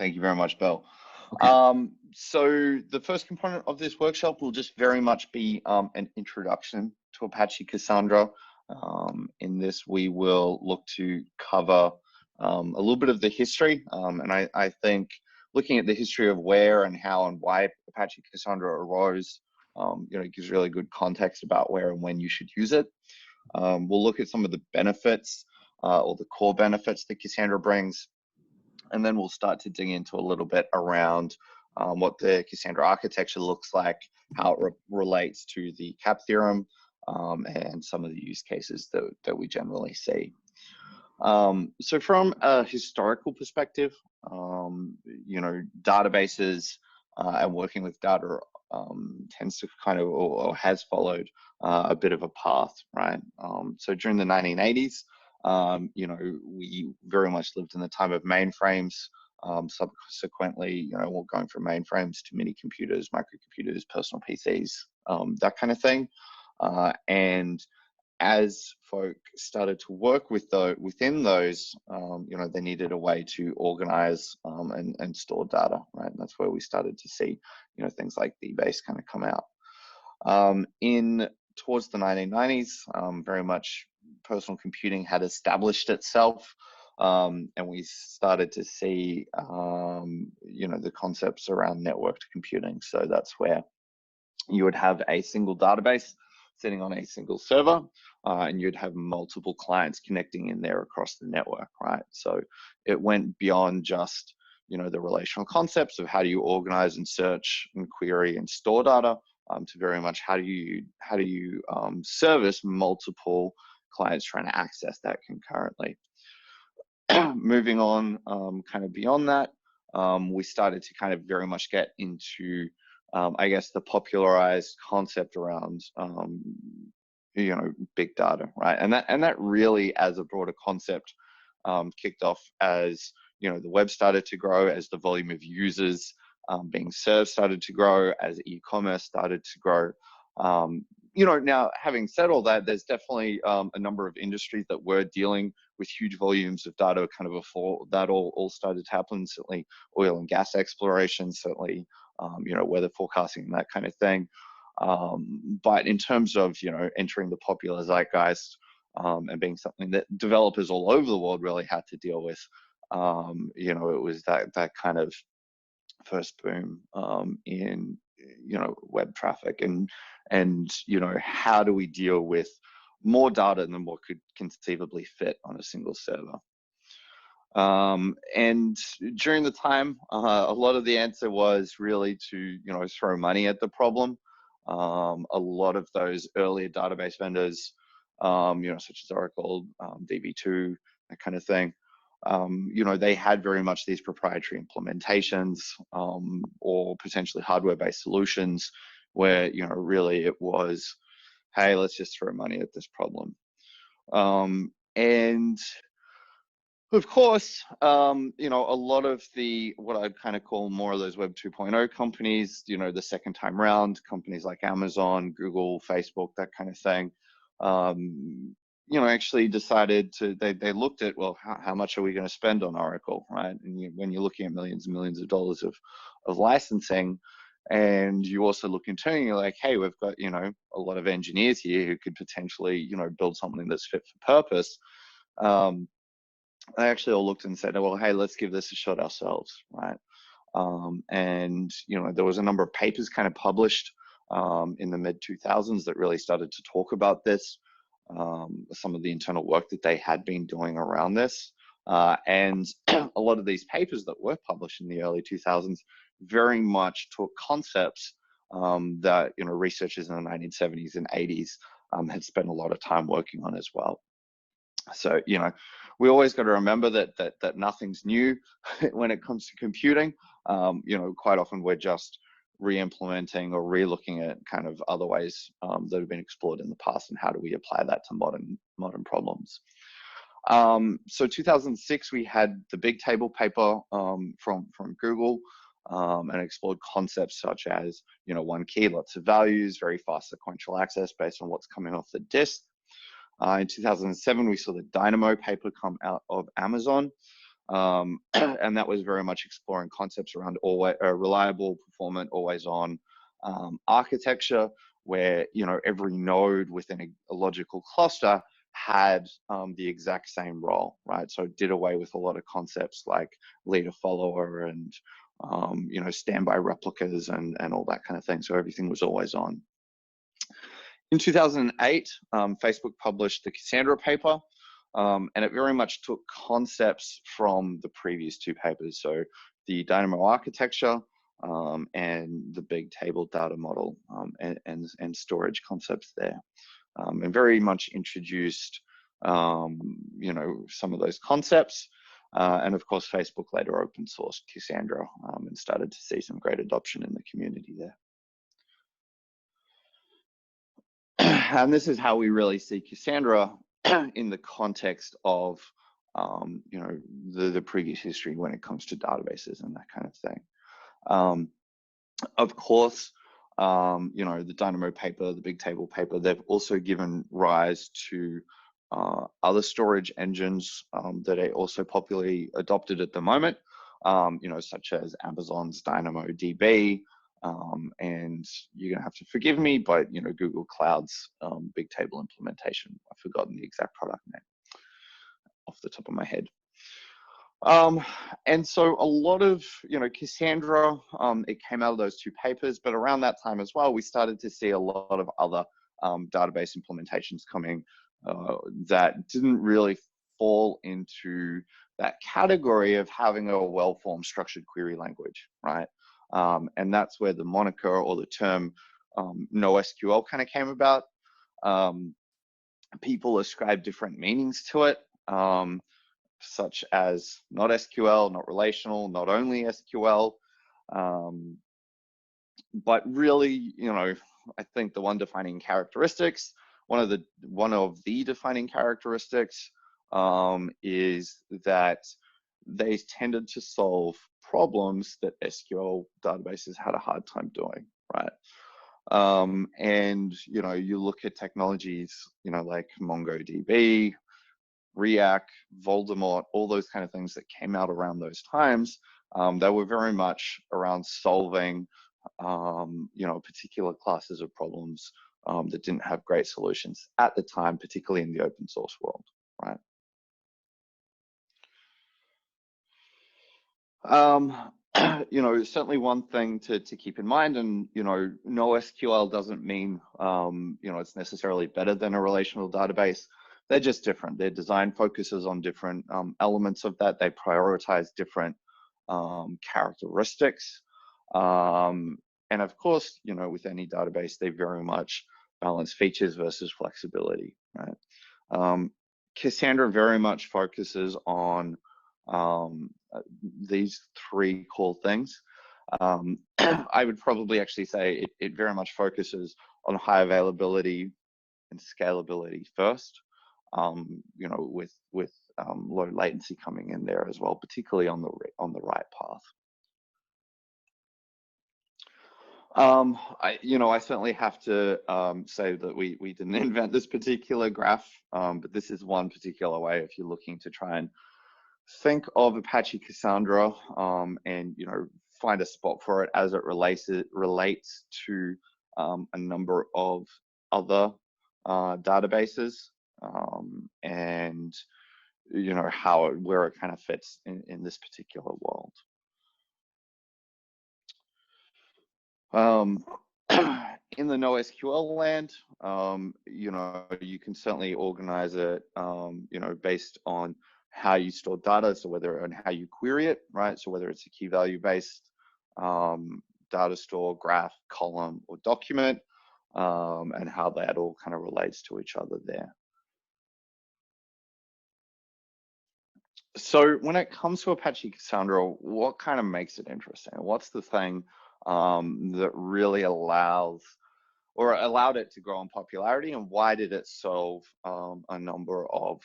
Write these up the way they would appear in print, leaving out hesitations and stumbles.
Thank you very much, Bill. Okay. So the first component of this workshop will just very much be an introduction to Apache Cassandra. In this, we will look to cover a little bit of the history, and I think looking at the history of where and how and why Apache Cassandra arose, gives really good context about where and when you should use it. We'll look at some of the benefits or the core benefits that Cassandra brings. And then we'll start to dig into a little bit around what the Cassandra architecture looks like, how it relates to the CAP theorem, and some of the use cases that we generally see. So from a historical perspective, databases and working with data tends to kind of, or has followed a bit of a path, right? So during the 1980s, we very much lived in the time of mainframes. Subsequently, we're going from mainframes to mini computers, microcomputers, personal PCs, that kind of thing. And as folk started to work within those, they needed a way to organize and store data, right? And that's where we started to see, things like DBase kind of come out. Towards the 1990s, very much personal computing had established itself, and we started to see, the concepts around networked computing. So that's where you would have a single database sitting on a single server, and you'd have multiple clients connecting in there across the network, right? So it went beyond just, the relational concepts of how do you organize and search and query and store data, to very much how do you service multiple clients trying to access that concurrently. Moving on, kind of beyond that, we started to kind of very much get into, I guess, the popularized concept around, big data, right? And that really, as a broader concept, kicked off as, the web started to grow, as the volume of users being served started to grow, as e-commerce started to grow. Now, having said all that, there's definitely a number of industries that were dealing with huge volumes of data kind of before that all started to happen. Certainly oil and gas exploration, certainly, weather forecasting and that kind of thing. But in terms of, entering the popular zeitgeist and being something that developers all over the world really had to deal with, it was that kind of first boom in web traffic and how do we deal with more data than what could conceivably fit on a single server. And during the time, a lot of the answer was really to throw money at the problem. A lot of those earlier database vendors, such as Oracle, DB2, that kind of thing, they had very much these proprietary implementations or potentially hardware-based solutions where, really it was, hey, let's just throw money at this problem. And of course, a lot of what I'd kind of call more of those Web 2.0 companies, the second time round, companies like Amazon, Google, Facebook, that kind of thing, actually decided they looked at, well, how much are we going to spend on Oracle, right? And when you're looking at millions and millions of dollars of licensing, and you also look internally, you're like, hey, we've got, a lot of engineers here who could potentially, build something that's fit for purpose. They actually all looked and said, well, hey, let's give this a shot ourselves, right? And, there was a number of papers kind of published in the mid-2000s that really started to talk about this, some of the internal work that they had been doing around this. And a lot of these papers that were published in the early 2000s very much took concepts that, researchers in the 1970s and 80s had spent a lot of time working on as well. So, we always got to remember that nothing's new when it comes to computing. Quite often we're just re-implementing or re-looking at kind of other ways that have been explored in the past, and how do we apply that to modern problems. So 2006, we had the big table paper from Google, and explored concepts such as, one key, lots of values, very fast sequential access based on what's coming off the disk. In 2007, we saw the Dynamo paper come out of Amazon. And that was very much exploring concepts around always reliable, performant, always on architecture, where every node within a logical cluster had the exact same role, right? So it did away with a lot of concepts like leader follower and standby replicas and all that kind of thing. So everything was always on. In 2008, Facebook published the Cassandra paper, and it very much took concepts from the previous two papers. So the Dynamo architecture and the big table data model and storage concepts there, and very much introduced some of those concepts. And of course, Facebook later open sourced Cassandra and started to see some great adoption in the community there. And this is how we really see Cassandra in the context of the previous history when it comes to databases and that kind of thing. Of course, the Dynamo paper, the big table paper, they've also given rise to other storage engines that are also popularly adopted at the moment, such as Amazon's DynamoDB, and you're gonna have to forgive me, but Google Cloud's big table implementation. I've forgotten the exact product name off the top of my head. And so a lot of, Cassandra, it came out of those two papers, but around that time as well, we started to see a lot of other database implementations coming that didn't really fall into that category of having a well-formed structured query language, right? And that's where the moniker or the term NoSQL kind of came about. People ascribe different meanings to it, such as not SQL, not relational, not only SQL. But really, I think the one of the defining characteristics is that they tended to solve problems that SQL databases had a hard time doing, right? And you look at technologies, like MongoDB, React, Voldemort, all those kind of things that came out around those times. They were very much around solving, particular classes of problems that didn't have great solutions at the time, particularly in the open source world, right? Certainly one thing to keep in mind, and NoSQL doesn't mean it's necessarily better than a relational database. They're just different. Their design focuses on different elements of that. They prioritize different characteristics, and of course, with any database, they very much balance features versus flexibility, right? Cassandra very much focuses on these three core things. I would probably actually say it very much focuses on high availability and scalability first, with low latency coming in there as well, particularly on the right path. I certainly have to say that we didn't invent this particular graph, but this is one particular way if you're looking to try and think of Apache Cassandra and find a spot for it as it relates to a number of other databases, and where it kind of fits in this particular world. In the NoSQL land, you can certainly organize it, based on how you store data, so whether and how you query it, right? So whether it's a key value based data store, graph, column, or document, and how that all kind of relates to each other there. So when it comes to Apache Cassandra, what kind of makes it interesting? What's the thing that really allowed it to grow in popularity, and why did it solve a number of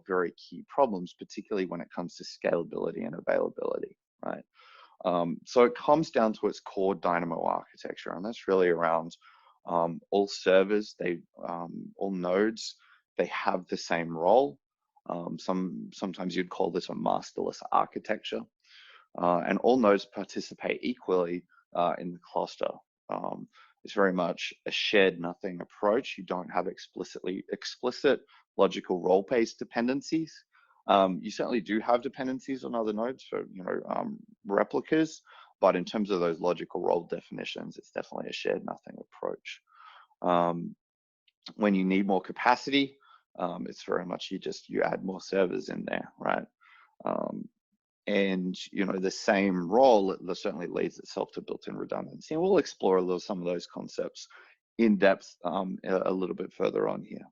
very key problems, particularly when it comes to scalability and availability, right? So it comes down to its core Dynamo architecture, and that's really around all servers, all nodes, they have the same role. Sometimes you'd call this a masterless architecture. And all nodes participate equally in the cluster. It's very much a shared nothing approach. You don't have explicit logical role-based dependencies. You certainly do have dependencies on other nodes for replicas, but in terms of those logical role definitions, it's definitely a shared nothing approach. When you need more capacity, it's very much you add more servers in there, right? And the same role that certainly leads itself to built-in redundancy, and we'll explore some of those concepts in depth a little bit further on here.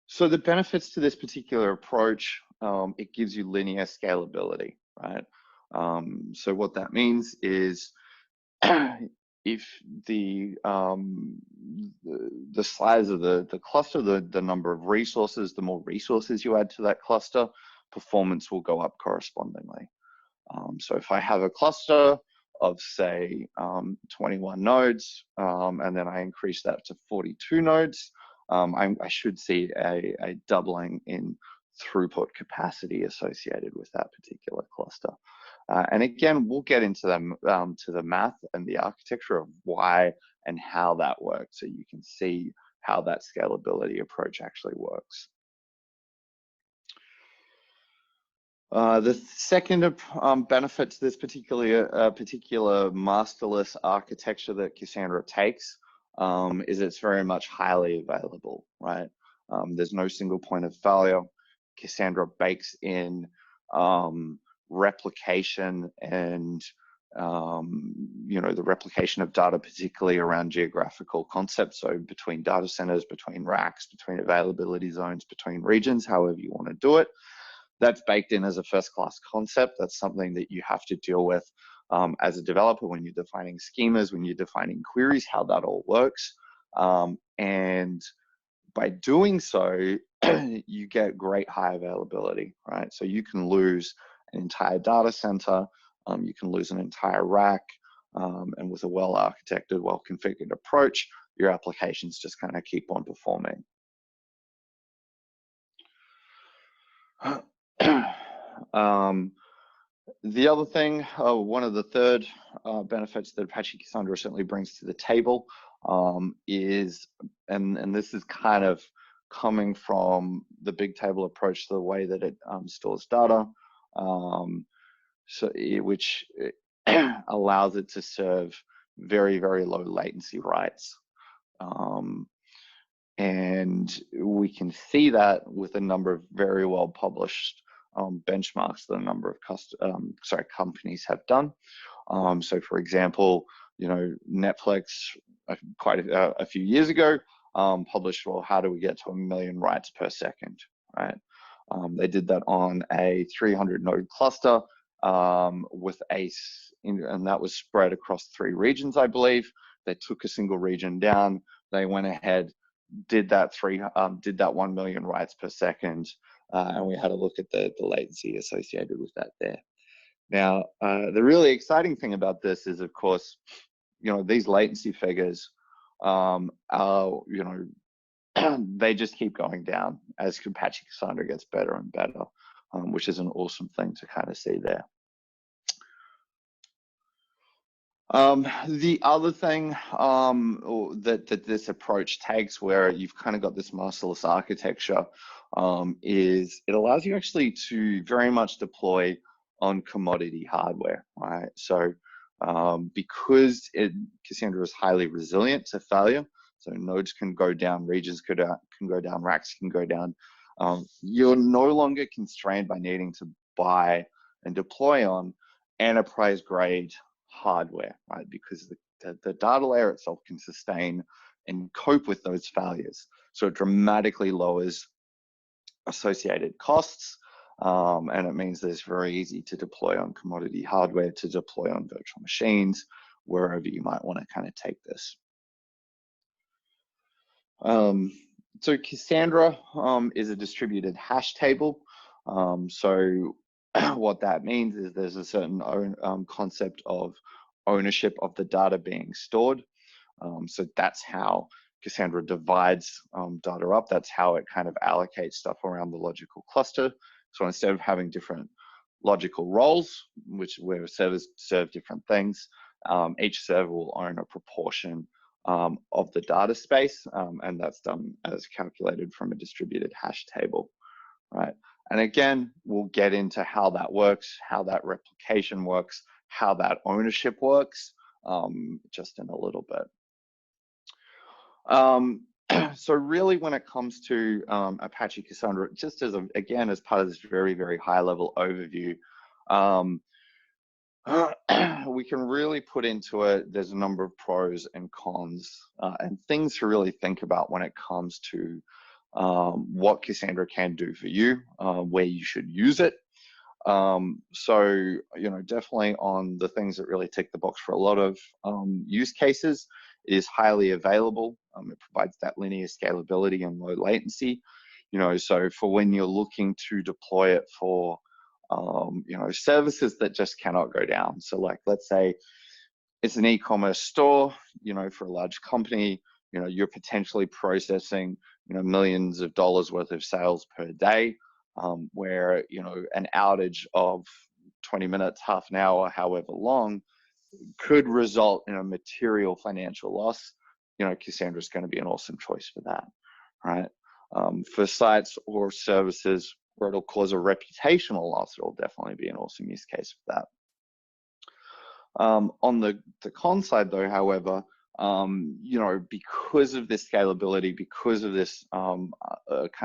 So the benefits to this particular approach, it gives you linear scalability, right? So what that means is if the size of the cluster, the number of resources, the more resources you add to that cluster, performance will go up correspondingly. So if I have a cluster of say 21 nodes, and then I increase that to 42 nodes, I should see a doubling in throughput capacity associated with that particular cluster. And again, we'll get into to the math and the architecture of why and how that works, so you can see how that scalability approach actually works. The second benefit to this particular masterless architecture that Cassandra takes is it's very much highly available, right? There's no single point of failure. Cassandra bakes in replication and the replication of data, particularly around geographical concepts, so between data centers, between racks, between availability zones, between regions, however you want to do it. That's baked in as a first-class concept. That's something that you have to deal with as a developer when you're defining schemas, when you're defining queries, how that all works. And by doing so, you get great high availability, right? So you can lose an entire data center, you can lose an entire rack, and with a well-architected, well-configured approach, your applications just kind of keep on performing. The other thing, one of the third benefits that Apache Cassandra certainly brings to the table is, and this is kind of coming from the big table approach, the way that it stores data, which allows it to serve very, very low latency writes. And we can see that with a number of very well published benchmarks that a number of companies have done. So for example, Netflix quite a few years ago published, well, how do we get to 1 million writes per second, right? They did that on a 300 node cluster with and that was spread across 3 regions, I believe. They took a single region down. They went ahead, did that 1 million writes per second, and we had a look at the latency associated with that there. Now, the really exciting thing about this is, of course, these latency figures are, they just keep going down as Apache Cassandra gets better and better, which is an awesome thing to kind of see there. The other thing that this approach takes, where you've kind of got this masterless architecture, is it allows you actually to very much deploy on commodity hardware, right? So because Cassandra is highly resilient to failure, so nodes can go down, regions can go down, racks can go down. You're no longer constrained by needing to buy and deploy on enterprise grade hardware, right? Because the data layer itself can sustain and cope with those failures. So it dramatically lowers associated costs, and it means that it's very easy to deploy on commodity hardware, to deploy on virtual machines, wherever you might want to kind of take this. So Cassandra is a distributed hash table. So what that means is there's a certain concept of ownership of the data being stored. So that's how Cassandra divides data up. That's how it kind of allocates stuff around the logical cluster. So instead of having different logical roles, where servers serve different things, each server will own a proportion of the data space, and that's done as calculated from a distributed hash table, right? And again, we'll get into how that works, how that replication works, how that ownership works, just in a little bit. So really, when it comes to Apache Cassandra, just as again, as part of this very, very high level overview, we can really put into it, there's a number of pros and cons and things to really think about when it comes to what Cassandra can do for you, where you should use it. So, definitely on the things that really tick the box for a lot of use cases, it is highly available. It provides that linear scalability and low latency, so for when you're looking to deploy it for, services that just cannot go down. So like, let's say it's an e-commerce store, for a large company, you're potentially processing, millions of dollars worth of sales per day, where, an outage of 20 minutes, half an hour, however long, could result in a material financial loss. Cassandra is going to be an awesome choice for that, right? For sites or services where it'll cause a reputational loss, it'll definitely be an awesome use case for that. On the con side though, however, because of this scalability, because of this kind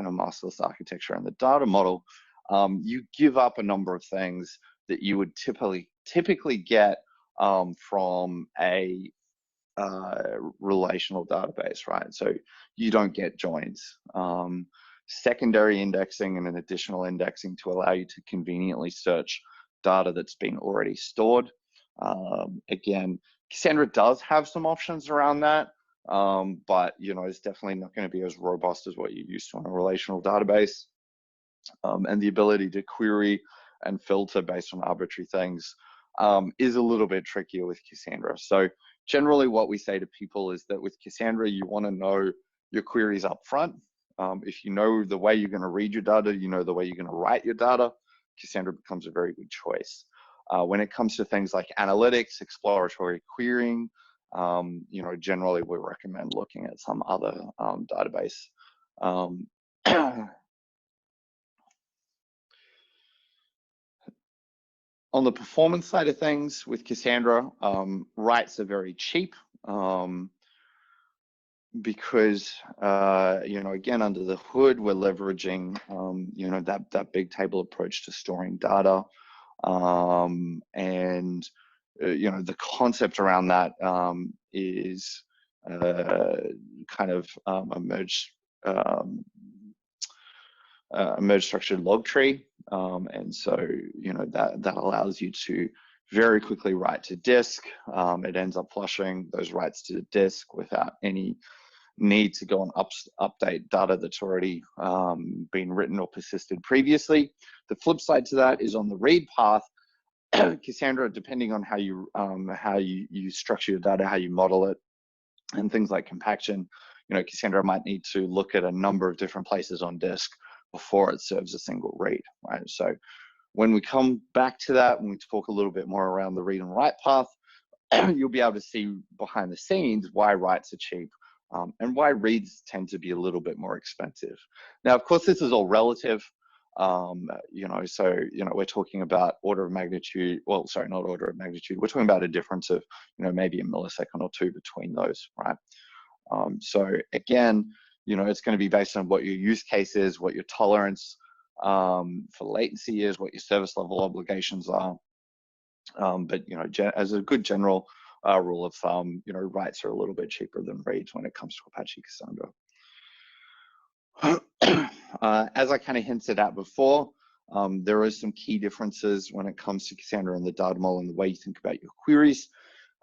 of masterless architecture and the data model, you give up a number of things that you would typically get from a relational database, right? So you don't get joins. Secondary indexing and an additional indexing to allow you to conveniently search data that's been already stored. Again, Cassandra does have some options around that, but it's definitely not going to be as robust as what you're used to on a relational database. And the ability to query and filter based on arbitrary things is a little bit trickier with Cassandra. So generally what we say to people is that with Cassandra, you want to know your queries up front. If you know the way you're going to read your data, the way you're going to write your data, Cassandra becomes a very good choice. When it comes to things like analytics, exploratory querying, generally we recommend looking at some other database. On the performance side of things with Cassandra, writes are very cheap because, again, under the hood, we're leveraging, that big table approach to storing data. And, the concept around that is kind of a merge structured log tree. And so, that allows you to very quickly write to disk. It ends up flushing those writes to the disk without any need to go and update data that's already been written or persisted previously. The flip side to that is on the read path. Cassandra, depending on how you structure your data, how you model it, and things like compaction, Cassandra might need to look at a number of different places on disk before it serves a single read, right? So when we come back to that, when we talk a little bit more around the read and write path, you'll be able to see behind the scenes why writes are cheap and why reads tend to be a little bit more expensive. Now, of course, this is all relative. So, we're talking about order of magnitude, well, sorry, not order of magnitude. We're talking about a difference of, maybe a millisecond or two between those, right? So again, it's going to be based on what your use case is, what your tolerance for latency is, what your service level obligations are. But, as a good general rule of thumb, writes are a little bit cheaper than reads when it comes to Apache Cassandra. As I kind of hinted at before, there are some key differences when it comes to Cassandra and the data model and the way you think about your queries.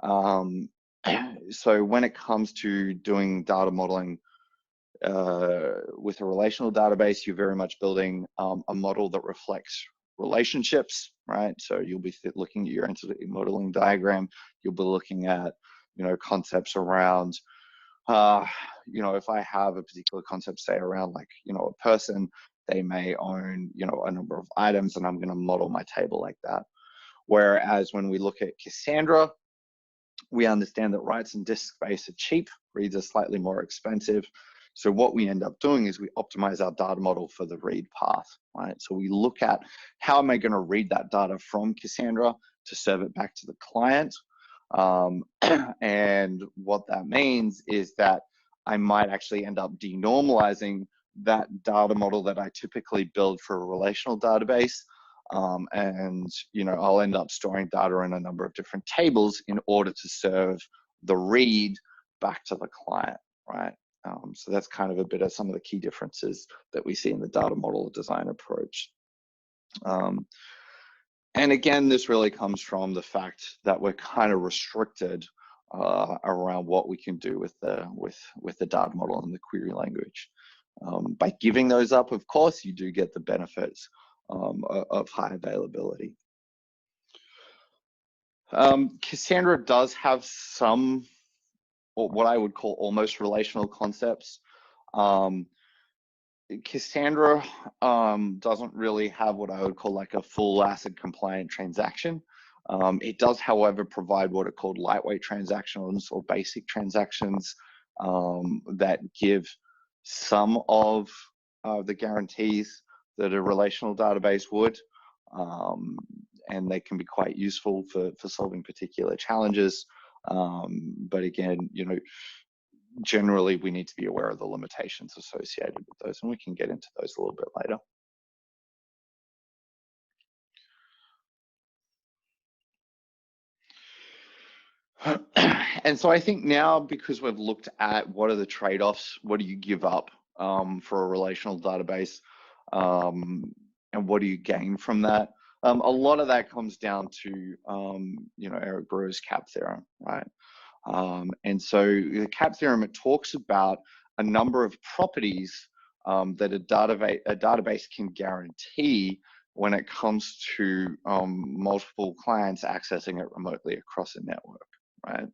So when it comes to doing data modeling with a relational database, you're very much building a model that reflects relationships, right? So you'll be looking at your entity modeling diagram. You'll be looking at, concepts around You know, if I have a particular concept, say around like, you know, a person, they may own, you know, a number of items, and I'm going to model my table like that. Whereas when we look at Cassandra, we understand that writes and disk space are cheap, reads are slightly more expensive. So what we end up doing is we optimize our data model for the read path, right? So we look at how am I going to read that data from Cassandra to serve it back to the client. And what that means is that I might actually end up denormalizing that data model that I typically build for a relational database. And you know, I'll end up storing data in a number of different tables in order to serve the read back to the client, right? So that's kind of a bit of some of the key differences that we see in the data model design approach. And again, this really comes from the fact that we're kind of restricted around what we can do with the data model and the query language. By giving those up, of course, you do get the benefits of high availability. Cassandra does have some, what I would call almost relational concepts. Cassandra doesn't really have what I would call like a full ACID compliant transaction. It does, however, provide what are called lightweight transactions or basic transactions that give some of the guarantees that a relational database would. And they can be quite useful for solving particular challenges. But again, you know, generally we need to be aware of the limitations associated with those, and we can get into those a little bit later. And so I think now, because we've looked at what are the trade-offs, what do you give up for a relational database, and what do you gain from that? A lot of that comes down to, you know, Eric Brewer's CAP theorem, right? And so the CAP theorem, it talks about a number of properties that a database can guarantee when it comes to multiple clients accessing it remotely across a network, right?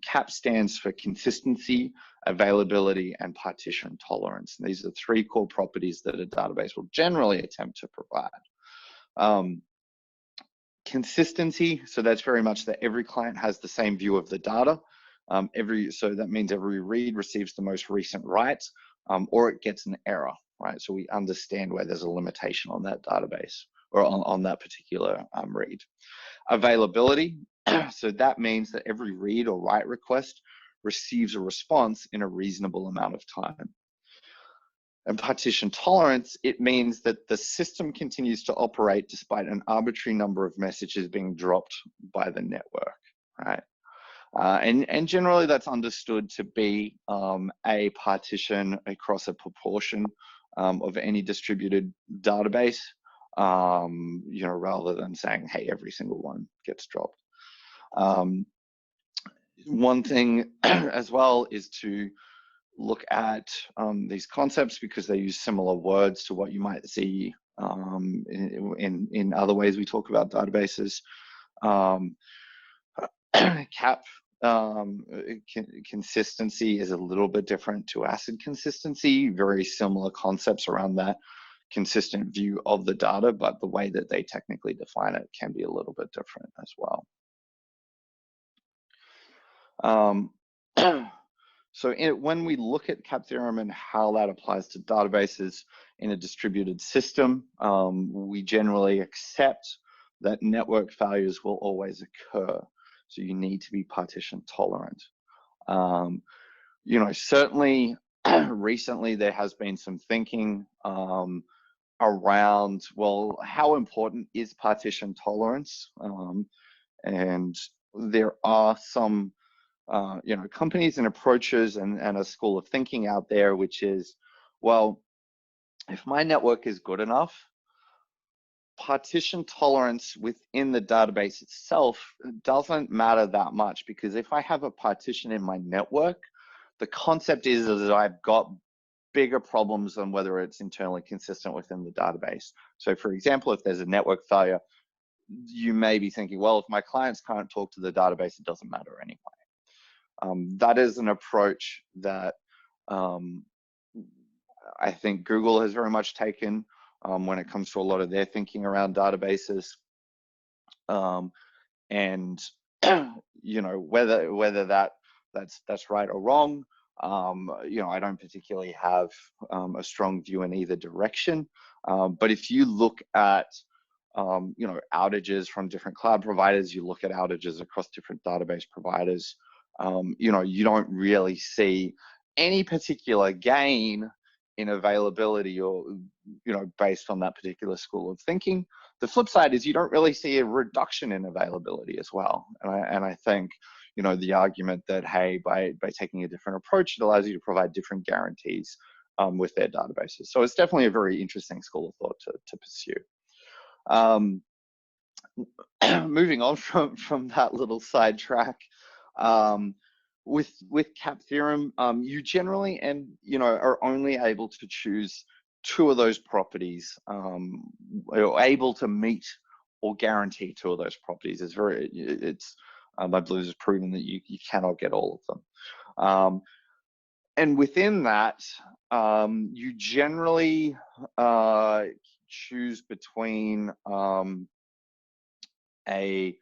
CAP stands for consistency, availability, and partition tolerance. And these are three core properties that a database will generally attempt to provide. Consistency, so that's very much that every client has the same view of the data. So that means every read receives the most recent write, or it gets an error, right? So we understand where there's a limitation on that database or on that particular read. Availability, so that means that every read or write request receives a response in a reasonable amount of time. And partition tolerance, it means that the system continues to operate despite an arbitrary number of messages being dropped by the network, right? And generally that's understood to be a partition across a proportion of any distributed database, you know, rather than saying, hey, every single one gets dropped. One thing as well is to look at these concepts because they use similar words to what you might see in other ways we talk about databases. CAP consistency is a little bit different to ACID consistency, very similar concepts around that consistent view of the data, but the way that they technically define it can be a little bit different as well. So when we look at CAP theorem and how that applies to databases in a distributed system, we generally accept that network failures will always occur. So you need to be partition tolerant. You know, certainly recently there has been some thinking around, well, how important is partition tolerance? And there are some you know, companies and approaches and a school of thinking out there, which is, well, if my network is good enough, partition tolerance within the database itself doesn't matter that much, because if I have a partition in my network, the concept is that I've got bigger problems than whether it's internally consistent within the database. So for example, if there's a network failure, you may be thinking, well, if my clients can't talk to the database, it doesn't matter anyway. That is an approach that I think Google has very much taken when it comes to a lot of their thinking around databases. And you know, whether that's right or wrong, you know, I don't particularly have a strong view in either direction. But if you look at you know, outages from different cloud providers, you look at outages across different database providers, you know, you don't really see any particular gain in availability, or, you know, based on that particular school of thinking. The flip side is you don't really see a reduction in availability as well. And I think, you know, the argument that, hey, by taking a different approach, it allows you to provide different guarantees with their databases. So it's definitely a very interesting school of thought to pursue. Moving on from that little sidetrack, with cap theorem, you generally are only able to choose two of those properties, or able to meet or guarantee two of those properties. I believe it's proven that you cannot get all of them. And within that, you generally choose between a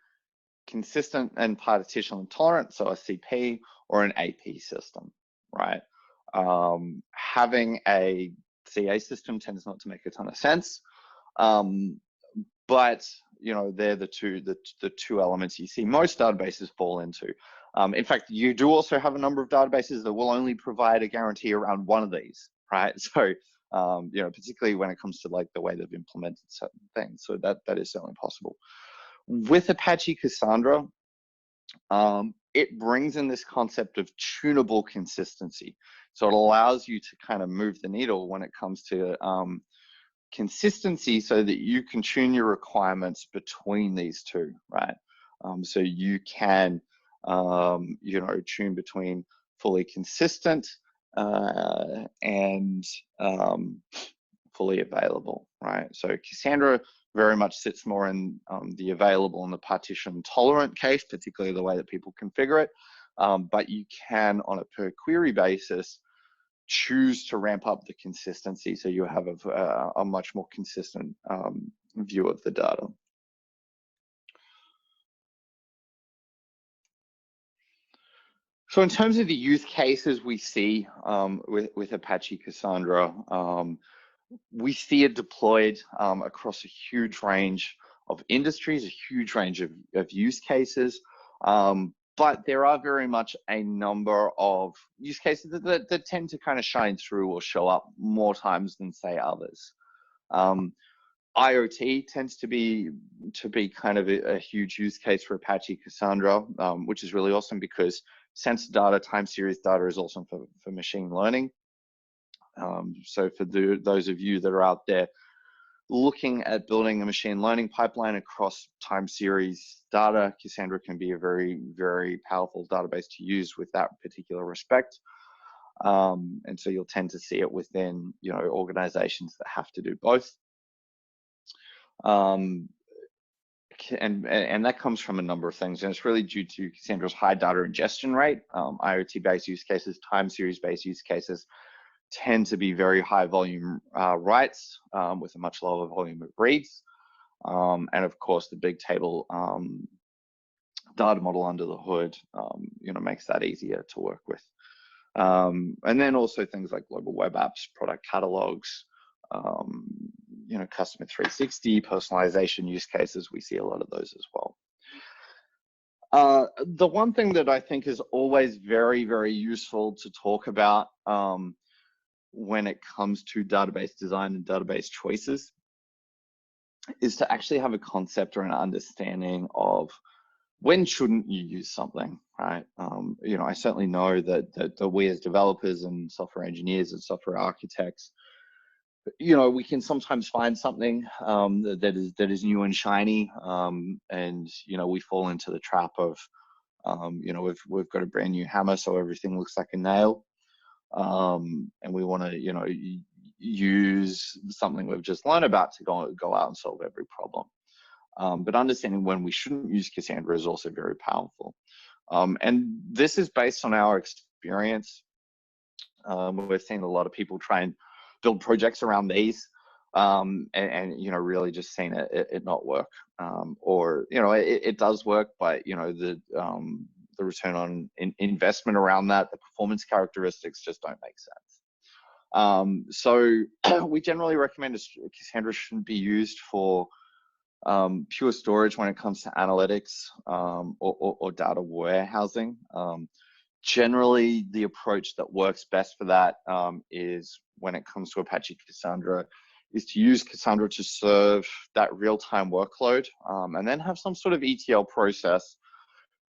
consistent and partition intolerant, so a CP, or an AP system, right? Having a CA system tends not to make a ton of sense, but you know, they're the two elements you see most databases fall into. In fact, you do also have a number of databases that will only provide a guarantee around one of these, right? So you know, particularly when it comes to like the way they've implemented certain things, so that is certainly possible. With Apache Cassandra, it brings in this concept of tunable consistency. So it allows you to kind of move the needle when it comes to consistency, so that you can tune your requirements between these two, right? So you can, you know, tune between fully consistent and fully available, right? So Cassandra very much sits more in the available and the partition tolerant case, particularly the way that people configure it. But you can, on a per query basis, choose to ramp up the consistency, so you have a much more consistent view of the data. So in terms of the use cases we see with Apache Cassandra, we see it deployed across a huge range of industries, a huge range of use cases. But there are very much a number of use cases that tend to kind of shine through or show up more times than, say, others. IoT tends to be kind of a huge use case for Apache Cassandra, which is really awesome because sensor data, time series data is awesome for machine learning. So for those of you that are out there looking at building a machine learning pipeline across time series data, Cassandra can be a very, very powerful database to use with that particular respect. And so you'll tend to see it within, you know, organizations that have to do both. And that comes from a number of things, and it's really due to Cassandra's high data ingestion rate. IoT-based use cases, time series-based use cases tend to be very high volume writes with a much lower volume of reads. And of course, the big table data model under the hood, you know, makes that easier to work with. And then also things like global web apps, product catalogs, you know, customer 360, personalization use cases, we see a lot of those as well. The one thing that I think is always very, very useful to talk about when it comes to database design and database choices is to actually have a concept or an understanding of when shouldn't you use something, right? You know, I certainly know that we as developers and software engineers and software architects, you know, we can sometimes find something that is new and shiny, and you know, we fall into the trap of, you know, we've got a brand new hammer, so everything looks like a nail, and we want to, you know, use something we've just learned about to go out and solve every problem. But understanding when we shouldn't use Cassandra is also very powerful. And this is based on our experience. We've seen a lot of people try and build projects around these, and you know, really just seen it not work, or you know, it does work, but you know, the return on investment around that, the performance characteristics just don't make sense. So we generally recommend Cassandra shouldn't be used for pure storage when it comes to analytics, or data warehousing. Generally, the approach that works best for that is, when it comes to Apache Cassandra, is to use Cassandra to serve that real-time workload, and then have some sort of ETL process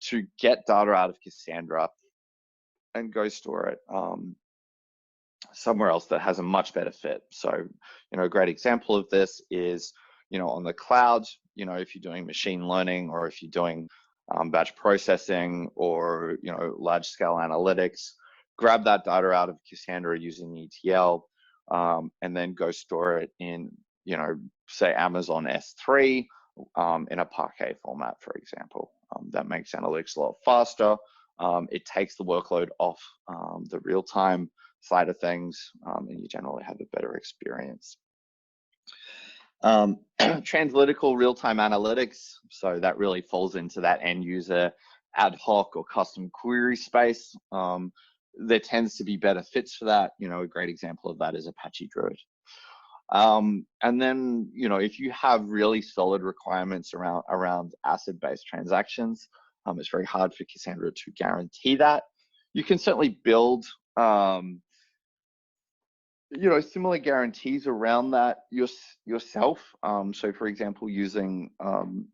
to get data out of Cassandra and go store it somewhere else that has a much better fit. So, you know, a great example of this is, you know, on the cloud, you know, if you're doing machine learning, or if you're doing batch processing, or, you know, large scale analytics, grab that data out of Cassandra using ETL, and then go store it in, you know, say Amazon S3, in a Parquet format, for example. That makes analytics a lot faster. It takes the workload off the real-time side of things, and you generally have a better experience. Translytical real-time analytics, so that really falls into that end user ad hoc or custom query space. There tends to be better fits for that. You know, a great example of that is Apache Druid. And then, you know, if you have really solid requirements around ACID-based transactions, it's very hard for Cassandra to guarantee that. You can certainly build you know, similar guarantees around that yourself. So for example, using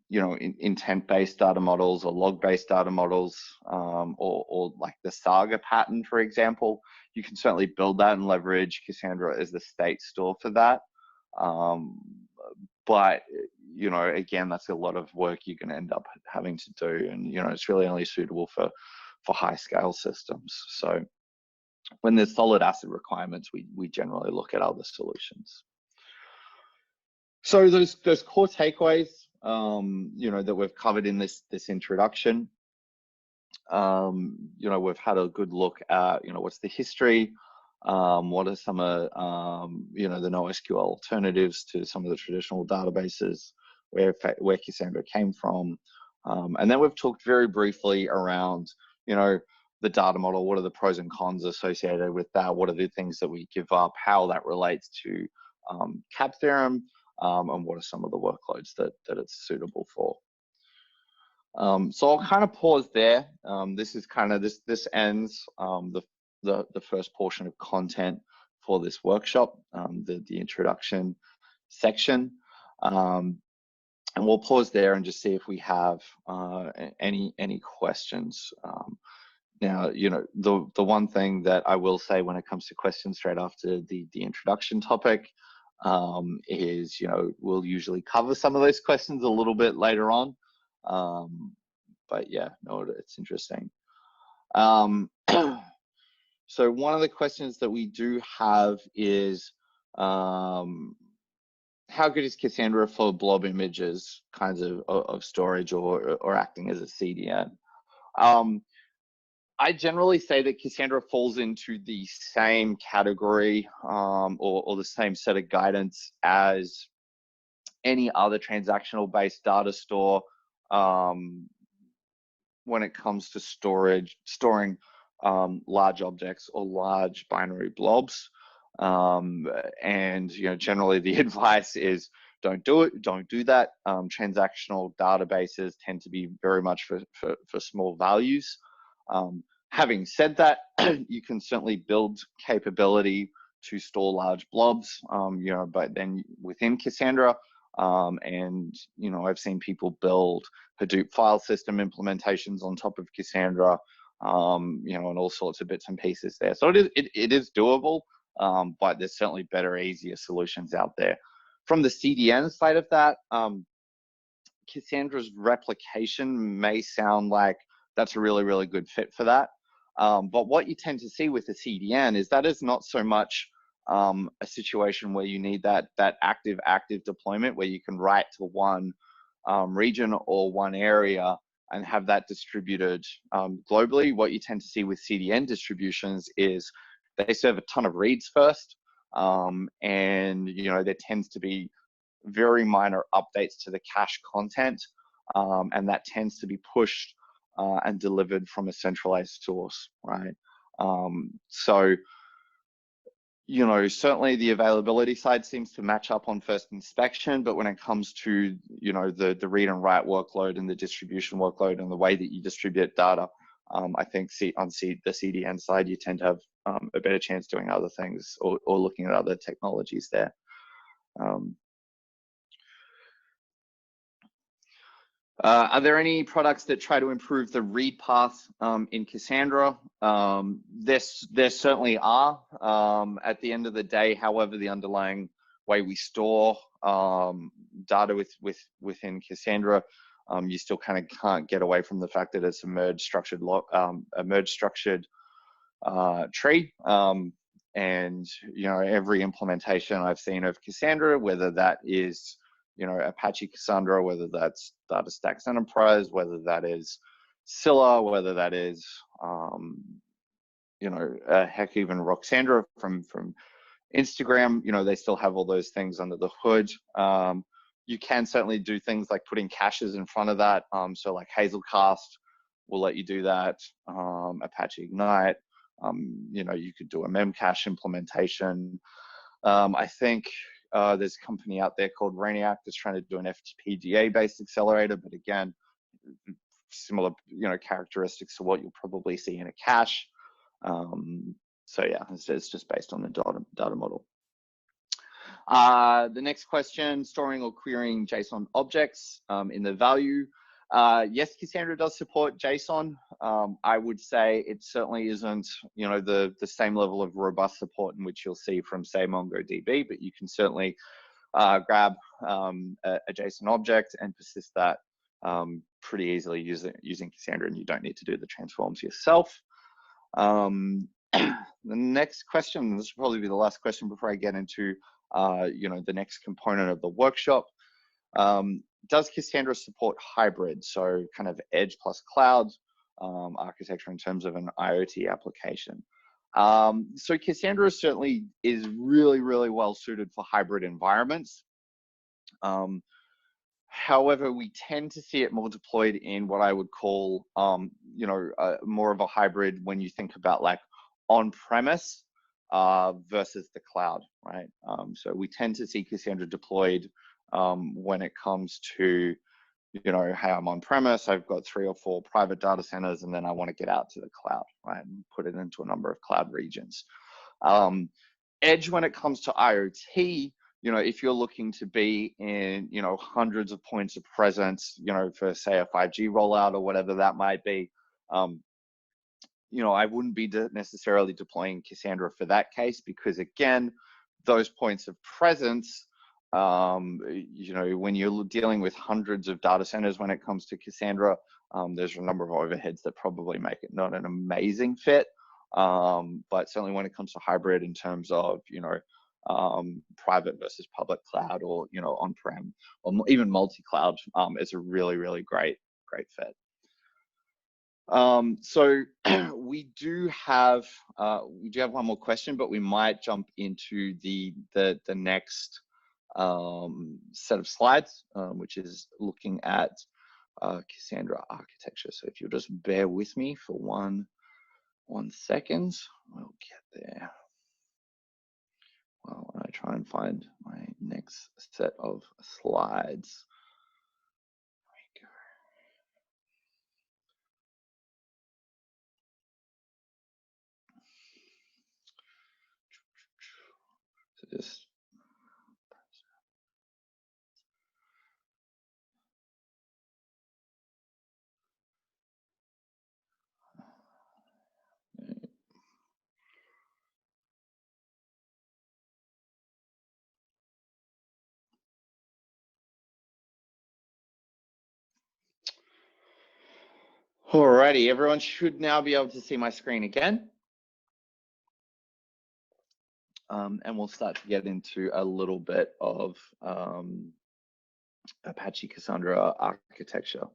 you know, intent-based data models or log-based data models, or like the Saga pattern, for example, you can certainly build that and leverage Cassandra as the state store for that. But you know, again, that's a lot of work you're going to end up having to do, and you know, it's really only suitable for high-scale systems. So when there's solid ACID requirements, we generally look at other solutions. So those core takeaways, you know, that we've covered in this introduction. You know, we've had a good look at, you know, what's the history, what are some of you know, the NoSQL alternatives to some of the traditional databases, where Cassandra came from, and then we've talked very briefly around, you know, the data model. What are the pros and cons associated with that? What are the things that we give up? How that relates to CAP theorem, and what are some of the workloads that it's suitable for? So I'll kind of pause there. This is kind of this ends the first portion of content for this workshop, the introduction section, and we'll pause there and just see if we have any questions. Now, you know, the one thing that I will say when it comes to questions straight after the introduction topic is, you know, we'll usually cover some of those questions a little bit later on. But yeah, no, it's interesting. So one of the questions that we do have is, how good is Cassandra for blob images, kinds of storage, or acting as a CDN? I generally say that Cassandra falls into the same category, or the same set of guidance as any other transactional-based data store, when it comes to storing large objects or large binary blobs. And you know, generally the advice is, don't do it, don't do that. Transactional databases tend to be very much for small values. Having said that, you can certainly build capability to store large blobs, you know, but then within Cassandra, and you know, I've seen people build Hadoop file system implementations on top of Cassandra, you know, and all sorts of bits and pieces there. So it is doable, but there's certainly better, easier solutions out there. From the CDN side of that, Cassandra's replication may sound like that's a really, really good fit for that. But what you tend to see with the CDN is that is not so much a situation where you need that active deployment where you can write to one region or one area and have that distributed globally. What you tend to see with CDN distributions is they serve a ton of reads first, and there tends to be very minor updates to the cache content, and that tends to be pushed and delivered from a centralized source, right? So certainly the availability side seems to match up on first inspection, but when it comes to, the read and write workload and the distribution workload and the way that you distribute data, I think on the CDN side, you tend to have a better chance doing other things or looking at other technologies there. Are there any products that try to improve the read path in Cassandra? There certainly are. At the end of the day, however, the underlying way we store data within Cassandra, you still kind of can't get away from the fact that it's a merge structured tree. And every implementation I've seen of Cassandra, whether that is Apache Cassandra, whether that's DataStax Enterprise, whether that is Scylla, whether that is heck, even Roxandra from Instagram, they still have all those things under the hood. You can certainly do things like putting caches in front of that. So like Hazelcast will let you do that. Apache Ignite, you could do a memcache implementation. I think there's a company out there called Rainiac that's trying to do an FPGA-based accelerator, but again, similar characteristics to what you'll probably see in a cache. So yeah, it's just based on the data model. The next question: storing or querying JSON objects in the value. Yes, Cassandra does support JSON. I would say it certainly isn't, the same level of robust support in which you'll see from, say, MongoDB, but you can certainly grab a JSON object and persist that pretty easily using Cassandra, and you don't need to do the transforms yourself. The next question, this will probably be the last question before I get into the next component of the workshop. Does Cassandra support hybrid, so kind of edge plus cloud architecture in terms of an IoT application? So Cassandra certainly is really, really well suited for hybrid environments. However, we tend to see it more deployed in what I would call, more of a hybrid when you think about like on-premise versus the cloud, right? So we tend to see Cassandra deployed when it comes to, hey, I'm on premise, I've got 3 or 4 private data centers, and then I want to get out to the cloud, right? And put it into a number of cloud regions. Edge, when it comes to IoT, if you're looking to be in, hundreds of points of presence, for say a 5G rollout or whatever that might be, I wouldn't be necessarily deploying Cassandra for that case, because again, those points of presence, when you're dealing with hundreds of data centers when it comes to Cassandra, there's a number of overheads that probably make it not an amazing fit. But certainly when it comes to hybrid in terms of, private versus public cloud, or, on-prem, or even multi-cloud, it's a really, really great fit. So we do have one more question, but we might jump into the next set of slides, which is looking at Cassandra architecture. So if you'll just bear with me for one second, we'll get there. Well, I try and find my next set of slides. So just alrighty, everyone should now be able to see my screen again. And we'll start to get into a little bit of Apache Cassandra architecture.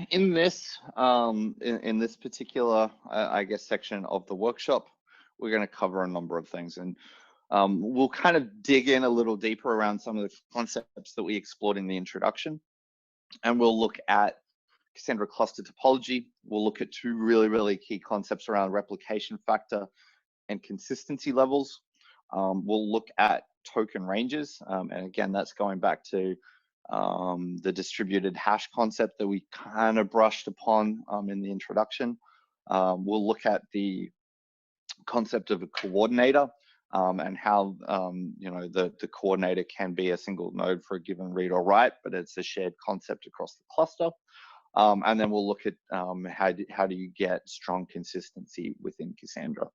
in this in this particular, I guess, section of the workshop, we're going to cover a number of things, and we'll kind of dig in a little deeper around some of the concepts that we explored in the introduction, and we'll look at Cassandra cluster topology. We'll look at two really key concepts around replication factor and consistency levels. We'll look at token ranges, and again, that's going back to the distributed hash concept that we kind of brushed upon in the introduction. We'll look at the concept of a coordinator, and how the coordinator can be a single node for a given read or write, but it's a shared concept across the cluster. And then we'll look at how do you get strong consistency within Cassandra.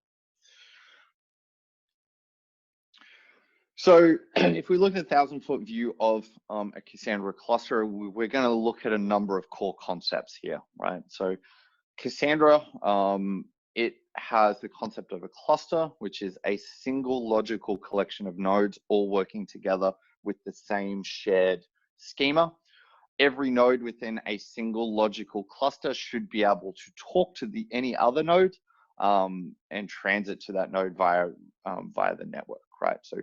So if we look at a 1,000-foot view of a Cassandra cluster, we're going to look at a number of core concepts here, right? So Cassandra, it has the concept of a cluster, which is a single logical collection of nodes all working together with the same shared schema. Every node within a single logical cluster should be able to talk to any other node and transit to that node via the network, right? So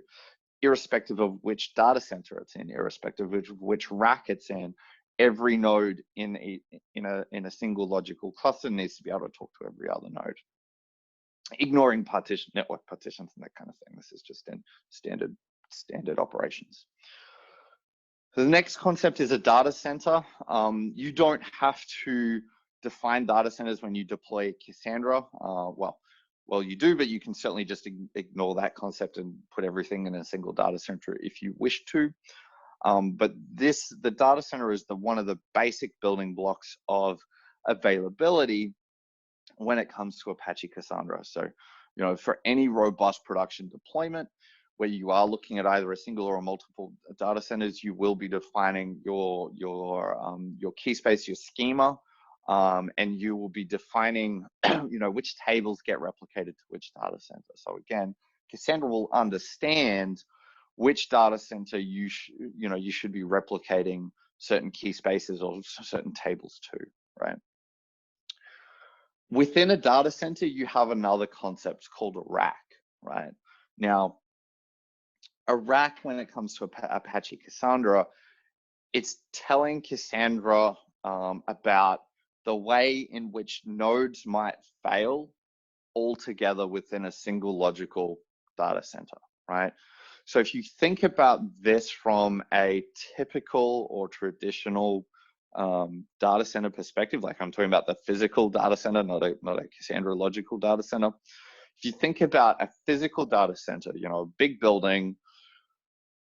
irrespective of which data center it's in, irrespective of which rack it's in, every node in a single logical cluster needs to be able to talk to every other node, ignoring network partitions and that kind of thing. This is just in standard operations. The next concept is a data center. You don't have to define data centers when you deploy Cassandra. Well, you do, but you can certainly just ignore that concept and put everything in a single data center if you wish to. But the data center is one of the basic building blocks of availability when it comes to Apache Cassandra. So, for any robust production deployment, where you are looking at either a single or multiple data centers, you will be defining your key space, your schema, and you will be defining, which tables get replicated to which data center. So again, Cassandra will understand which data center you should be replicating certain key spaces or certain tables to, right? Within a data center, you have another concept called a rack, right? Now, a rack, when it comes to Apache Cassandra, it's telling Cassandra about the way in which nodes might fail altogether within a single logical data center, right? So if you think about this from a typical or traditional data center perspective, like I'm talking about the physical data center, not a Cassandra logical data center. If you think about a physical data center, a big building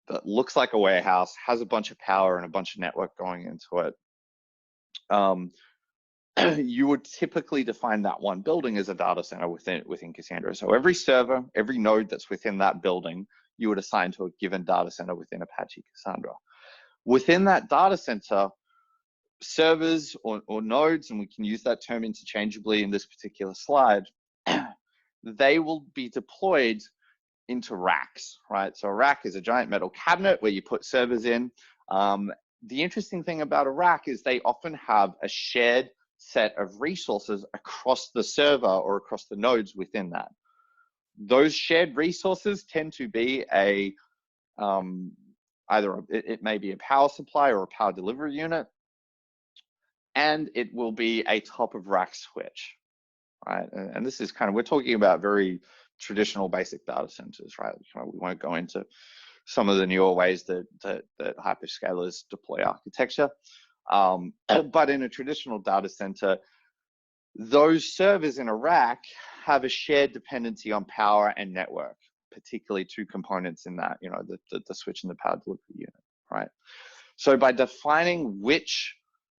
that looks like a warehouse, has a bunch of power and a bunch of network going into it, you would typically define that one building as a data center within Cassandra. So every server, every node that's within that building, you would assign to a given data center within Apache Cassandra. Within that data center, servers or nodes, and we can use that term interchangeably in this particular slide, they will be deployed into racks, right? So a rack is a giant metal cabinet where you put servers in. The interesting thing about a rack is they often have a shared set of resources across the server or across the nodes within that. Those shared resources tend to be it may be a power supply or a power delivery unit, and it will be a top of rack switch, right? And this is we're talking about very traditional basic data centers, right? We won't go into some of the newer ways that hyperscalers deploy architecture. But in a traditional data center, those servers in a rack have a shared dependency on power and network, particularly two components in that, the switch and the power delivery unit, right? So by defining which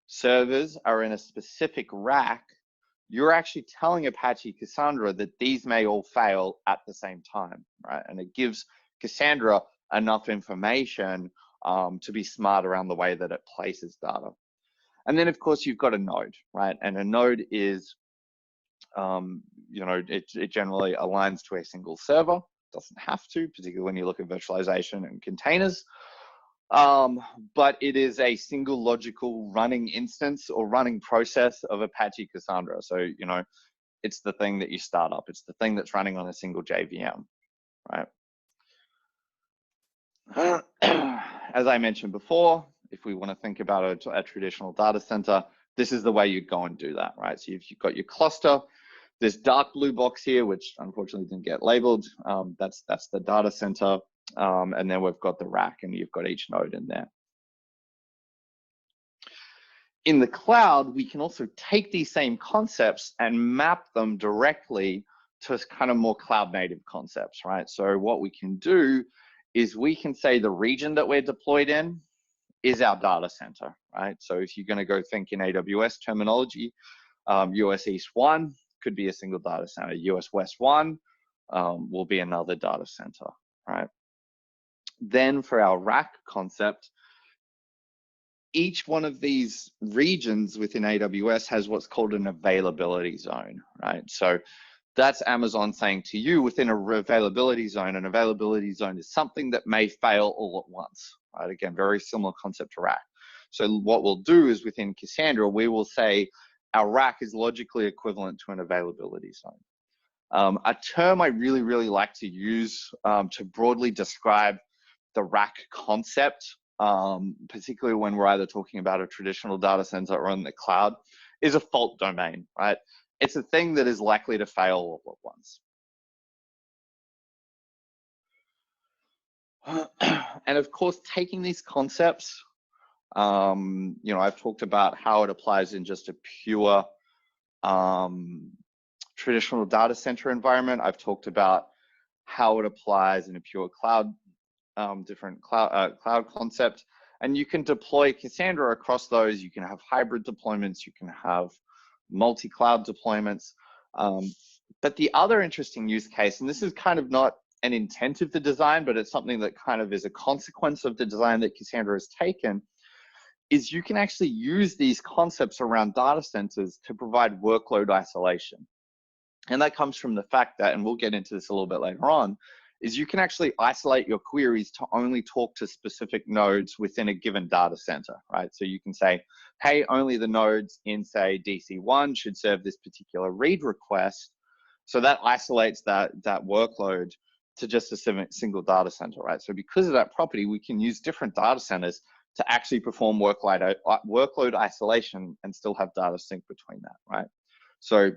servers are in a specific rack, you're actually telling Apache Cassandra that these may all fail at the same time, right? And it gives Cassandra enough information to be smart around the way that it places data. And then, of course, you've got a node, right? And a node is, it generally aligns to a single server. Doesn't have to, particularly when you look at virtualization and containers. but it is a single logical running instance or running process of Apache Cassandra. So, you know, it's the thing that you start up. It's the thing that's running on a single JVM, right? As I mentioned before, if we want to think about a traditional data center, this is the way you go and do that, right? So you've got your cluster, this dark blue box here, which unfortunately didn't get labeled. That's the data center. And then we've got the rack, and you've got each node in there. In the cloud, we can also take these same concepts and map them directly to kind of more cloud native concepts, right? So what we can do is we can say the region that we're deployed in is our data center, right? So if you're going to go think in AWS terminology, US East 1 could be a single data center. US West 1 will be another data center, right? Then for our rack concept, each one of these regions within AWS has what's called an availability zone, right? So that's Amazon saying to you, within an availability zone is something that may fail all at once, right? Again, very similar concept to rack. So what we'll do is within Cassandra, we will say our rack is logically equivalent to an availability zone. A term I really, really like to use to broadly describe the rack concept, particularly when we're either talking about a traditional data center or in the cloud, is a fault domain, right? It's a thing that is likely to fail all at once. And of course, taking these concepts, you know, I've talked about how it applies in just a pure traditional data center environment. I've talked about how it applies in a pure cloud, different cloud concept. And you can deploy Cassandra across those. You can have hybrid deployments. You can have multi-cloud deployments. But the other interesting use case, and this is kind of not an intent of the design, but it's something that kind of is a consequence of the design that Cassandra has taken, is you can actually use these concepts around data centers to provide workload isolation. And that comes from the fact that, and we'll get into this a little bit later on, is you can actually isolate your queries to only talk to specific nodes within a given data center, right? So you can say, hey, only the nodes in, say, DC1 should serve this particular read request. So that isolates that workload to just a single data center, right? So because of that property, we can use different data centers to actually perform workload isolation and still have data sync between that, right? So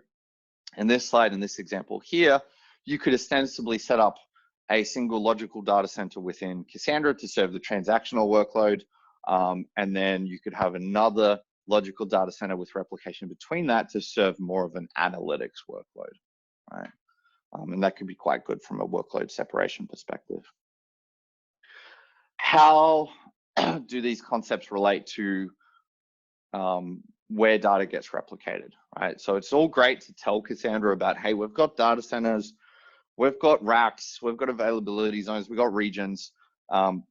in this slide, in this example here, you could ostensibly set up a single logical data center within Cassandra to serve the transactional workload. And then you could have another logical data center with replication between that to serve more of an analytics workload, right? And that could be quite good from a workload separation perspective. How do these concepts relate to where data gets replicated, right? So it's all great to tell Cassandra about, hey, we've got data centers, we've got racks, we've got availability zones, we've got regions.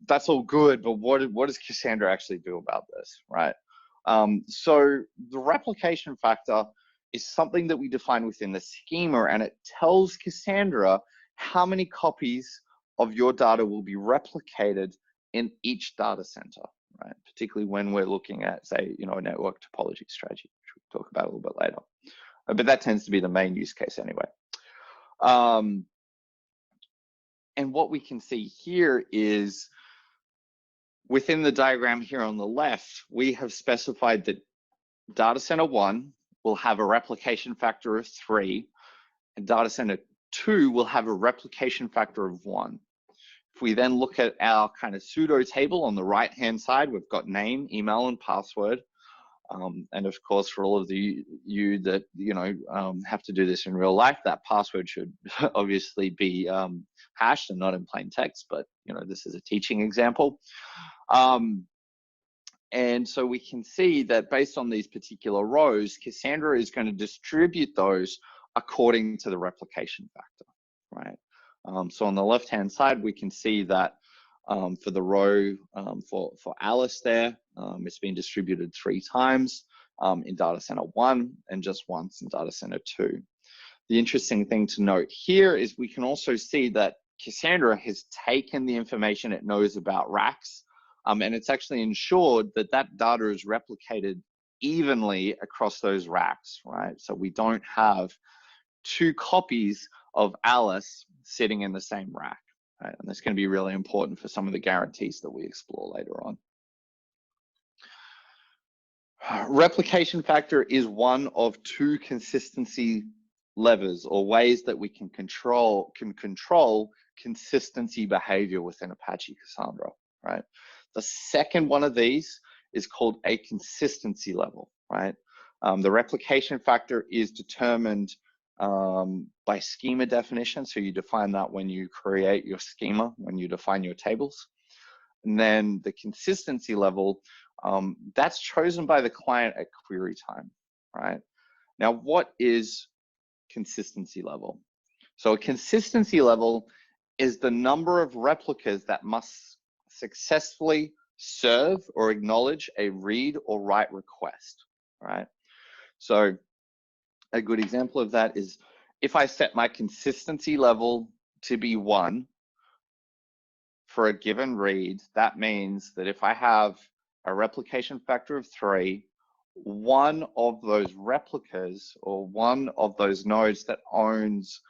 That's all good, but what does Cassandra actually do about this, right? So the replication factor is something that we define within the schema, and it tells Cassandra how many copies of your data will be replicated in each data center, right? Particularly when we're looking at, say, you know, a network topology strategy, which we'll talk about a little bit later. But that tends to be the main use case anyway. And what we can see here is within the diagram here on the left, we have specified that data center 1 will have a replication factor of 3, and data center 2 will have a replication factor of 1. If we then look at our kind of pseudo table on the right-hand side, we've got name, email, and password. And of course, for all of you that have to do this in real life, that password should obviously be hashed and not in plain text. But this is a teaching example. And so we can see that based on these particular rows, Cassandra is going to distribute those according to the replication factor, right? So on the left-hand side, we can see that for the row for Alice there, it's been distributed 3 times in data center 1 and just once in data center 2. The interesting thing to note here is we can also see that Cassandra has taken the information it knows about racks And it's actually ensured that that data is replicated evenly across those racks, right? So we don't have two copies of Alice sitting in the same rack, right? And that's going to be really important for some of the guarantees that we explore later on. Replication factor is one of two consistency levers or ways that we can control consistency behavior within Apache Cassandra, right? The second one of these is called a consistency level, right? The replication factor is determined by schema definition. So you define that when you create your schema, when you define your tables. And then the consistency level, that's chosen by the client at query time, right? Now, what is consistency level? So a consistency level is the number of replicas that must successfully serve or acknowledge a read or write request, right? So a good example of that is if I set my consistency level to be 1 for a given read, that means that if I have a replication factor of 3, one of those replicas or one of those nodes that owns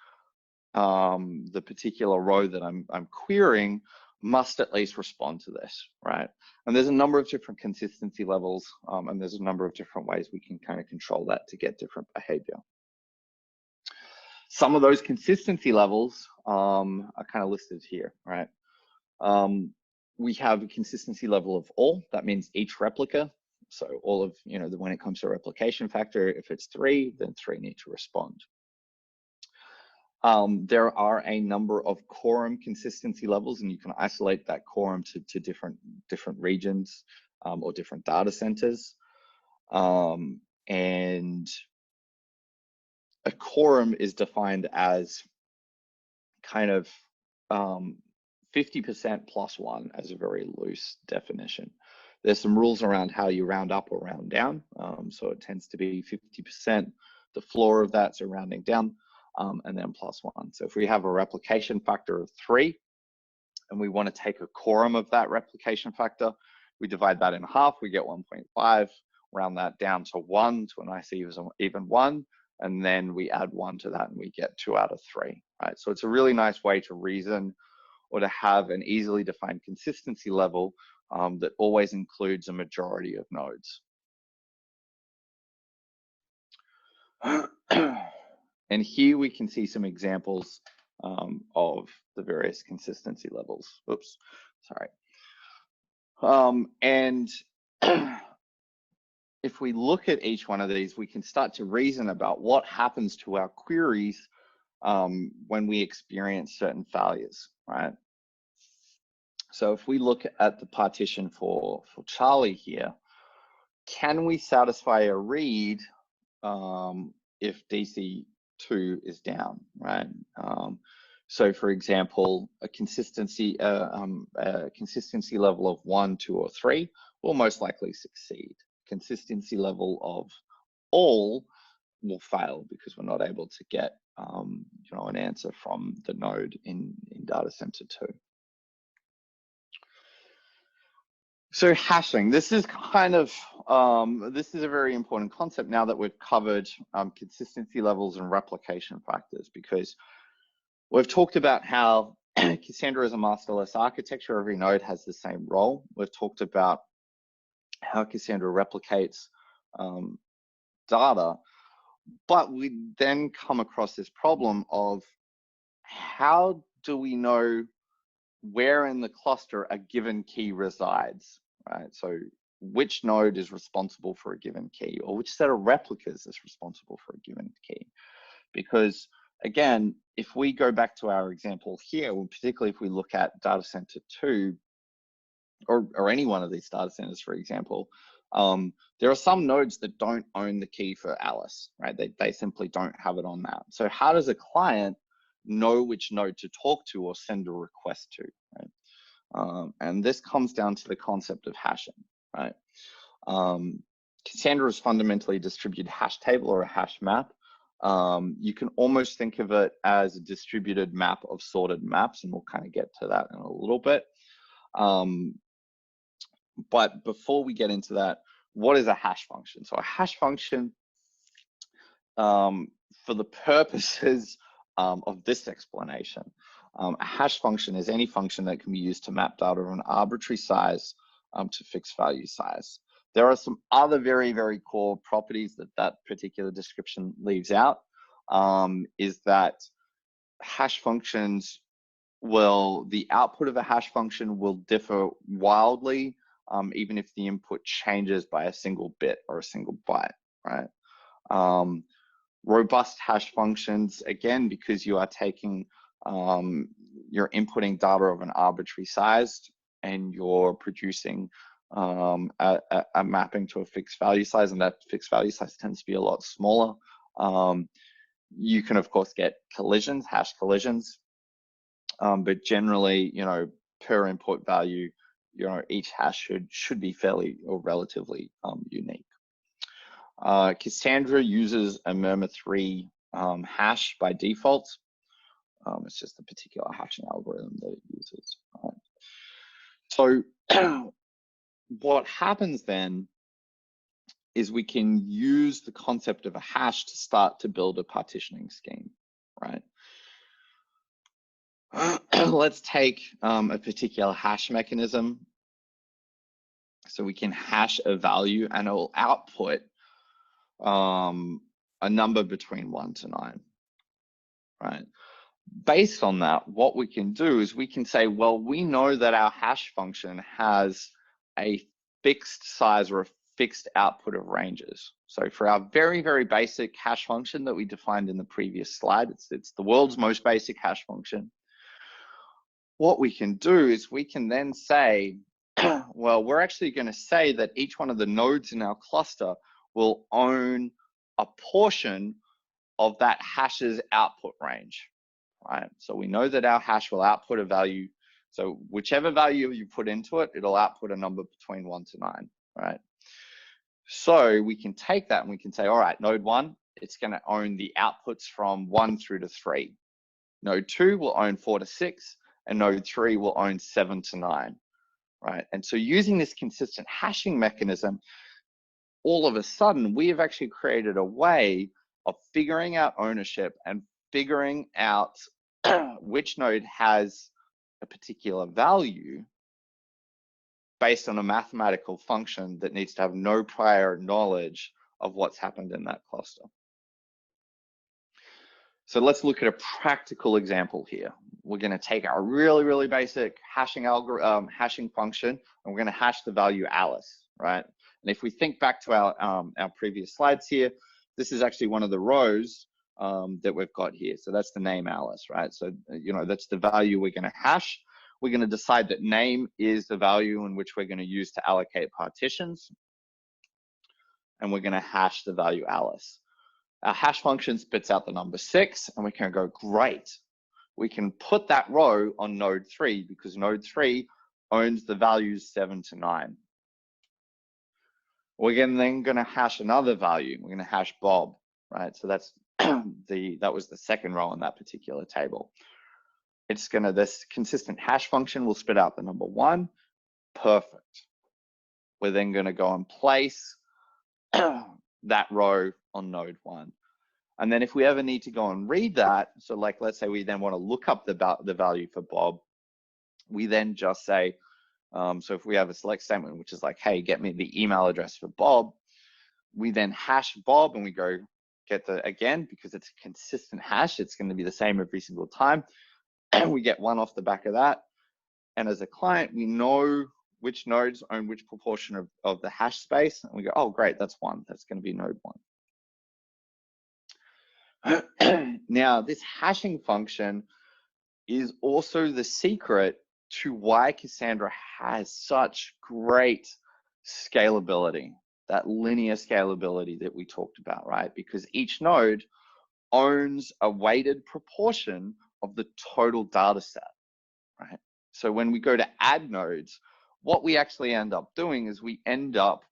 the particular row that I'm querying must at least respond to this, right? And there's a number of different consistency levels, and there's a number of different ways we can kind of control that to get different behavior. Some of those consistency levels are kind of listed here, right? We have a consistency level of all. That means each replica. So all of, when it comes to replication factor, if it's 3, then 3 need to respond. There are a number of quorum consistency levels, and you can isolate that quorum to different regions or different data centers. And a quorum is defined as kind of 50% plus 1 as a very loose definition. There's some rules around how you round up or round down. So it tends to be 50%, the floor of that, so rounding down, and then plus 1. So if we have a replication factor of 3, and we want to take a quorum of that replication factor, we divide that in half, we get 1.5, round that down to 1, to a nice even 1, and then we add 1 to that and we get 2 out of 3, right? So it's a really nice way to reason or to have an easily defined consistency level that always includes a majority of nodes. And here we can see some examples of the various consistency levels. Oops, sorry. And if we look at each one of these, we can start to reason about what happens to our queries when we experience certain failures, right? So if we look at the partition for Charlie here, can we satisfy a read if DC2 is down, right? So for example, a consistency level of 1, 2, or 3 will most likely succeed. Consistency level of all will fail because we're not able to get an answer from the node in data center 2. So hashing, this is kind of, this is a very important concept now that we've covered consistency levels and replication factors, because we've talked about how Cassandra is a masterless architecture. Every node has the same role. We've talked about how Cassandra replicates data, but we then come across this problem of how do we know where in the cluster a given key resides, right? So which node is responsible for a given key, or which set of replicas is responsible for a given key? Because again, if we go back to our example here, particularly if we look at data center 2, or any one of these data centers, for example, there are some nodes that don't own the key for Alice, right? They simply don't have it on that. So how does a client know which node to talk to or send a request to, right? And this comes down to the concept of hashing, right? Cassandra is fundamentally a distributed hash table or a hash map. You can almost think of it as a distributed map of sorted maps, and we'll kind of get to that in a little bit. But before we get into that, what is a hash function? So a hash function, for the purposes of this explanation, a hash function is any function that can be used to map data of an arbitrary size to fixed value size. There are some other very, very core properties that that particular description leaves out, is that hash functions the output of a hash function will differ wildly, even if the input changes by a single bit or a single byte, right? Robust hash functions, again, because you are taking, you're inputting data of an arbitrary size and you're producing a mapping to a fixed value size, and that fixed value size tends to be a lot smaller. You can, of course, get collisions, hash collisions, but generally, per input value, each hash should be fairly or relatively unique. Cassandra uses a murmur3 hash by default. It's just a particular hashing algorithm that it uses. Right? So what happens then is we can use the concept of a hash to start to build a partitioning scheme, right? Let's take a particular hash mechanism. So we can hash a value and it will output a number between 1 to 9, right? Based on that, what we can do is we can say, well, we know that our hash function has a fixed size or a fixed output of ranges. So for our very, very basic hash function that we defined in the previous slide, it's the world's most basic hash function. What we can do is we can then say, well, we're actually going to say that each one of the nodes in our cluster will own a portion of that hash's output range, right? So we know that our hash will output a value. So whichever value you put into it, it'll output a number between 1 to 9, right? So we can take that and we can say, all right, node 1, it's going to own the outputs from 1 through to 3. Node 2 will own 4 to 6, and node 3 will own 7 to 9, right? And so using this consistent hashing mechanism, all of a sudden, we have actually created a way of figuring out ownership and figuring out which node has a particular value based on a mathematical function that needs to have no prior knowledge of what's happened in that cluster. So let's look at a practical example here. We're going to take our really, really basic hashing function, and we're going to hash the value Alice, right? And if we think back to our previous slides here, this is actually one of the rows that we've got here. So that's the name Alice, right? So, that's the value we're going to hash. We're going to decide that name is the value in which we're going to use to allocate partitions. And we're going to hash the value Alice. Our hash function spits out the number 6, and we can go, great. We can put that row on node 3 because node 3 owns the values 7 to 9. We're then going to hash another value. We're going to hash Bob, right? So that's that was the second row on that particular table. This consistent hash function will spit out the number 1. Perfect. We're then going to go and place that row on node 1. And then if we ever need to go and read that, so like, let's say we then want to look up the value for Bob, we then just say, so if we have a select statement, which is like, hey, get me the email address for Bob, we then hash Bob and we go get again, because it's a consistent hash, it's going to be the same every single time. And we get 1 off the back of that. And as a client, we know which nodes own which proportion of the hash space. And we go, oh, great, that's 1. That's going to be node 1. Now, this hashing function is also the secret to why Cassandra has such great scalability, that linear scalability that we talked about, right? Because each node owns a weighted proportion of the total data set, right? So when we go to add nodes, what we actually end up doing is we end up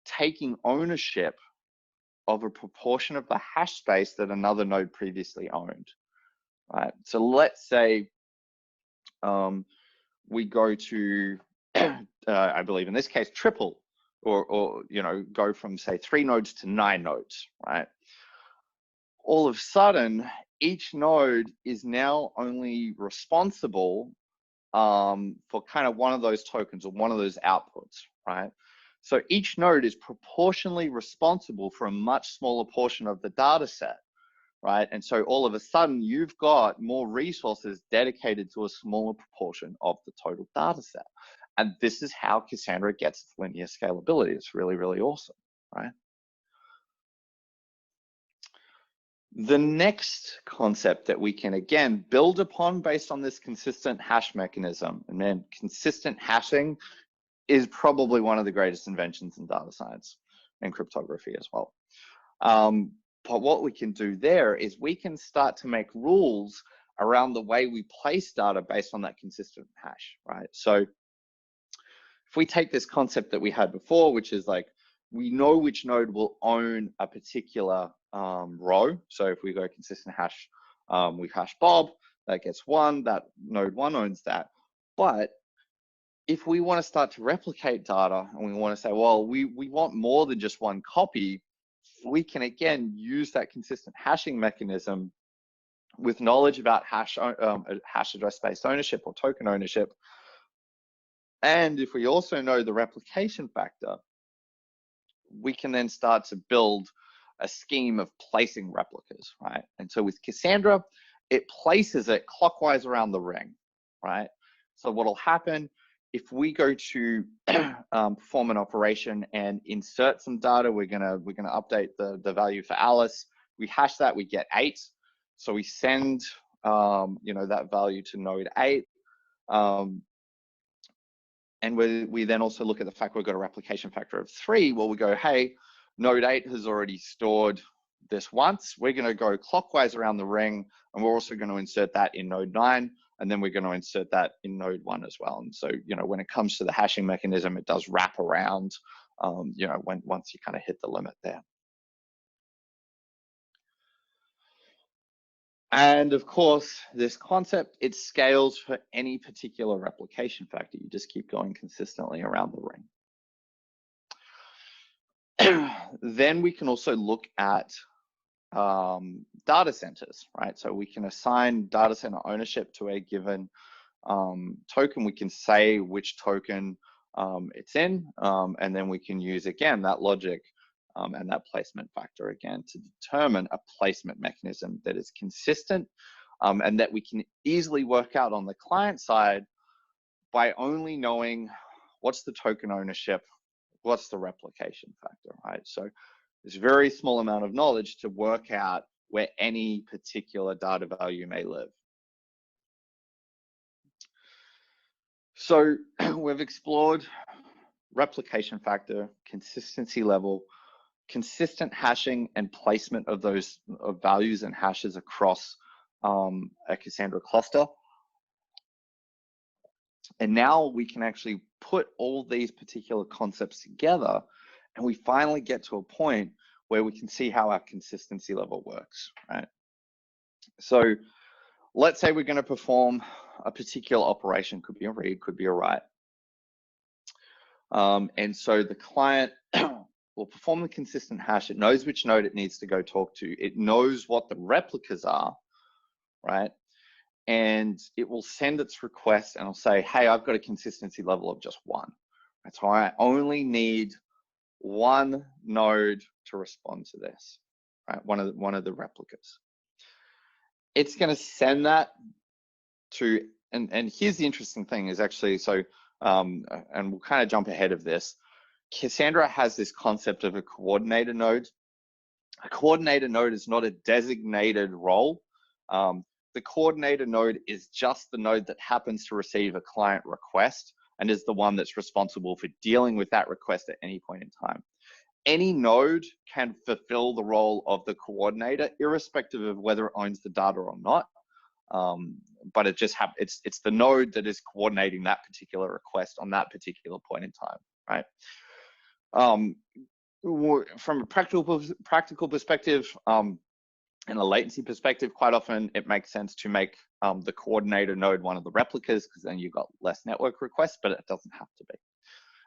taking ownership of a proportion of the hash space that another node previously owned, right? So let's say we go to I believe in this case, triple or go from say 3 nodes to 9 nodes, right? All of a sudden, each node is now only responsible for kind of one of those tokens or one of those outputs, right? So each node is proportionally responsible for a much smaller portion of the data set, right? And so all of a sudden, you've got more resources dedicated to a smaller proportion of the total data set. And this is how Cassandra gets its linear scalability. It's really, really awesome, right? The next concept that we can, again, build upon based on this consistent hash mechanism, and then consistent hashing is probably one of the greatest inventions in data science and cryptography as well. But what we can do there is we can start to make rules around the way we place data based on that consistent hash, right? So if we take this concept that we had before, which is like, we know which node will own a particular row. So if we go consistent hash, we hash Bob, that gets 1, that node 1 owns that. But if we want to start to replicate data and we want to say, well, we want more than just one copy, we can again use that consistent hashing mechanism with knowledge about hash address space ownership or token ownership. And if we also know the replication factor, we can then start to build a scheme of placing replicas, right? And so with Cassandra, it places it clockwise around the ring, right? So what'll happen if we go to perform an operation and insert some data, we're gonna update the value for Alice. We hash that, we get 8. So we send that value to node 8. And we then also look at the fact we've got a replication factor of 3. Well, we go, hey, node 8 has already stored this once. We're going to go clockwise around the ring, and we're also going to insert that in node 9, and then we're going to insert that in node 1 as well. And so, when it comes to the hashing mechanism, it does wrap around, once you kind of hit the limit there. And of course, this concept, it scales for any particular replication factor. You just keep going consistently around the ring. Then we can also look at data centers, right? So we can assign data center ownership to a given token. We can say which token it's in, and then we can use, again, that logic and that placement factor again to determine a placement mechanism that is consistent and that we can easily work out on the client side by only knowing what's the token ownership, what's the replication factor, right? So there's a very small amount of knowledge to work out where any particular data value may live. So we've explored replication factor, consistency level, consistent hashing and placement of those values and hashes across a Cassandra cluster. And now we can actually put all these particular concepts together, and we finally get to a point where we can see how our consistency level works, right? So let's say we're going to perform a particular operation, could be a read, could be a write. And so the client will perform the consistent hash. It knows which node it needs to go talk to. It knows what the replicas are, right? And it will send its request and it'll say, hey, I've got a consistency level of just 1. That's why I only need 1 node to respond to this, right? One of the replicas. It's going to send that to, and here's the interesting thing is actually, so, and we'll kind of jump ahead of this. Cassandra has this concept of a coordinator node. A coordinator node is not a designated role. The coordinator node is just the node that happens to receive a client request and is the one that's responsible for dealing with that request at any point in time. Any node can fulfill the role of the coordinator, irrespective of whether it owns the data or not. But it just it's the node that is coordinating that particular request on that particular point in time, right? From a practical perspective, in a latency perspective, quite often it makes sense to make the coordinator node one of the replicas, because then you've got less network requests, but it doesn't have to be.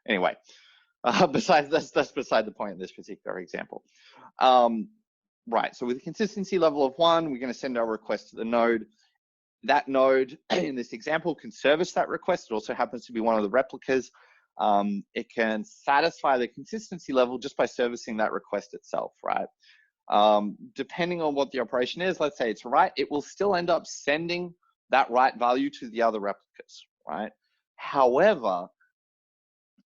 Anyway, besides that's beside the point in this particular example. Right, so with a consistency level of 1, we're going to send our request to the node. That node, in this example, can service that request. It also happens to be one of the replicas. It can satisfy the consistency level just by servicing that request itself, right? Depending on what the operation is, let's say it's write, it will still end up sending that write value to the other replicas, right? However,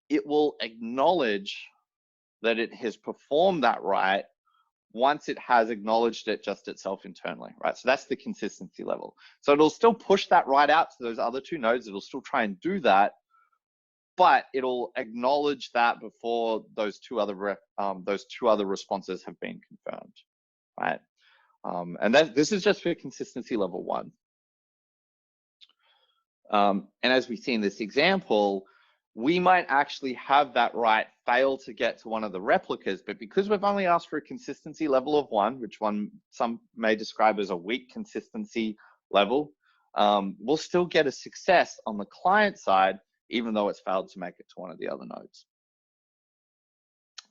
it will acknowledge that it has performed that write once it has acknowledged it just itself internally, right? So that's the consistency level. So it'll still push that write out to those other two nodes. It'll still try and do that, but it'll acknowledge that before those two other responses have been confirmed, right? And this is just for consistency level 1. And as we see in this example, we might actually have that write fail to get to one of the replicas, but because we've only asked for a consistency level of 1, which some may describe as a weak consistency level, we'll still get a success on the client side, even though it's failed to make it to one of the other nodes.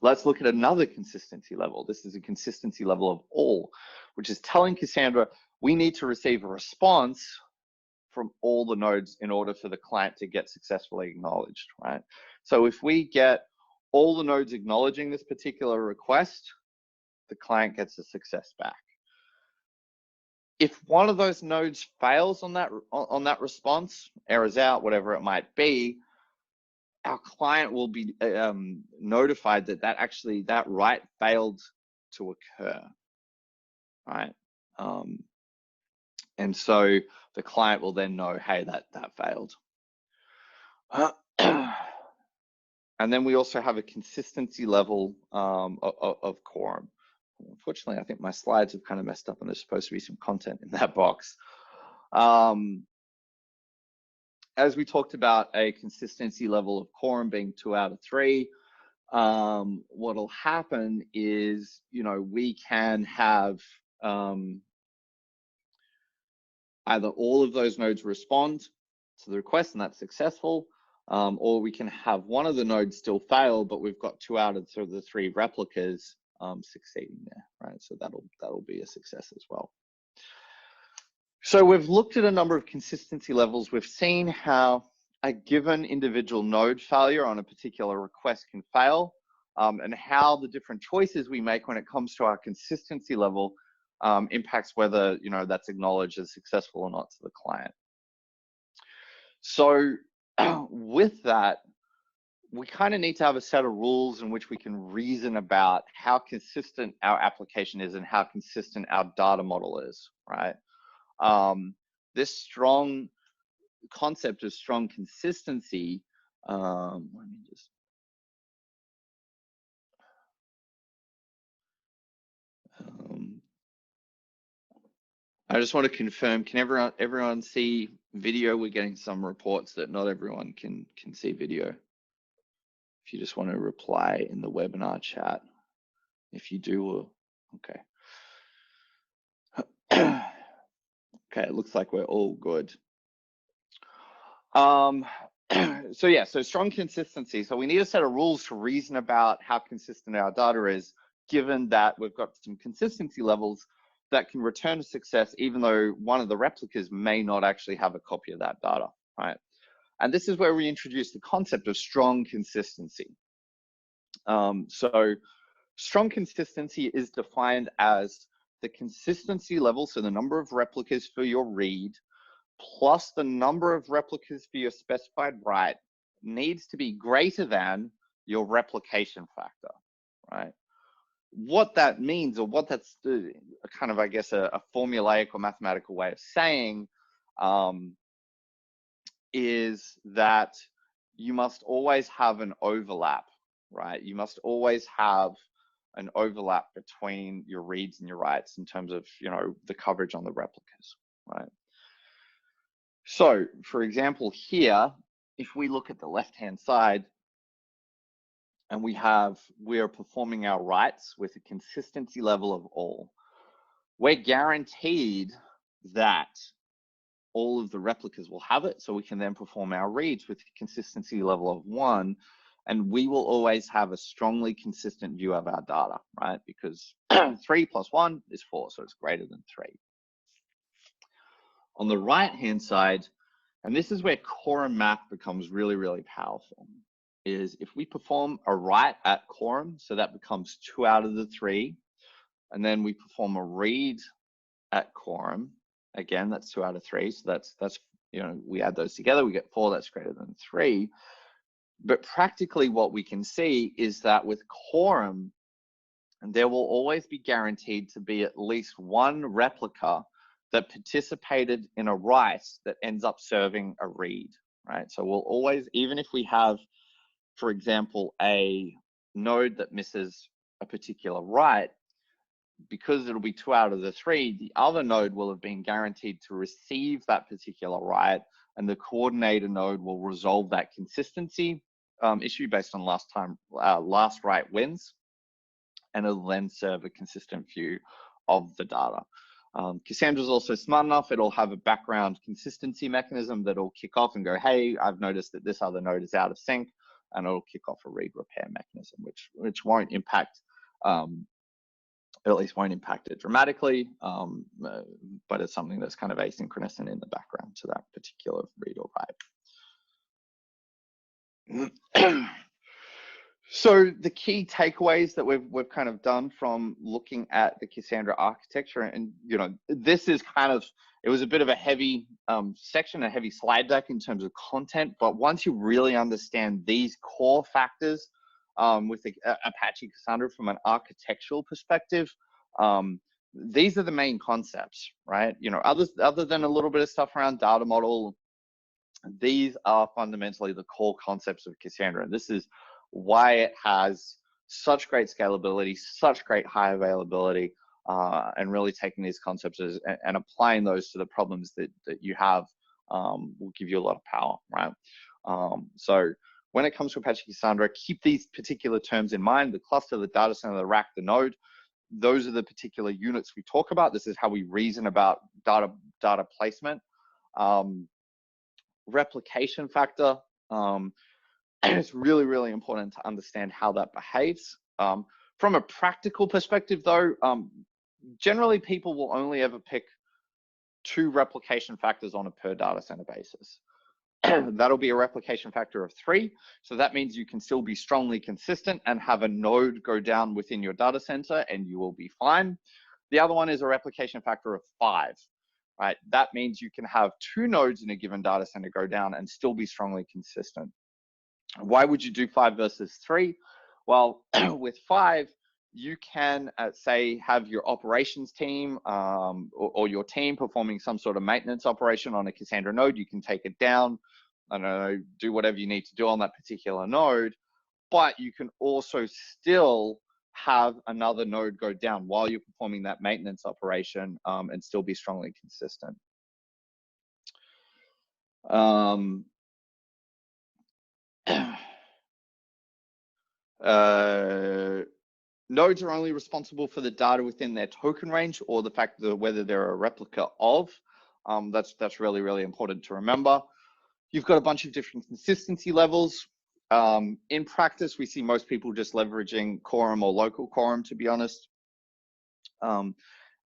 Let's look at another consistency level. This is a consistency level of all, which is telling Cassandra we need to receive a response from all the nodes in order for the client to get successfully acknowledged, right? So if we get all the nodes acknowledging this particular request, the client gets a success back. If one of those nodes fails on that response, errors out, whatever it might be, our client will be notified that write failed to occur, right? And so the client will then know, hey, that failed. And then we also have a consistency level of quorum. Unfortunately, I think my slides have kind of messed up and there's supposed to be some content in that box. As we talked about a consistency level of quorum being 2 out of 3, what'll happen is, we can have either all of those nodes respond to the request and that's successful, or we can have one of the nodes still fail, but we've got 2 out of the 3 replicas succeeding there, right? So that'll be a success as well. So we've looked at a number of consistency levels. We've seen how a given individual node failure on a particular request can fail, and how the different choices we make when it comes to our consistency level impacts whether that's acknowledged as successful or not to the client. So with that, we kind of need to have a set of rules in which we can reason about how consistent our application is and how consistent our data model is, right? This strong concept of strong consistency, let me just, I just want to confirm, can everyone see video? We're getting some reports that not everyone can see video. If you just want to reply in the webinar chat, if you do, okay. Okay, it looks like we're all good. So yeah, so strong consistency. So we need a set of rules to reason about how consistent our data is, given that we've got some consistency levels that can return a success, even though one of the replicas may not actually have a copy of that data, right? And this is where we introduce the concept of strong consistency. So strong consistency is defined as the consistency level, so the number of replicas for your read, plus the number of replicas for your specified write needs to be greater than your replication factor, right? What that means, or what that's kind of, I guess, a formulaic or mathematical way of saying is that you must always have an overlap, right? You must always have an overlap between your reads and your writes in terms of, the coverage on the replicas, right? So, for example, here, if we look at the left-hand side, and we're performing our writes with a consistency level of all. we're guaranteed that all of the replicas will have it, so we can then perform our reads with a consistency level of 1, and we will always have a strongly consistent view of our data, right? Because 3 plus 1 is 4, so it's greater than 3. On the right-hand side, and this is where quorum math becomes really, really powerful, is if we perform a write at quorum, so that becomes 2 out of the 3, and then we perform a read at quorum, again, that's 2 out of 3, so that's you know, we add those together, we get 4, that's greater than 3. But practically what we can see is that with quorum, there will always be guaranteed to be at least one replica that participated in a write that ends up serving a read, right? So we'll always, even if we have, for example, a node that misses a particular write, because it'll be 2 out of the 3, the other node will have been guaranteed to receive that particular write, and the coordinator node will resolve that consistency issue based on last write wins, and it'll then serve a consistent view of the data. Cassandra's also smart enough, it'll have a background consistency mechanism that'll kick off and go, hey, I've noticed that this other node is out of sync, and it'll kick off a read repair mechanism, which won't impact, at least won't impact it dramatically, but it's something that's kind of asynchronous and in the background to that particular read or write. So the key takeaways that we've kind of done from looking at the Cassandra architecture, and you know, this is kind of, it was a bit of a heavy section, a heavy slide deck in terms of content, but once you really understand these core factors with the Apache Cassandra from an architectural perspective, these are the main concepts, right? You know, other than a little bit of stuff around data model, these are fundamentally the core concepts of Cassandra. And this is why it has such great scalability, such great high availability, and really taking these concepts and applying those to the problems that you have will give you a lot of power, right? So when it comes to Apache Cassandra, keep these particular terms in mind: the cluster, the data center, the rack, the node. Those are the particular units we talk about. This is how we reason about data placement. Replication factor. It's really, really important to understand how that behaves. From a practical perspective, though, generally people will only ever pick 2 replication factors on a per data center basis. That'll be a replication factor of 3. So that means you can still be strongly consistent and have a node go down within your data center and you will be fine. The other one is a replication factor of 5, right? That means you can have 2 nodes in a given data center go down and still be strongly consistent. Why would you do 5 versus 3? Well, with 5, you can say have your operations team or your team performing some sort of maintenance operation on a Cassandra node. You can take it down, I don't know, do whatever you need to do on that particular node, but you can also still have another node go down while you're performing that maintenance operation and still be strongly consistent. Nodes are only responsible for the data within their token range or the fact that whether they're a replica of. That's really, really important to remember. You've got a bunch of different consistency levels. In practice, we see most people just leveraging quorum or local quorum, to be honest. And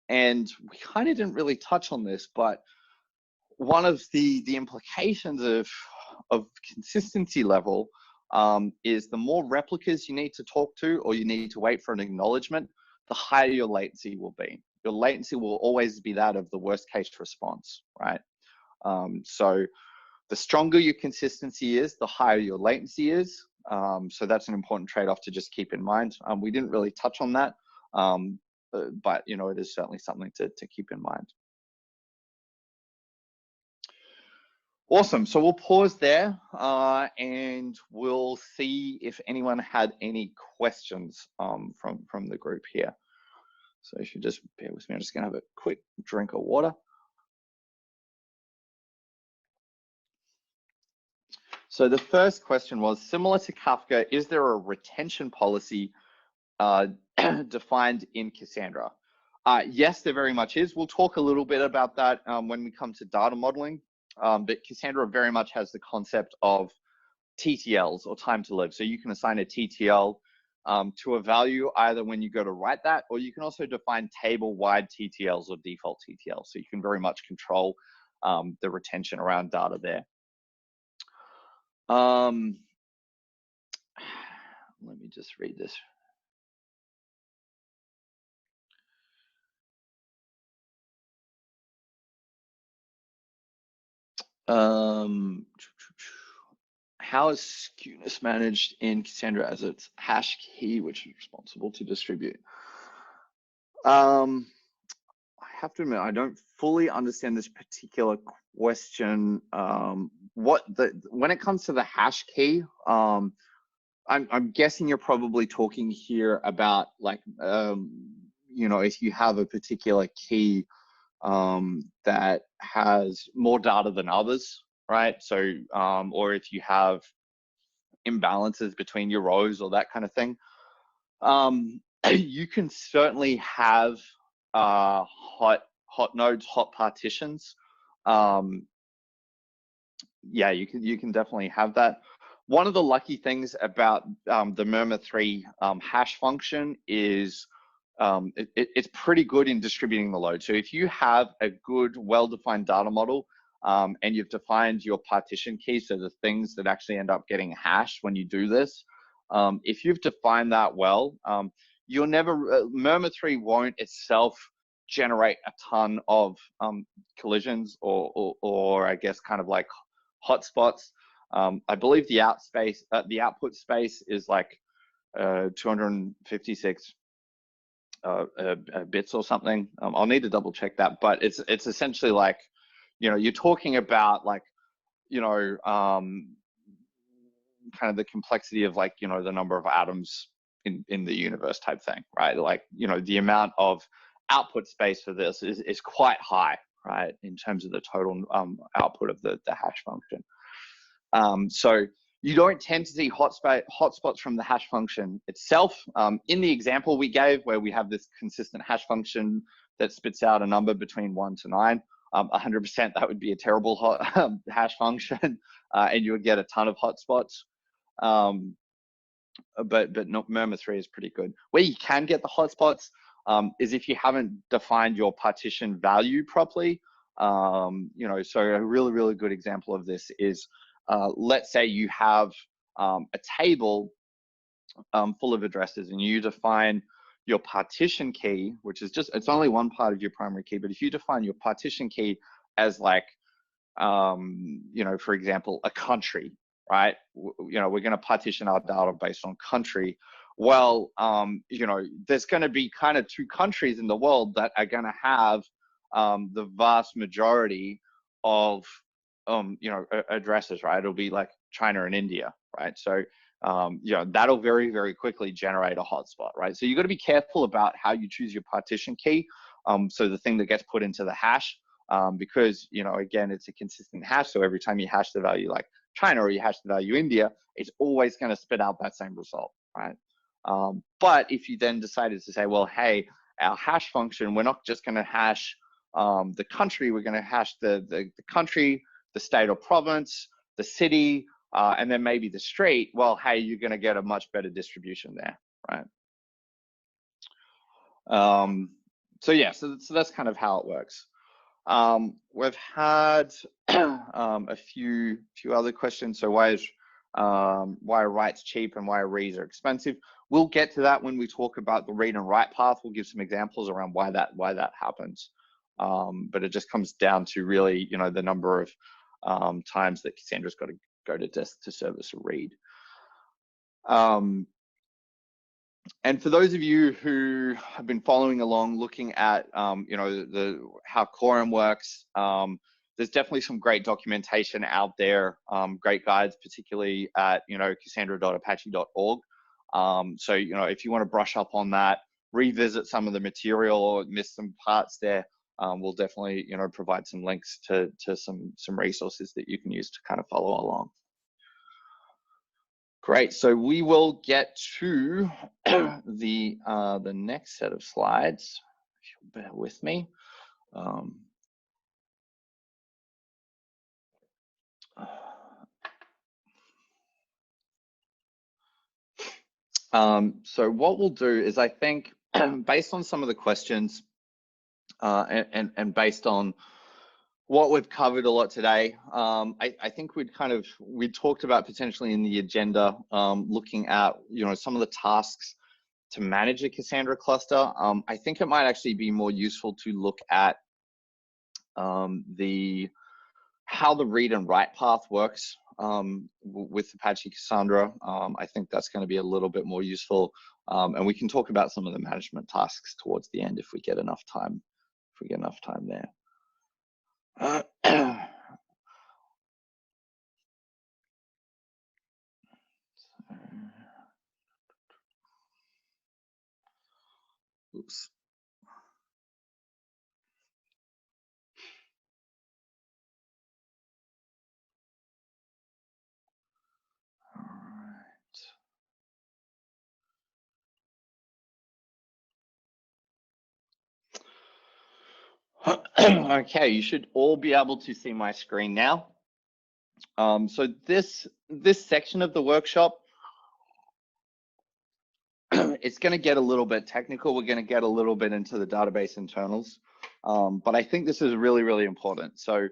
we kind of didn't really touch on this, but one of the implications of consistency level is the more replicas you need to talk to or you need to wait for an acknowledgement, the higher your latency will be. Your latency will always be that of the worst case response, right? So the stronger your consistency is, the higher your latency is. So that's an important trade-off to just keep in mind. We didn't really touch on that, but you know, it is certainly something to keep in mind. Awesome. So we'll pause there and we'll see if anyone had any questions from the group here. So if you just bear with me, I'm just going to have a quick drink of water. So the first question was, similar to Kafka, is there a retention policy defined in Cassandra? Yes, there very much is. We'll talk a little bit about that when we come to data modeling. But Cassandra very much has the concept of TTLs, or time to live. So you can assign a TTL to a value either when you go to write that, or you can also define table-wide TTLs or default TTLs. So you can very much control the retention around data there. Let me just read this. How is skewness managed in Cassandra as its hash key, which is responsible to distribute? I have to admit, I don't fully understand this particular question. When it comes to the hash key, I'm guessing you're probably talking here about like, you know, if you have a particular key that has more data than others, right? So, or if you have imbalances between your rows or that kind of thing, you can certainly have hot nodes, hot partitions. Yeah, you can definitely have that. One of the lucky things about the Murmur3 hash function is it's pretty good in distributing the load. So if you have a good, well-defined data model and you've defined your partition key, so the things that actually end up getting hashed when you do this, if you've defined that well, you'll never, Murmur3 won't itself generate a ton of collisions or I guess kind of like hotspots. I believe the output space is like 256 bits or something. I'll need to double check that, but it's essentially like, you know, you're talking about like, you know, kind of the complexity of like, you know, the number of atoms in the universe type thing, right? Like, you know, the amount of output space for this is quite high, right, in terms of the total output of the hash function. So you don't tend to see hotspots from the hash function itself. In the example we gave, where we have this consistent hash function that spits out a number between 1 to 9, 100% that would be a terrible hash function, and you would get a ton of hotspots. But Murmur3 is pretty good. Where you can get the hotspots is if you haven't defined your partition value properly. You know, so a really good example of this is, let's say you have a table full of addresses, and you define your partition key, which is just, it's only one part of your primary key, but if you define your partition key as like, you know, for example, a country, right? You know, we're going to partition our data based on country. Well, you know, there's going to be kind of 2 countries in the world that are going to have the vast majority of you know, addresses, right? It'll be like China and India, right? So you know, that'll very quickly generate a hotspot, right? So you got to be careful about how you choose your partition key. So the thing that gets put into the hash, because, you know, again, it's a consistent hash. So every time you hash the value like China or you hash the value India, it's always going to spit out that same result, right? But if you then decided to say, well, hey, our hash function, we're not just going to hash the country, we're going to hash the country, the state or province, the city, and then maybe the street. Well, hey, you're going to get a much better distribution there, right? So yeah, so that's kind of how it works. We've had a few other questions. So why are writes cheap and why are reads are expensive? We'll get to that when we talk about the read and write path. We'll give some examples around why that happens. But it just comes down to really, you know, the number of times that Cassandra's got to go to disk to service a read. And for those of you who have been following along, looking at you know, how Quorum works, there's definitely some great documentation out there, great guides, particularly at, you know, cassandra.apache.org. So, you know, if you want to brush up on that, revisit some of the material or miss some parts there, we'll definitely, you know, provide some links to some resources that you can use to kind of follow along. Great, so we will get to the next set of slides. If you'll bear with me. So what we'll do is, I think, based on some of the questions and based on what we've covered a lot today, I think we talked about potentially in the agenda, looking at, some of the tasks to manage a Cassandra cluster. I think it might actually be more useful to look at how the read and write path works with Apache Cassandra. I think that's going to be a little bit more useful, and we can talk about some of the management tasks towards the end if we get enough time. If we get enough time there. Oops. All right. Okay, you should all be able to see my screen now. So this section of the workshop, it's going to get a little bit technical. We're going to get a little bit into the database internals, but I think this is really, really important. So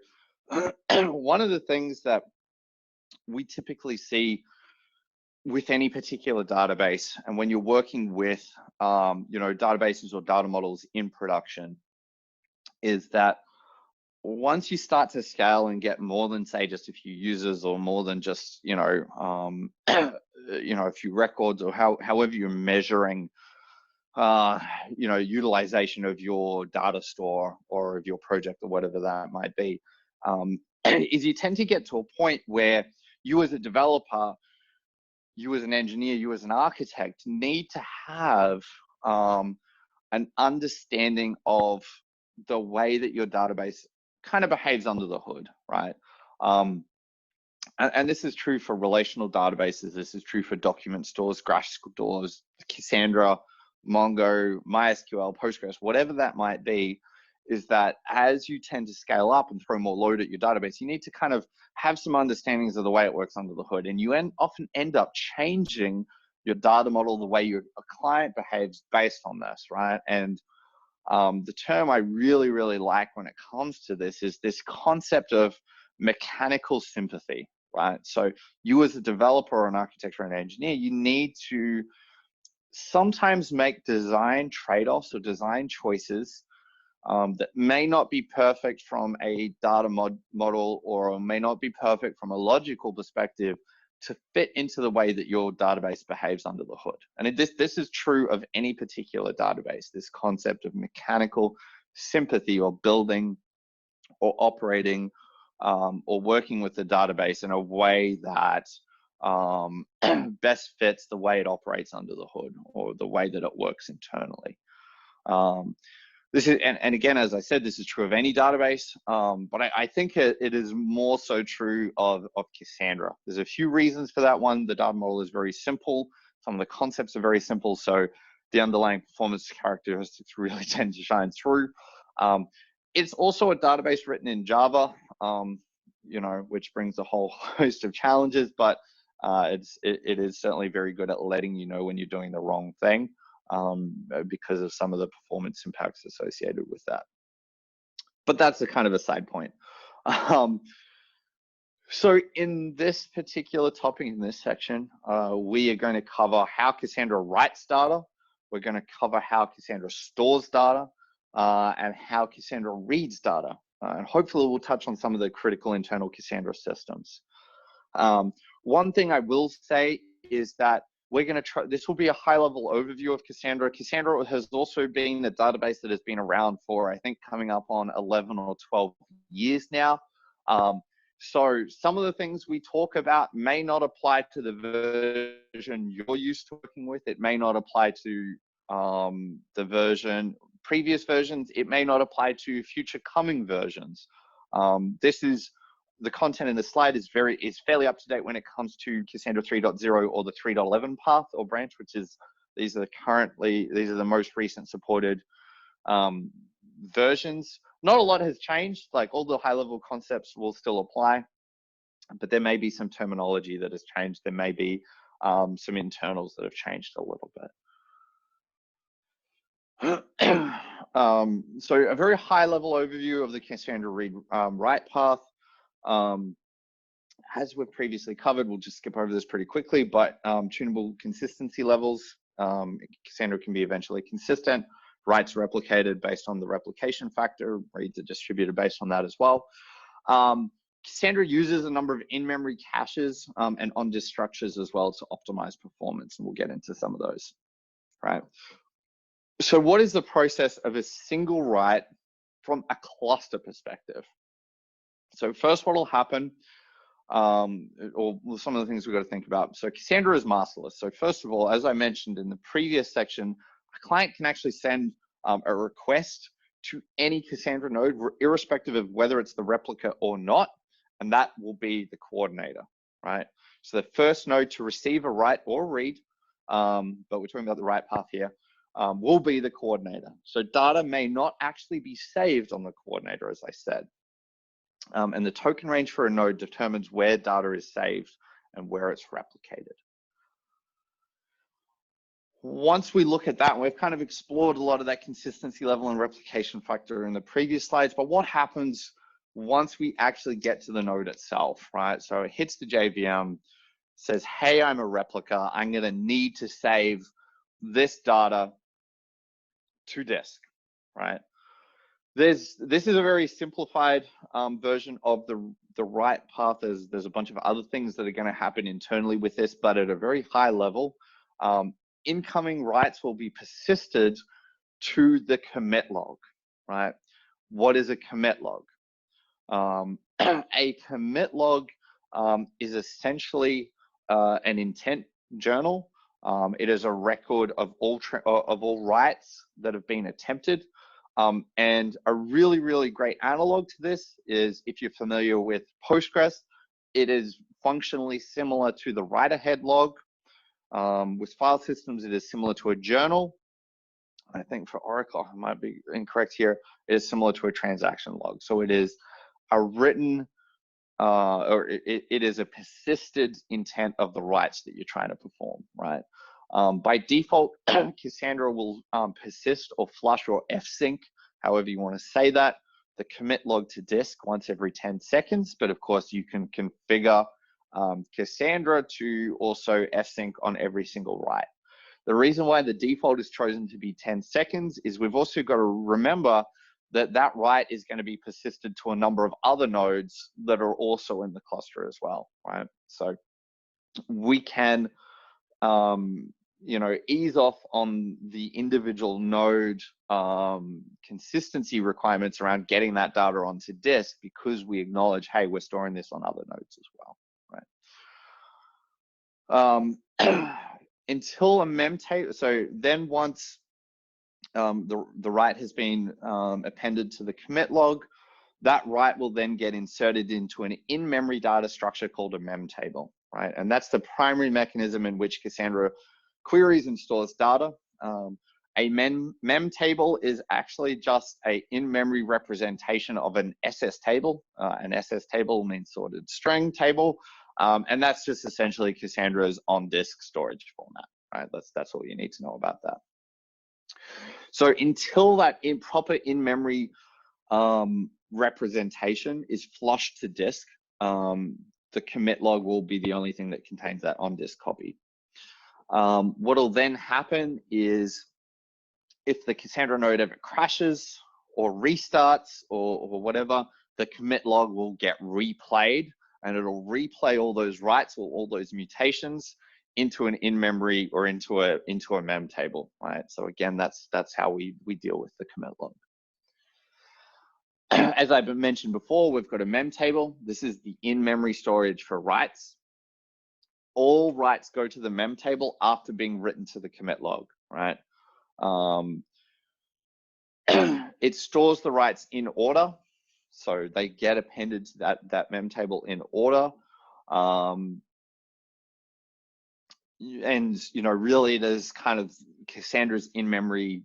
one of the things that we typically see with any particular database, and when you're working with databases or data models in production, is that once you start to scale and get more than, say, just a few users, or more than just a few records, or however you're measuring utilization of your data store or of your project or whatever that might be, is you tend to get to a point where you as a developer, you as an engineer, you as an architect need to have an understanding of the way that your database kind of behaves under the hood, right? And this is true for relational databases. This is true for document stores, graph stores, Cassandra, Mongo, MySQL, Postgres, whatever that might be, is that as you tend to scale up and throw more load at your database, you need to kind of have some understandings of the way it works under the hood. And you often end up changing your data model, the way your client behaves based on this, right? And the term I really, really like when it comes to this is this concept of mechanical sympathy, right? So you as a developer or an architect or an engineer, you need to sometimes make design trade-offs or design choices that may not be perfect from a data model, or may not be perfect from a logical perspective, to fit into the way that your database behaves under the hood. And this is true of any particular database, this concept of mechanical sympathy, or building or operating or working with the database in a way that best fits the way it operates under the hood, or the way that it works internally. This is, and again, as I said, this is true of any database, but I think it is more so true of Cassandra. There's a few reasons for that. One, the data model is very simple. Some of the concepts are very simple, so the underlying performance characteristics really tend to shine through. It's also a database written in Java, which brings a whole host of challenges, but it is certainly very good at letting you know when you're doing the wrong thing, because of some of the performance impacts associated with that. But that's a kind of a side point. So in this particular topic, in this section, we are going to cover how Cassandra writes data. We're going to cover how Cassandra stores data, and how Cassandra reads data. And hopefully we'll touch on some of the critical internal Cassandra systems. One thing I will say is that we're going to try, this will be a high-level overview of Cassandra. Cassandra has also been a database that has been around for, I think, coming up on 11 or 12 years now. So some of the things we talk about may not apply to the version you're used to working with. It may not apply to the previous versions. It may not apply to future coming versions. The content in the slide is fairly up to date when it comes to Cassandra 3.0 or the 3.11 path or branch, which is, these are the most recent supported versions. Not a lot has changed. Like all the high-level concepts will still apply, but there may be some terminology that has changed. There may be some internals that have changed a little bit. So a very high-level overview of the Cassandra read-write path. As we've previously covered, we'll just skip over this pretty quickly, but tunable consistency levels. Cassandra can be eventually consistent. Writes are replicated based on the replication factor. Reads are distributed based on that as well. Cassandra uses a number of in-memory caches and on-disk structures as well to optimize performance, and we'll get into some of those, right? So what is the process of a single write from a cluster perspective? So first, what will happen, or some of the things we've got to think about. So Cassandra is masterless. So first of all, as I mentioned in the previous section, a client can actually send a request to any Cassandra node, irrespective of whether it's the replica or not, and that will be the coordinator, right? So the first node to receive a write or read, but we're talking about the write path here, will be the coordinator. So data may not actually be saved on the coordinator, as I said. And the token range for a node determines where data is saved and where it's replicated. Once we look at that, and we've kind of explored a lot of that consistency level and replication factor in the previous slides, but what happens once we actually get to the node itself, right? So it hits the JVM, says, hey, I'm a replica. I'm going to need to save this data to disk, right? This is a very simplified version of the write path. There's a bunch of other things that are going to happen internally with this, but at a very high level, incoming writes will be persisted to the commit log, right? What is a commit log? A commit log is essentially an intent journal. It is a record of all writes that have been attempted. And a really, really great analog to this is, if you're familiar with Postgres, it is functionally similar to the write-ahead log. With file systems, it is similar to a journal. I think for Oracle, I might be incorrect here, it is similar to a transaction log. So it is a written, or it is a persisted intent of the writes that you're trying to perform, right? By default, Cassandra will persist or flush or fsync, however you want to say that, the commit log to disk once every 10 seconds. But of course, you can configure Cassandra to also fsync on every single write. The reason why the default is chosen to be 10 seconds is we've also got to remember that that write is going to be persisted to a number of other nodes that are also in the cluster as well, right? So we can ease off on the individual node consistency requirements around getting that data onto disk, because we acknowledge, hey, we're storing this on other nodes as well, right? Until a mem table, so then once the write has been appended to the commit log, that write will then get inserted into an in-memory data structure called a mem table, right? And that's the primary mechanism in which Cassandra queries and stores data. A mem table is actually just a in-memory representation of an SS table. An SS table means sorted string table. And that's just essentially Cassandra's on-disk storage format, right? That's all you need to know about that. So until that proper in-memory representation is flushed to disk, the commit log will be the only thing that contains that on-disk copy. What will then happen is, if the Cassandra node ever crashes or restarts or whatever, the commit log will get replayed, and it'll replay all those writes or all those mutations into an in-memory or into a mem table, right? So again, that's how we deal with the commit log. As I've mentioned before, we've got a mem table. This is the in-memory storage for writes. All writes go to the mem table after being written to the commit log, right? It stores the writes in order, so they get appended to that mem table in order. And really, it is kind of Cassandra's in-memory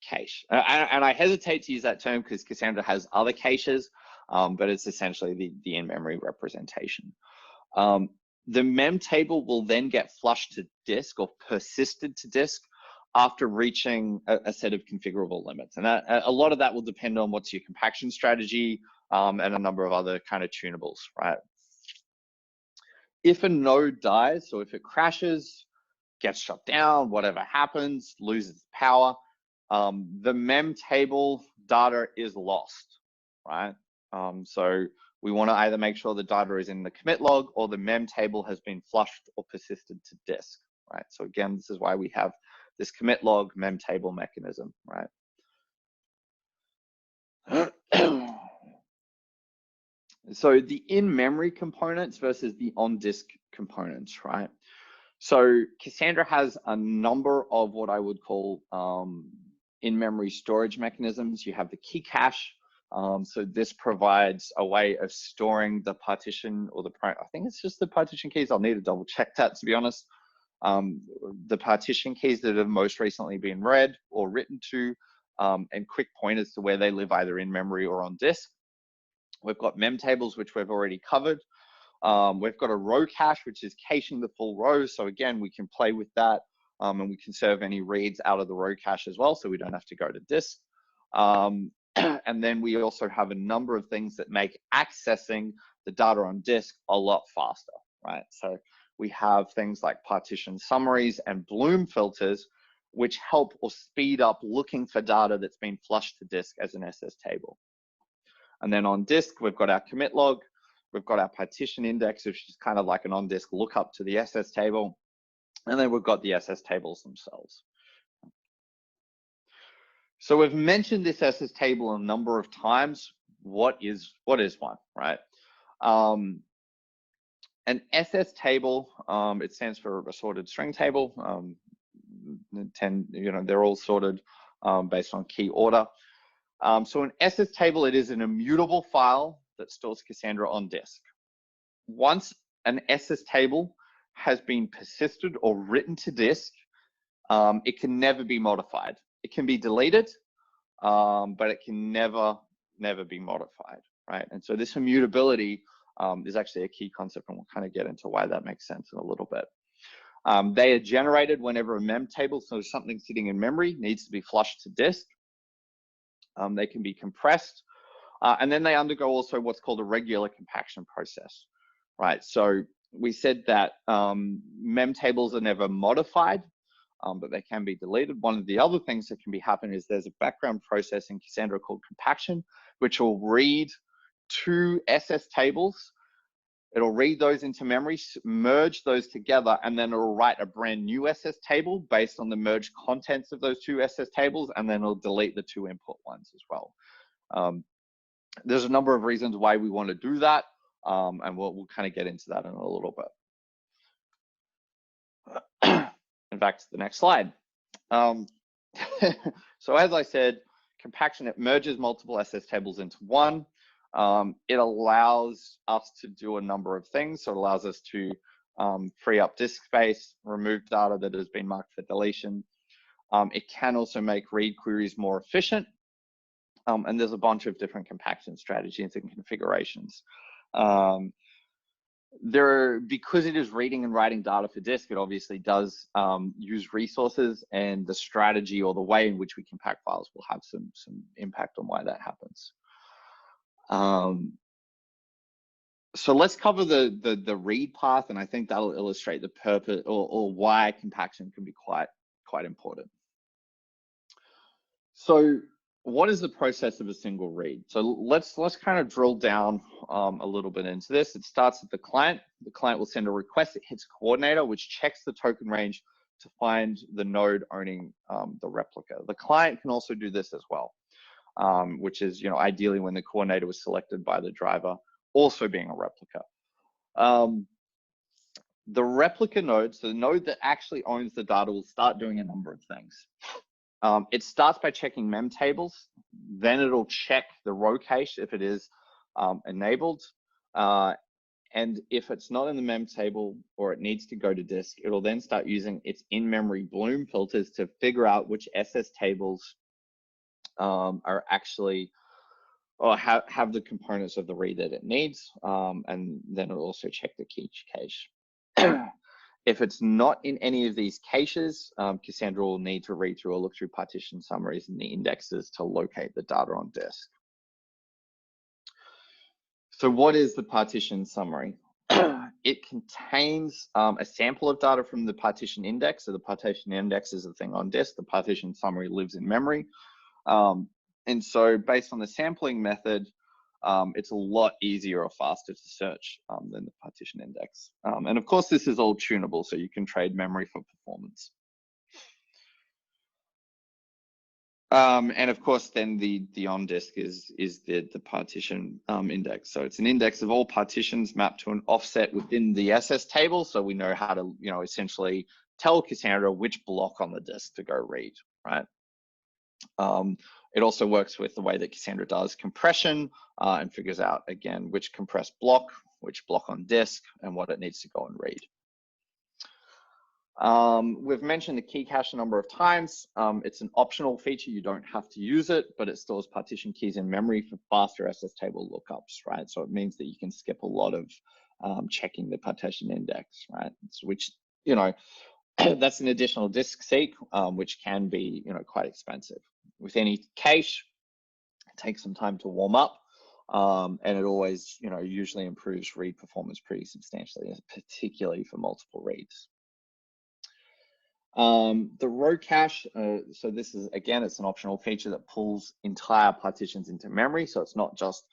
cache. And I hesitate to use that term because Cassandra has other caches, but it's essentially the in-memory representation. The mem table will then get flushed to disk or persisted to disk after reaching a set of configurable limits. And a lot of that will depend on what's your compaction strategy and a number of other kind of tunables, right? If a node dies, so if it crashes, gets shut down, whatever happens, loses power, the mem table data is lost, right? So we want to either make sure the data is in the commit log or the mem table has been flushed or persisted to disk, right? So again, this is why we have this commit log mem table mechanism, right? So the in-memory components versus the on-disk components, right? So Cassandra has a number of what I would call in-memory storage mechanisms. You have the key cache. So this provides a way of storing the partition or I think it's just the partition keys. I'll need to double check that, to be honest. The partition keys that have most recently been read or written to, and quick pointers to where they live either in memory or on disk. We've got mem tables, which we've already covered. We've got a row cache, which is caching the full rows. So again, we can play with that and we can serve any reads out of the row cache as well, so we don't have to go to disk. And then we also have a number of things that make accessing the data on disk a lot faster, right? So we have things like partition summaries and Bloom filters, which help or speed up looking for data that's been flushed to disk as an SS table. And then on disk, we've got our commit log, we've got our partition index, which is kind of like an on-disk lookup to the SS table. And then we've got the SS tables themselves. So we've mentioned this SS table a number of times. What is one, right? An SS table, it stands for a sorted string table. They're all sorted based on key order. So an SS table, it is an immutable file that stores Cassandra on disk. Once an SS table has been persisted or written to disk, it can never be modified. It can be deleted, but it can never be modified, right? And so this immutability is actually a key concept, and we'll kind of get into why that makes sense in a little bit. They are generated whenever a mem table, so something sitting in memory, needs to be flushed to disk. They can be compressed, and then they undergo also what's called a regular compaction process, right? So we said that mem tables are never modified, but they can be deleted. One of the other things that can be happening is there's a background process in Cassandra called compaction, which will read two SS tables. It'll read those into memory, merge those together, and then it'll write a brand new SS table based on the merged contents of those two SS tables, and then it'll delete the two input ones as well. There's a number of reasons why we want to do that, and we'll kind of get into that in a little bit. In fact, the next slide. So as I said, compaction, it merges multiple SS tables into one. It allows us to do a number of things. So it allows us to free up disk space, remove data that has been marked for deletion. It can also make read queries more efficient. And there's a bunch of different compaction strategies and configurations. Because it is reading and writing data for disk, it obviously does use resources, and the strategy or the way in which we compact files will have some impact on why that happens. So let's cover the read path, and I think that'll illustrate the purpose or why compaction can be quite important. So what is the process of a single read? So let's kind of drill down a little bit into this. It starts at the client. The client will send a request. It hits coordinator, which checks the token range to find the node owning the replica. The client can also do this as well, which is, ideally when the coordinator was selected by the driver, also being a replica. The replica node, so the node that actually owns the data, will start doing a number of things. It starts by checking mem tables, then it'll check the row cache if it is enabled. And if it's not in the mem table or it needs to go to disk, it'll then start using its in-memory Bloom filters to figure out which SS tables are actually, or have the components of the read that it needs, and then it'll also check the key cache. If it's not in any of these caches, Cassandra will need to read through or look through partition summaries and the indexes to locate the data on disk. So what is the partition summary? It contains a sample of data from the partition index. So the partition index is the thing on disk. The partition summary lives in memory. And so based on the sampling method, it's a lot easier or faster to search than the partition index. And of course, this is all tunable, so you can trade memory for performance. And of course, then the on disk is the partition index. So it's an index of all partitions mapped to an offset within the SS table. So we know how to, essentially tell Cassandra which block on the disk to go read, right? It also works with the way that Cassandra does compression and figures out, again, which compressed block, which block on disk, and what it needs to go and read. We've mentioned the key cache a number of times. It's an optional feature. You don't have to use it, but it stores partition keys in memory for faster SS table lookups, right? So it means that you can skip a lot of checking the partition index, right? Which, that's an additional disk seek, which can be, quite expensive. With any cache, it takes some time to warm up, and it always, usually improves read performance pretty substantially, particularly for multiple reads. The row cache, so this is, again, it's an optional feature that pulls entire partitions into memory. So it's not just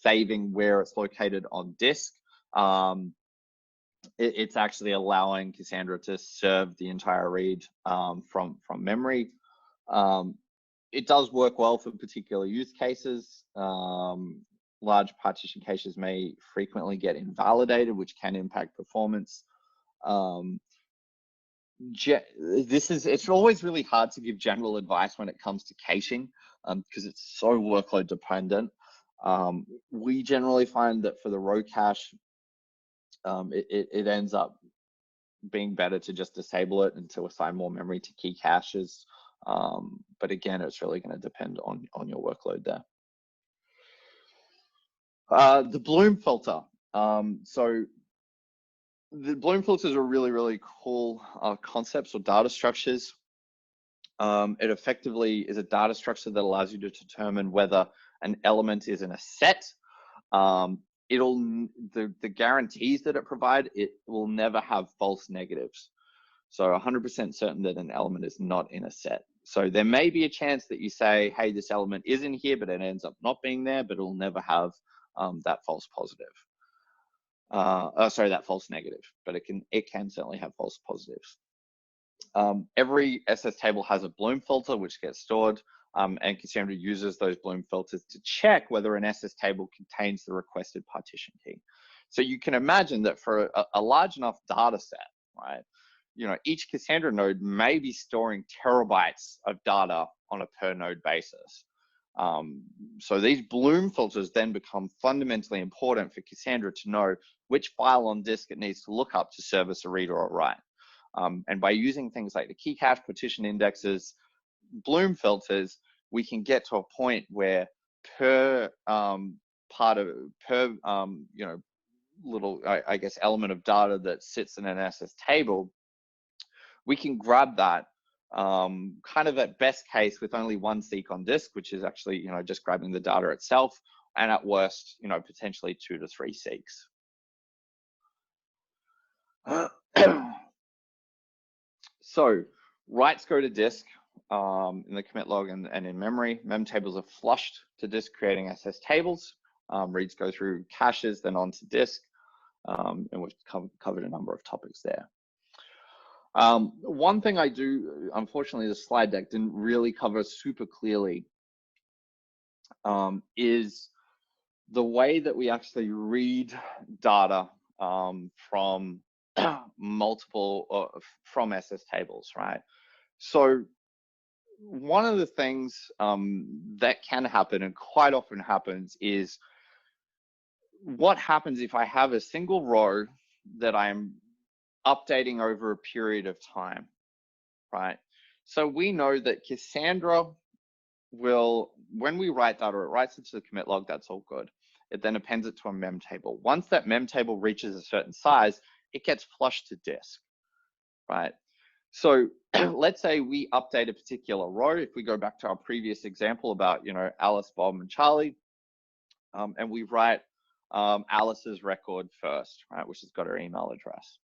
saving where it's located on disk. It's actually allowing Cassandra to serve the entire read from memory. It does work well for particular use cases. Large partition caches may frequently get invalidated, which can impact performance. It's always really hard to give general advice when it comes to caching because it's so workload dependent. We generally find that for the row cache, it ends up being better to just disable it and to assign more memory to key caches. But again, it's really going to depend on your workload there. The Bloom filter. So the Bloom filters are really, really cool concepts or data structures. It effectively is a data structure that allows you to determine whether an element is in a set. The guarantees that it provides, it will never have false negatives. So 100% certain that an element is not in a set. So there may be a chance that you say, hey, this element is in here, but it ends up not being there, but it'll never have that false positive. That false negative, but it can certainly have false positives. Every SS table has a Bloom filter, which gets stored, and Cassandra uses those Bloom filters to check whether an SS table contains the requested partition key. So you can imagine that for a large enough data set, right, each Cassandra node may be storing terabytes of data on a per node basis. So these Bloom filters then become fundamentally important for Cassandra to know which file on disk it needs to look up to service a read or a write. And by using things like the key cache, partition indexes, Bloom filters, we can get to a point where per little, I guess, element of data that sits in an SS table, we can grab that kind of at best case with only one seek on disk, which is actually, just grabbing the data itself, and at worst, potentially 2 to 3 seeks. So writes go to disk in the commit log and in memory. Mem tables are flushed to disk, creating SS tables. Reads go through caches, then onto disk. And we've covered a number of topics there. One thing I do, unfortunately, the slide deck didn't really cover super clearly, is the way that we actually read data from from SS tables, right? So one of the things that can happen, and quite often happens, is what happens if I have a single row that I'm updating over a period of time, right? So we know that Cassandra when we write data, it writes it to the commit log. That's all good. It then appends it to a mem table. Once that mem table reaches a certain size, it gets flushed to disk, right? So let's say we update a particular row. If we go back to our previous example about, Alice, Bob, and Charlie, and we write Alice's record first, right, which has got her email address.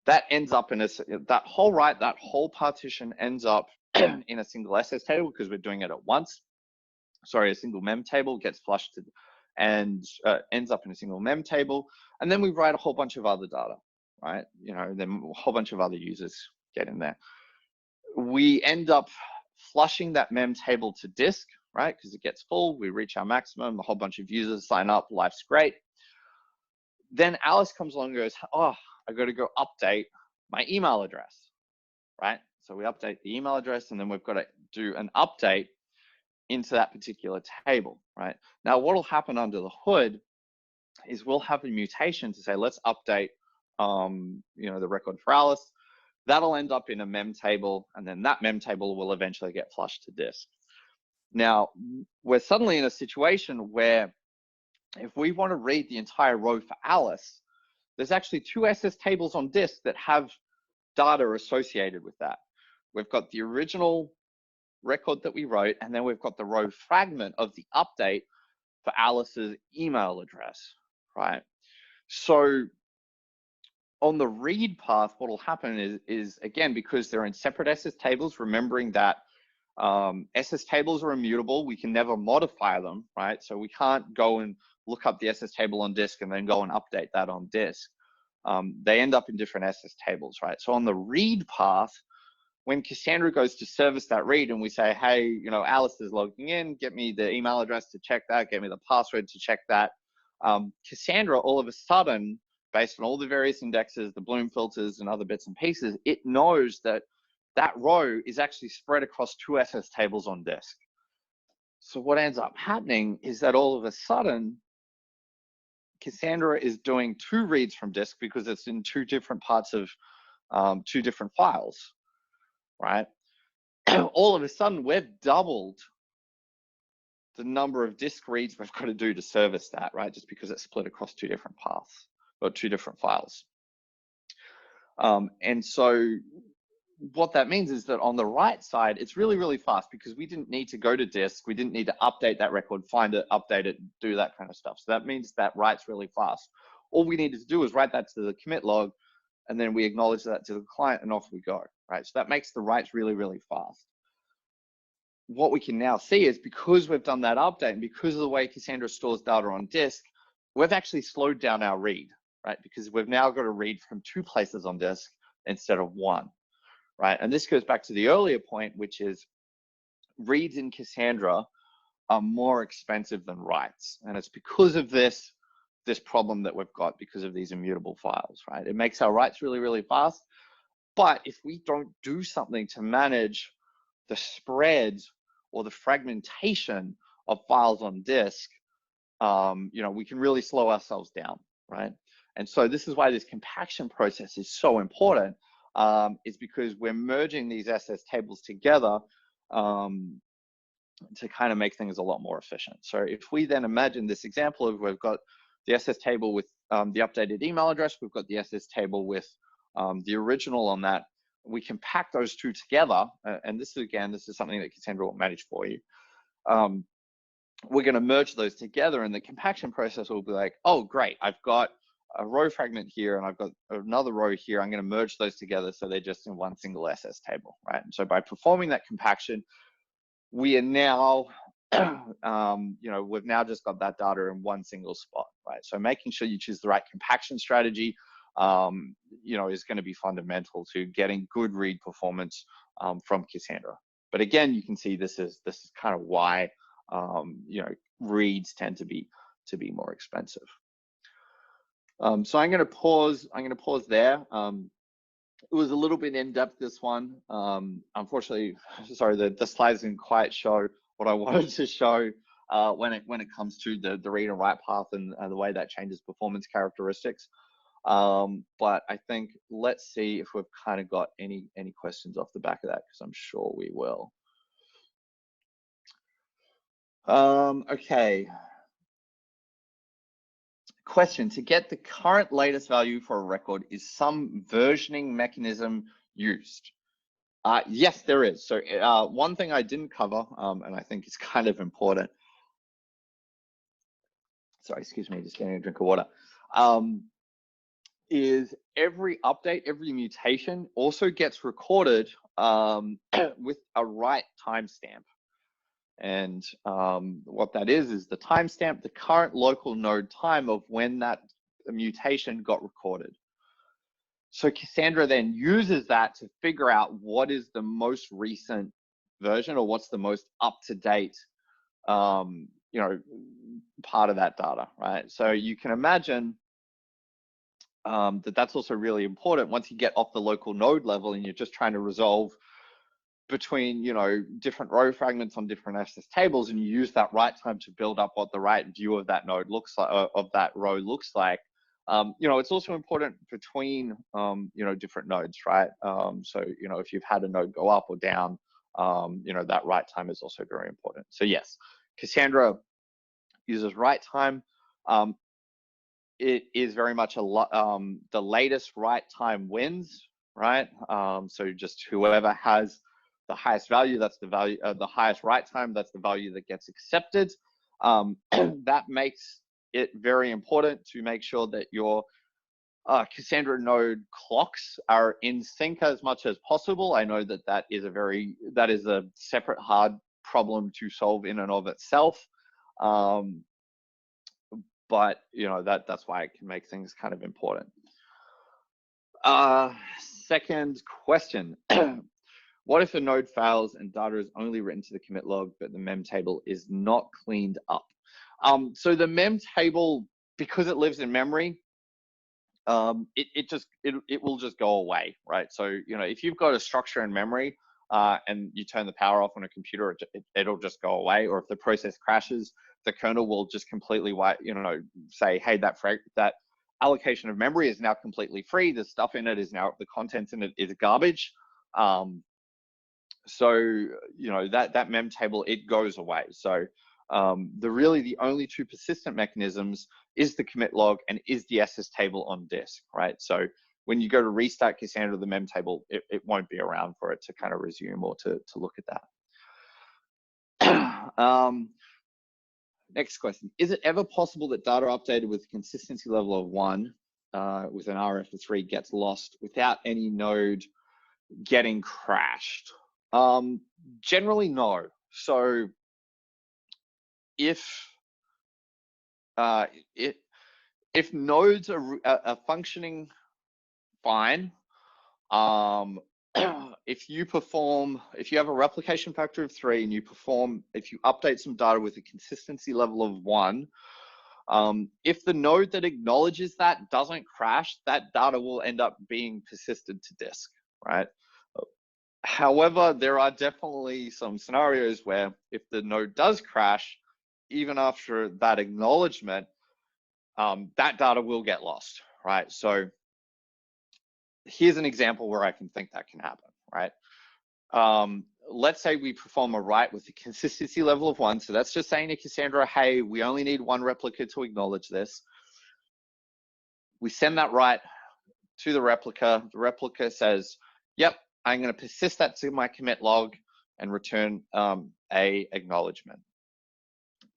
That ends up in that whole partition ends up in a single SS table because we're doing it at once. Sorry, a single mem table gets flushed and ends up in a single mem table. And then we write a whole bunch of other data, right? Then a whole bunch of other users get in there. We end up flushing that mem table to disk, right? Because it gets full, we reach our maximum, a whole bunch of users sign up, life's great. Then Alice comes along and goes, oh, I got to go update my email address, right? So we update the email address and then we've got to do an update into that particular table, right? Now, what will happen under the hood is we'll have a mutation to say, let's update, the record for Alice. That'll end up in a mem table, and then that mem table will eventually get flushed to disk. Now, we're suddenly in a situation where if we want to read the entire row for Alice, there's actually 2 SS tables on disk that have data associated with that. We've got the original record that we wrote, and then we've got the row fragment of the update for Alice's email address, right? So on the read path, what will happen is again, because they're in separate SS tables, remembering that SS tables are immutable, we can never modify them, right? So we can't go and look up the SS table on disk and then go and update that on disk. They end up in different SS tables, right? So on the read path, when Cassandra goes to service that read and we say, hey, Alice is logging in, get me the email address to check that, get me the password to check that. Cassandra, all of a sudden, based on all the various indexes, the Bloom filters and other bits and pieces, it knows that that row is actually spread across 2 SS tables on disk. So what ends up happening is that all of a sudden, Cassandra is doing 2 reads from disk because it's in 2 different parts of 2 different files, right? All of a sudden, we've doubled the number of disk reads we've got to do to service that, right? Just because it's split across 2 different paths or 2 different files. And so what that means is that on the write side, it's really, really fast because we didn't need to go to disk. We didn't need to update that record, find it, update it, do that kind of stuff. So that means that writes really fast. All we needed to do was write that to the commit log, and then we acknowledge that to the client, and off we go, right? So that makes the writes really, really fast. What we can now see is because we've done that update and because of the way Cassandra stores data on disk, we've actually slowed down our read, right? Because we've now got to read from 2 places on disk instead of 1, right? And this goes back to the earlier point, which is reads in Cassandra are more expensive than writes. And it's because of this problem that we've got because of these immutable files, right? It makes our writes really, really fast. But if we don't do something to manage the spread or the fragmentation of files on disk, we can really slow ourselves down, right? And so this is why this compaction process is so important, is because we're merging these SS tables together to kind of make things a lot more efficient. So if we then imagine this example of we've got the SS table with the updated email address, we've got the SS table with the original on that, we can pack those 2 together. And this is something that Cassandra will manage for you. We're going to merge those together, and the compaction process will be like, oh, great, I've got a row fragment here and I've got another row here. I'm going to merge those together so they're just in one single SS table, right? And so by performing that compaction, we are now, we've now just got that data in one single spot, right? So making sure you choose the right compaction strategy, is going to be fundamental to getting good read performance from Cassandra. But again, you can see this is kind of why reads tend to be more expensive. So I'm going to pause. There. It was a little bit in depth, this one. Unfortunately, sorry, the slides didn't quite show what I wanted to show when it comes to the read and write path and the way that changes performance characteristics. But I think let's see if we've kind of got any questions off the back of that, because I'm sure we will. Okay. Question, to get the current latest value for a record, is some versioning mechanism used? Yes, there is. So one thing I didn't cover, and I think is kind of important. Sorry, excuse me, just getting a drink of water. Is every update, every mutation also gets recorded with a write timestamp. And what that is the timestamp, the current local node time of when that mutation got recorded. So Cassandra then uses that to figure out what is the most recent version, or what's the most up-to-date, part of that data, right? So you can imagine that's also really important once you get off the local node level and you're just trying to resolve between different row fragments on different SS tables, and you use that write time to build up what the right view of that node looks like, of that row looks like. It's also important between different nodes, right? So if you've had a node go up or down, that write time is also very important. So yes, Cassandra uses write time. It is very much the latest write time wins, right? So just whoever has the highest value, that's the value, the highest write time, that's the value that gets accepted. That makes it very important to make sure that your Cassandra node clocks are in sync as much as possible. I know that is a separate hard problem to solve in and of itself. But that's why it can make things kind of important. Second question. What if a node fails and data is only written to the commit log, but the mem table is not cleaned up? So the mem table, because it lives in memory, it will just go away, right? So if you've got a structure in memory and you turn the power off on a computer, it'll just go away. Or if the process crashes, the kernel will just completely say, hey, that allocation of memory is now completely free. The stuff in it is now, the contents in it is garbage. So that mem table, it goes away. So the only two persistent mechanisms is the commit log and is the SS table on disk, right? So when you go to restart Cassandra, the mem table, it won't be around for it to kind of resume or to look at that. Next question. Is it ever possible that data updated with a consistency level of 1 with an RF of 3 gets lost without any node getting crashed? Generally, no. So if nodes are functioning fine, if you have a replication factor of 3 and if you update some data with a consistency level of 1, if the node that acknowledges that doesn't crash, that data will end up being persisted to disk, right? However, there are definitely some scenarios where if the node does crash, even after that acknowledgement, that data will get lost, right? So here's an example where I can think that can happen, right? Let's say we perform a write with a consistency level of 1. So that's just saying to Cassandra, hey, we only need 1 replica to acknowledge this. We send that write to the replica. The replica says, yep, I'm going to persist that to my commit log and return a acknowledgement.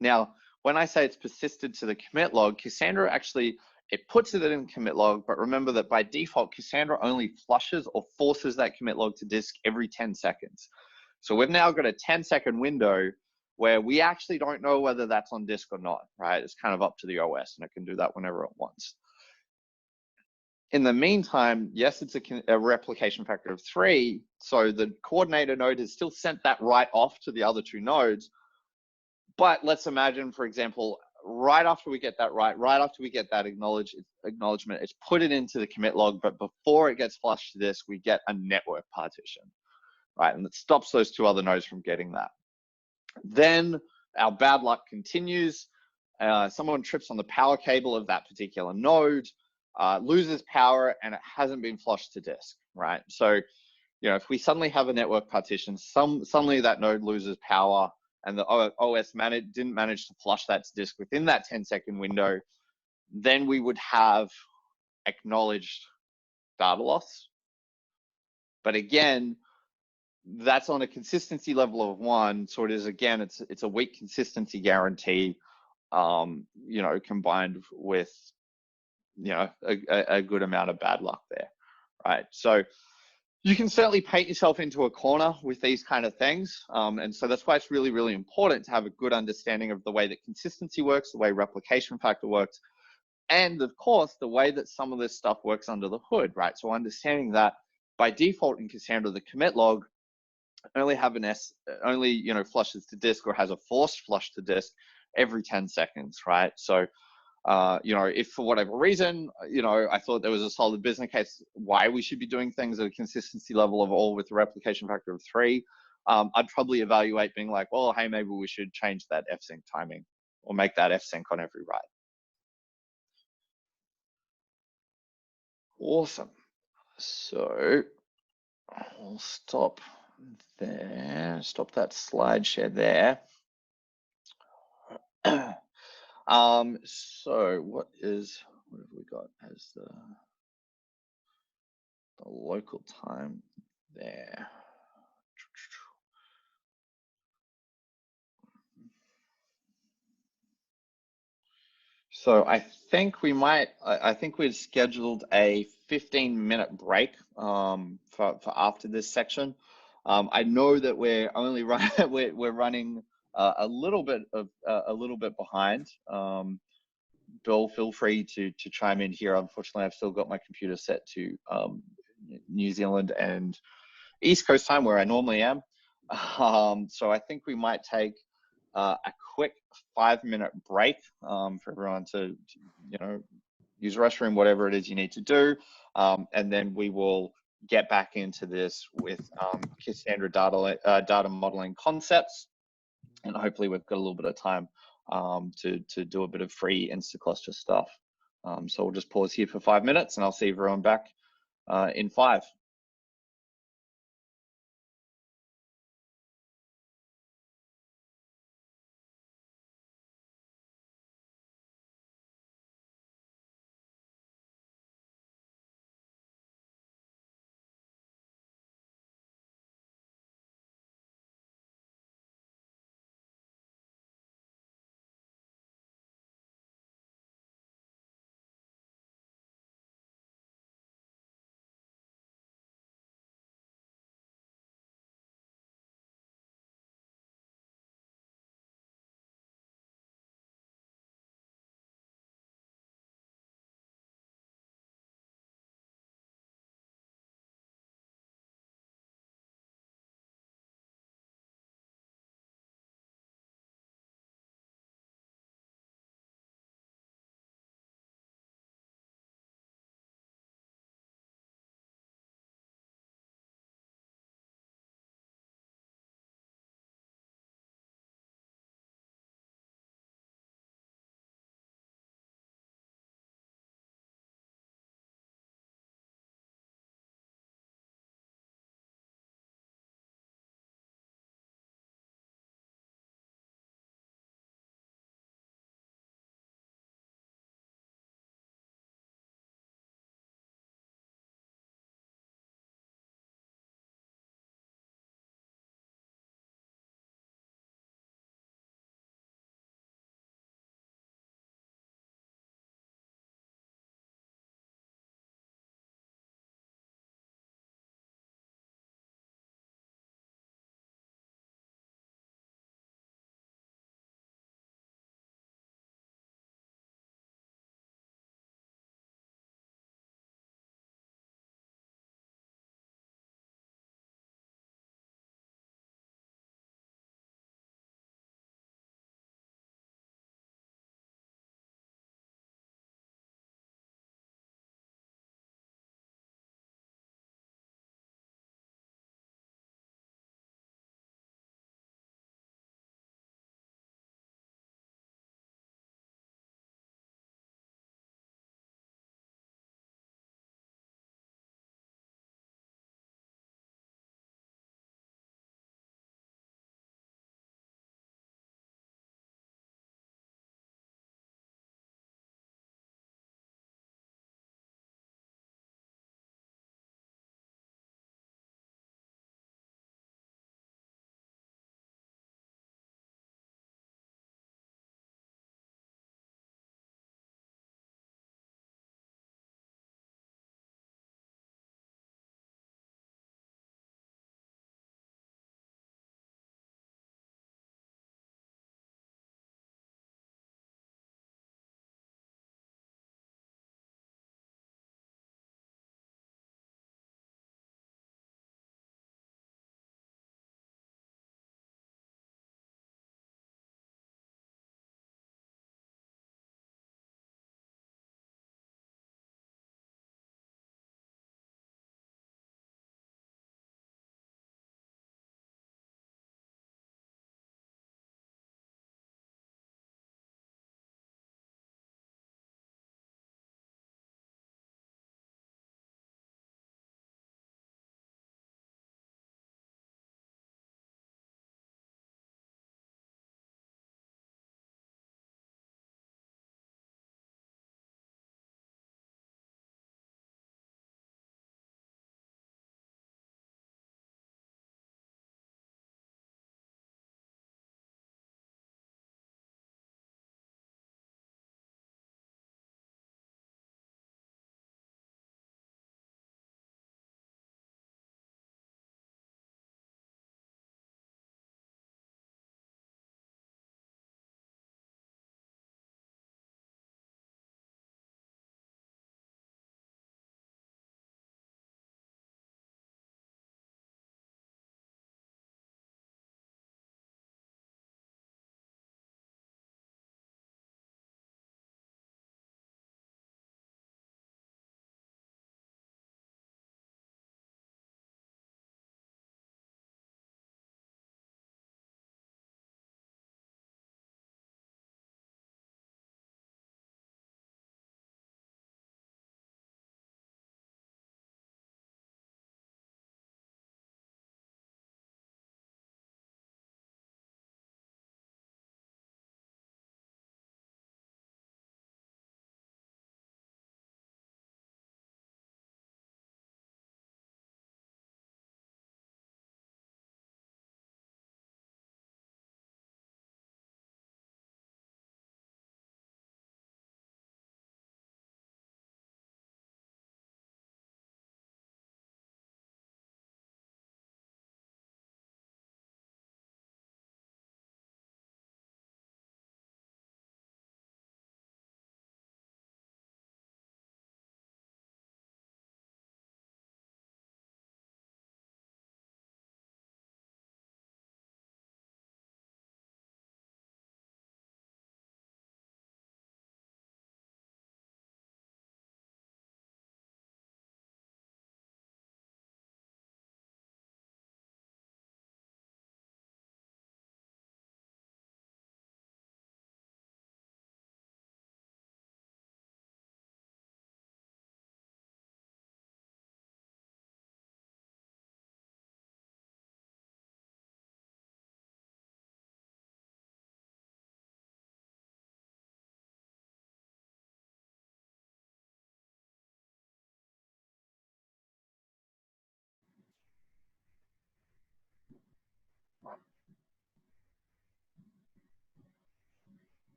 Now, when I say it's persisted to the commit log, Cassandra actually, it puts it in commit log, but remember that by default, Cassandra only flushes or forces that commit log to disk every 10 seconds. So we've now got a 10-second window where we actually don't know whether that's on disk or not, right? It's kind of up to the OS, and it can do that whenever it wants. In the meantime, yes, it's a replication factor of 3, so the coordinator node has still sent that write off to the other 2 nodes. But let's imagine, for example, right after we get that write, right after we get that acknowledgement, it's put it into the commit log, but before it gets flushed to disk, we get a network partition, right? And it stops those 2 other nodes from getting that. Then our bad luck continues. Someone trips on the power cable of that particular node, loses power, and it hasn't been flushed to disk, right? So, if we suddenly have a network partition, suddenly that node loses power, and the OS didn't manage to flush that to disk within that 10-second window, then we would have acknowledged data loss. But again, that's on a consistency level of 1. So it is, again, it's a weak consistency guarantee, combined with, a good amount of bad luck there, right? So you can certainly paint yourself into a corner with these kind of things. And so that's why it's really, really important to have a good understanding of the way that consistency works, the way replication factor works, and of course, the way that some of this stuff works under the hood, right? So understanding that by default in Cassandra, the commit log only flushes to disk or has a forced flush to disk every 10 seconds, right? So, if for whatever reason, I thought there was a solid business case why we should be doing things at a consistency level of all with a replication factor of 3, I'd probably evaluate being like, well, hey, maybe we should change that fsync timing or make that fsync on every write. Awesome. So I'll stop there, stop that slide share there. So what have we got as the local time there? So I think we've scheduled a 15-minute break for after this section. I know that we're only we're running a little bit behind. Bill, feel free to chime in here. Unfortunately, I've still got my computer set to New Zealand and East Coast time where I normally am. So I think we might take a quick 5-minute break for everyone to use the restroom, whatever it is you need to do. And then we will get back into this with Cassandra data modeling concepts. And hopefully we've got a little bit of time to do a bit of free Instacluster stuff. So we'll just pause here for 5 minutes and I'll see everyone back in 5.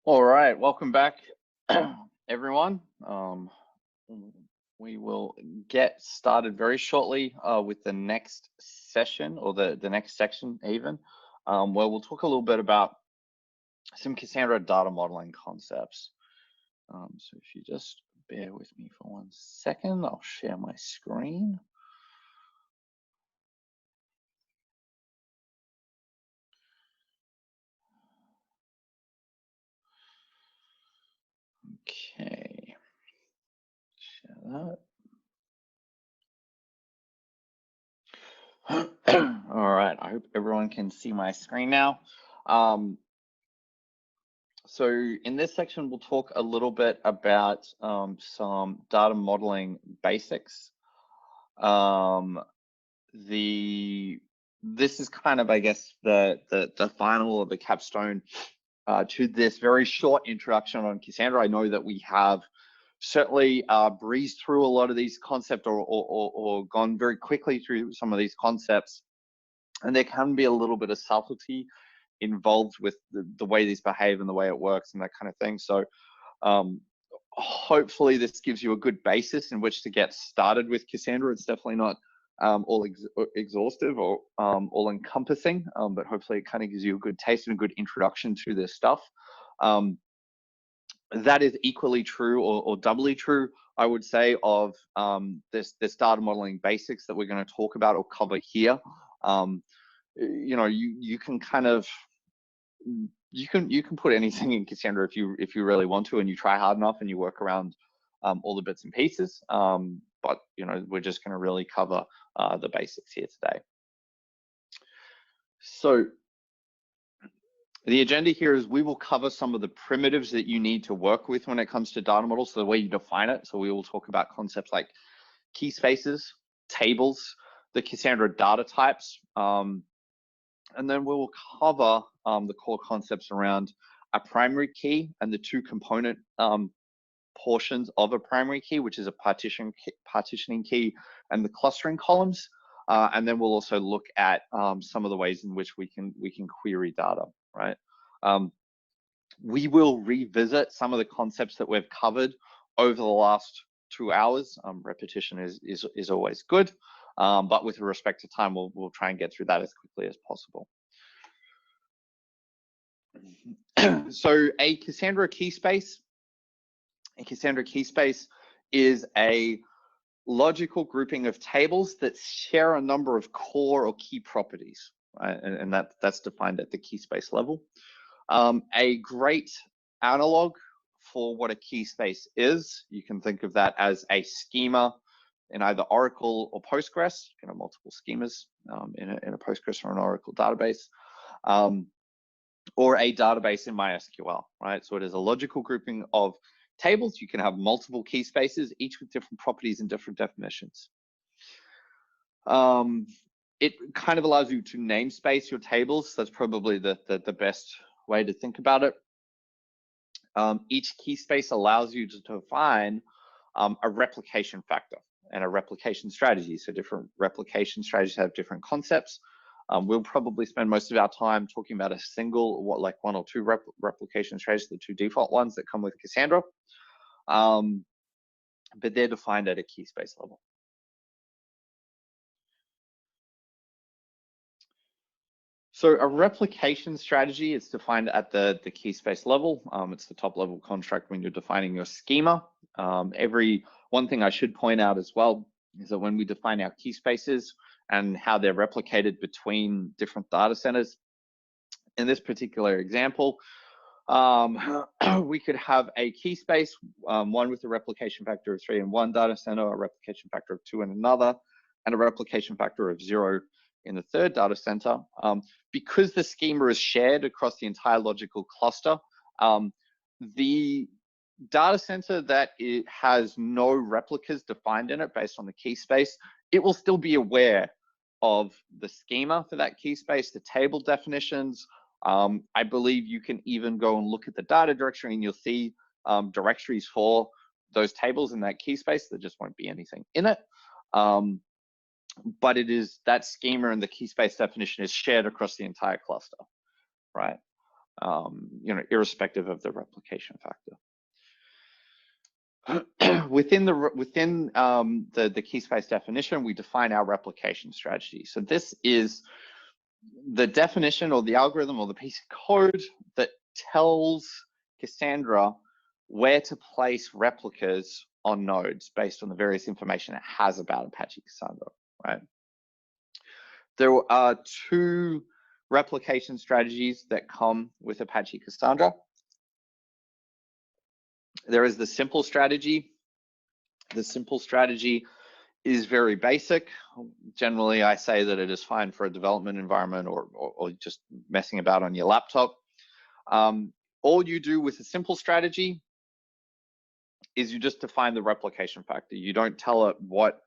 All right, welcome back, everyone. We will get started very shortly with the next session, or the next section even, where we'll talk a little bit about some Cassandra data modeling concepts. So if you just bear with me for 1 second, I'll share my screen. Okay, share that. All right, I hope everyone can see my screen now. So in this section, we'll talk a little bit about some data modeling basics. This is kind of, I guess, the final or the capstone to this very short introduction on Cassandra. I know that we have certainly breezed through a lot of these concepts, or gone very quickly through some of these concepts, and there can be a little bit of subtlety involved with the way these behave and the way it works and that kind of thing. So hopefully this gives you a good basis in which to get started with Cassandra. It's definitely not all exhaustive or all encompassing, but hopefully it kind of gives you a good taste and a good introduction to this stuff. That is equally true, or doubly true, I would say, of this data modeling basics that we're going to talk about or cover here. You know, you can kind of, you can put anything in Cassandra if you really want to, and you try hard enough and you work around all the bits and pieces. But you know, we're just going to really cover the basics here today. So the agenda here is we will cover some of the primitives that you need to work with when it comes to data models, so the way you define it. So we will talk about concepts like key spaces, tables, the Cassandra data types, and then we will cover the core concepts around a primary key and the two component portions of a primary key, which is a partitioning key and the clustering columns. And then we'll also look at some of the ways in which we can query data, right? We will revisit some of the concepts that we've covered over the last 2 hours. Repetition is always good, but with respect to time, we'll try and get through that as quickly as possible. So a Cassandra key space is a logical grouping of tables that share a number of core or key properties, right? And that's defined at the key space level. A great analog for what a key space is, you can think of that as a schema in either Oracle or Postgres, you know, multiple schemas in a Postgres or an Oracle database, or a database in MySQL, right? So it is a logical grouping of tables. You can have multiple key spaces, each with different properties and different definitions. It kind of allows you to namespace your tables. That's probably the best way to think about it. Each key space allows you to define a replication factor and a replication strategy. So different replication strategies have different concepts. We'll probably spend most of our time talking about a single, like 1 or 2 replication strategies, the 2 default ones that come with Cassandra. But they're defined at a key space level. So a replication strategy is defined at the key space level. It's the top level construct when you're defining your schema. One thing I should point out as well is that when we define our key spaces and how they're replicated between different data centers, in this particular example, we could have a key space, one with a replication factor of 3 in one data center, a replication factor of 2 in another, and a replication factor of 0 in the third data center. Because the schema is shared across the entire logical cluster, the data center that it has no replicas defined in it based on the key space, it will still be aware of the schema for that key space, the table definitions. I believe you can even go and look at the data directory and you'll see directories for those tables in that key space. There just won't be anything in it. But it is that schema and the key space definition is shared across the entire cluster, right? irrespective of the replication factor. Within the key space definition, we define our replication strategy. So this is the definition or the algorithm or the piece of code that tells Cassandra where to place replicas on nodes based on the various information it has about Apache Cassandra, right? There are two replication strategies that come with Apache Cassandra. There is the simple strategy. The simple strategy is very basic. Generally, I say that it is fine for a development environment or just messing about on your laptop. All you do with a simple strategy is you just define the replication factor. You don't tell it what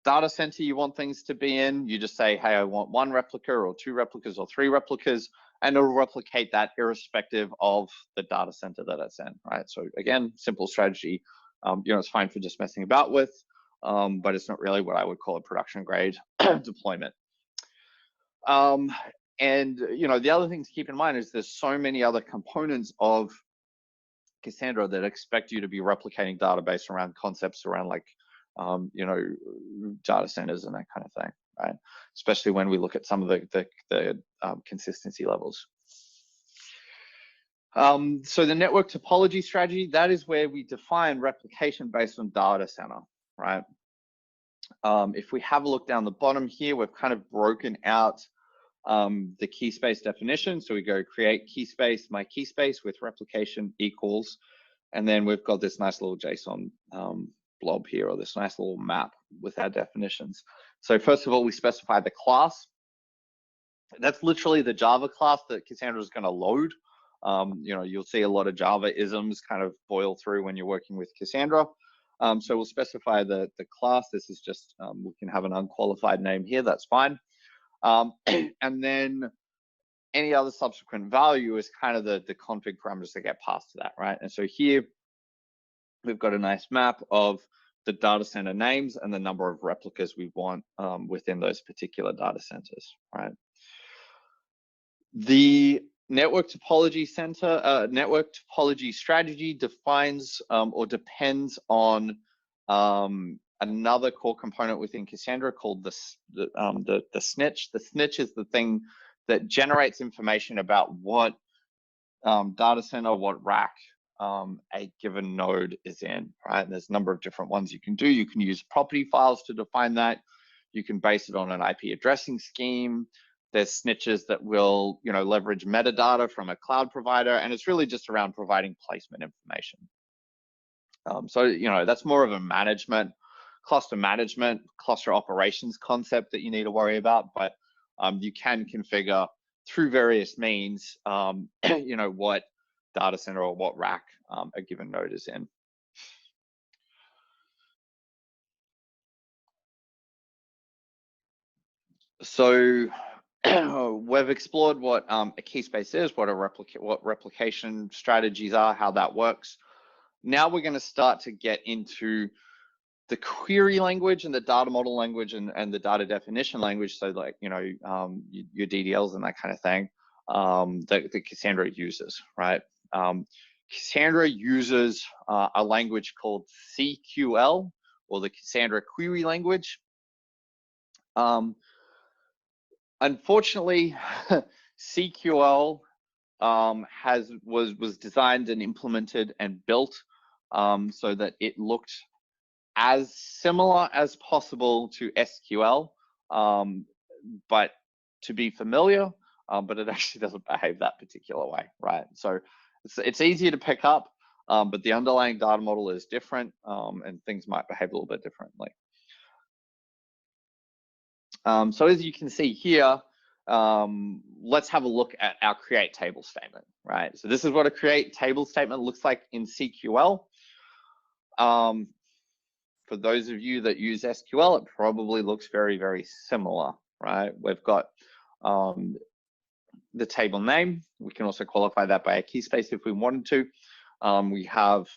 data center you want things to be in. You just say, hey, I want 1 replica or 2 replicas or 3 replicas, and it'll replicate that irrespective of the data center that it's in, right? So again, simple strategy, it's fine for just messing about with, but it's not really what I would call a production grade deployment. And the other thing to keep in mind is there's so many other components of Cassandra that expect you to be replicating database around concepts around like, data centers and that kind of thing, right? Especially when we look at some of the consistency levels. So the network topology strategy, that is where we define replication based on data center, right? If we have a look down the bottom here, we've kind of broken out the key space definition. So we go create key space, my key space with replication equals, and then we've got this nice little JSON blob here, or this nice little map with our definitions. So first of all, we specify the class. That's literally the Java class that Cassandra is going to load. You'll see a lot of Java isms kind of boil through when you're working with Cassandra. So we'll specify the class. This is just, we can have an unqualified name here, that's fine. And then any other subsequent value is kind of the config parameters that get passed to that, right? And so here we've got a nice map of the data center names and the number of replicas we want within those particular data centers, right? The network topology strategy defines or depends on another core component within Cassandra called the snitch. The snitch is the thing that generates information about what data center, what rack a given node is in, right? And there's a number of different ones you can do. You can use property files to define that. You can base it on an IP addressing scheme. There's snitches that will, leverage metadata from a cloud provider, and it's really just around providing placement information. So, that's more of a cluster operations concept that you need to worry about, but you can configure through various means, what data center or what rack a given node is in. So we've explored what a key space is, what replication strategies are, how that works. Now we're going to start to get into the query language and the data model language and the data definition language. So like, your DDLs and that kind of thing that Cassandra uses, right? Cassandra uses a language called CQL, or the Cassandra query language. Unfortunately, CQL was designed and implemented and built so that it looked as similar as possible to SQL, but to be familiar, but it actually doesn't behave that particular way, right? So it's easier to pick up, but the underlying data model is different, and things might behave a little bit differently. So as you can see here, let's have a look at our create table statement, right? So this is what a create table statement looks like in CQL. For those of you that use SQL, it probably looks very, very similar, right? We've got the table name. We can also qualify that by a key space if we wanted to. We have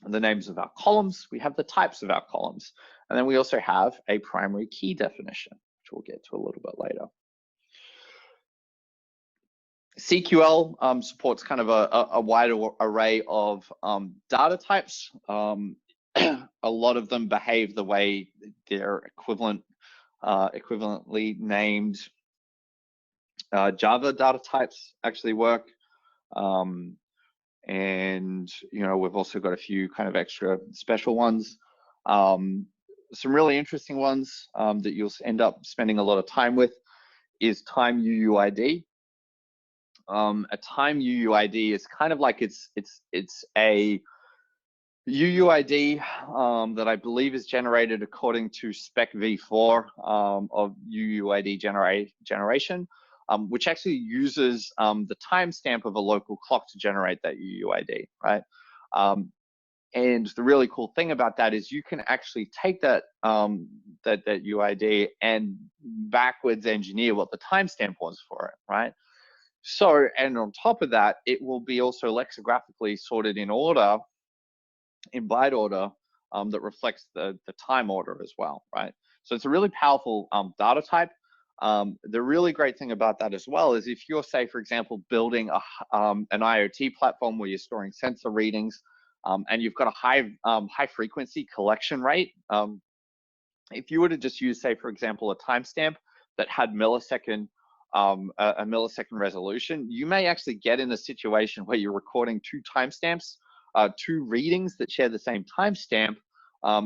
the names of our columns. We have the types of our columns. And then we also have a primary key definition, which we'll get to a little bit later. CQL supports kind of a wider array of data types. A lot of them behave the way their equivalently named Java data types actually work. And we've also got a few kind of extra special ones. Some really interesting ones that you'll end up spending a lot of time with is time UUID. A time UUID is kind of like it's a UUID that I believe is generated according to spec v4 of UUID generation, which actually uses the timestamp of a local clock to generate that UUID, right? And the really cool thing about that is you can actually take that that UUID and backwards engineer what the timestamp was for it, right? So, and on top of that, it will be also lexicographically sorted in order, in byte order, that reflects the time order as well, right? So it's a really powerful data type. The really great thing about that as well is if you're, say, for example, building an IoT platform where you're storing sensor readings, and you've got a high frequency collection rate, if you were to just use, say, for example, a timestamp that had a millisecond resolution, you may actually get in a situation where you're recording two timestamps, two readings that share the same timestamp,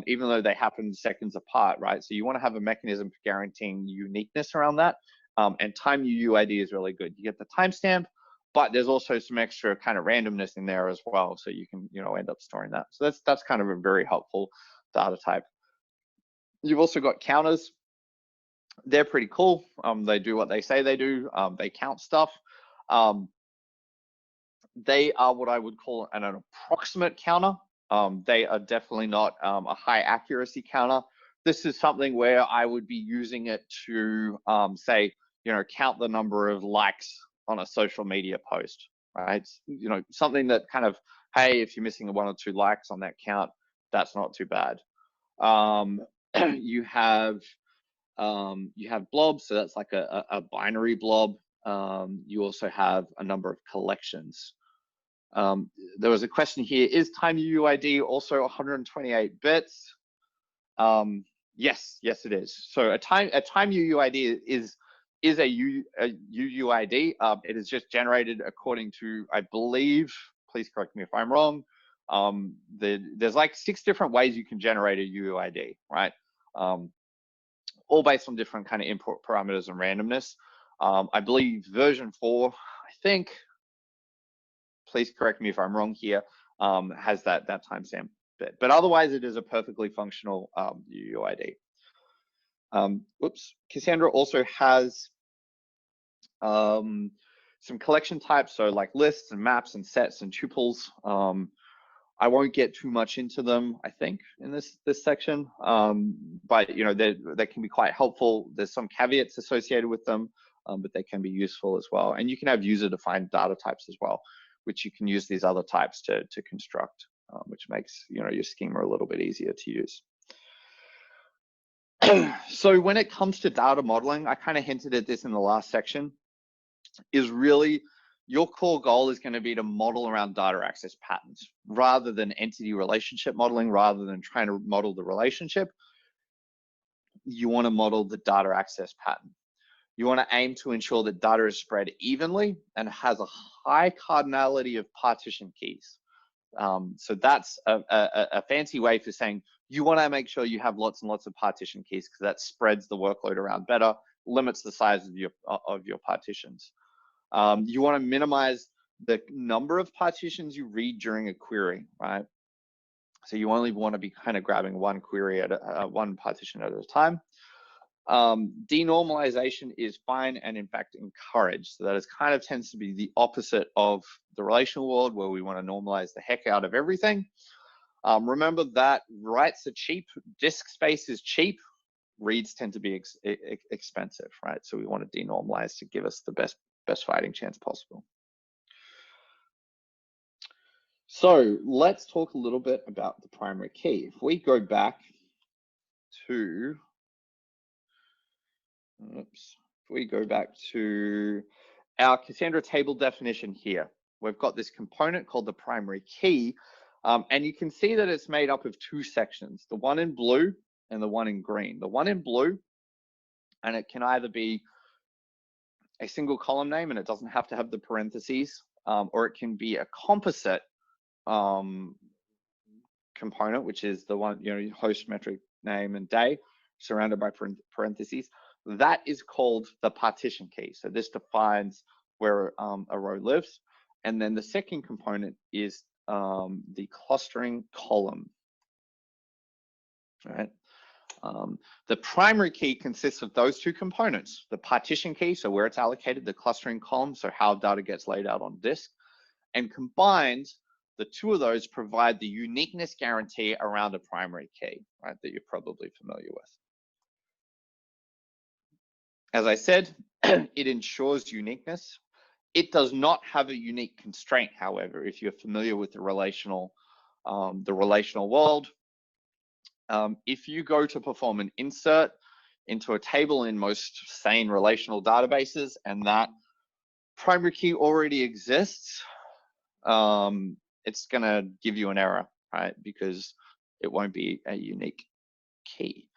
even though they happen seconds apart, right? So you want to have a mechanism for guaranteeing uniqueness around that. And time UUID is really good. You get the timestamp, but there's also some extra kind of randomness in there as well, so you can end up storing that. So that's kind of a very helpful data type. You've also got counters. They're pretty cool. They do what they say they do. They count stuff. They are what I would call an approximate counter. They are definitely not a high accuracy counter. This is something where I would be using it to say, count the number of likes on a social media post, right? Something that kind of, hey, if you're missing 1 or 2 likes on that count, that's not too bad. You have blobs, so that's like a binary blob. You also have a number of collections. There was a question here: is time UUID also 128 bits? Yes, it is. So a time UUID is a UUID. It is just generated according to, I believe, please correct me if I'm wrong, there's like 6 different ways you can generate a UUID, right? All based on different kind of input parameters and randomness. I believe version 4, I think, please correct me if I'm wrong here, has that timestamp bit. But otherwise, it is a perfectly functional UUID. Cassandra also has some collection types, so like lists and maps and sets and tuples. I won't get too much into them, I think, in this section, but they can be quite helpful. There's some caveats associated with them, but they can be useful as well. And you can have user-defined data types as well, which you can use these other types to construct, which makes your schema a little bit easier to use. So when it comes to data modeling, I kind of hinted at this in the last section, is really your core goal is going to be to model around data access patterns rather than entity relationship modeling, rather than trying to model the relationship. You want to model the data access pattern. You want to aim to ensure that data is spread evenly and has a high cardinality of partition keys. So that's a fancy way for saying you want to make sure you have lots and lots of partition keys, because that spreads the workload around better, limits the size of your partitions. You want to minimize the number of partitions you read during a query, right? So you only want to be kind of grabbing one query at one partition at a time. Denormalization is fine and in fact encouraged. So that is kind of tends to be the opposite of the relational world, where we want to normalize the heck out of everything. Remember that writes are cheap, disk space is cheap, reads tend to be expensive, right? So we want to denormalize to give us the best fighting chance possible. So let's talk a little bit about the primary key. If we go back to, our Cassandra table definition here. We've got this component called the primary key, and you can see that it's made up of two sections, the one in blue and the one in green. The one in blue, and it can either be a single column name and it doesn't have to have the parentheses, or it can be a composite component, which is the one, host, metric, name, and day, surrounded by parentheses. That is called the partition key. So this defines where a row lives. And then the second component is the clustering column. All right. The primary key consists of those two components, the partition key, so where it's allocated, the clustering column, so how data gets laid out on disk, and combined, the two of those provide the uniqueness guarantee around a primary key, right, that you're probably familiar with. As I said, it ensures uniqueness. It does not have a unique constraint, however, if you're familiar with the relational world. If you go to perform an insert into a table in most sane relational databases and that primary key already exists, it's going to give you an error, right? Because it won't be a unique key.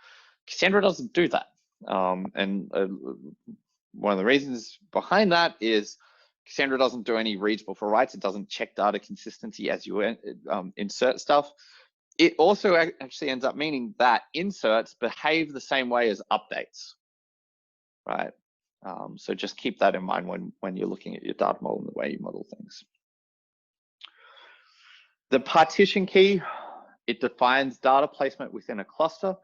Cassandra doesn't do that. And one of the reasons behind that is Cassandra doesn't do any reads before writes. It doesn't check data consistency as you insert stuff. It also actually ends up meaning that inserts behave the same way as updates, right? So just keep that in mind when you're looking at your data model and the way you model things. The partition key, it defines data placement within a cluster.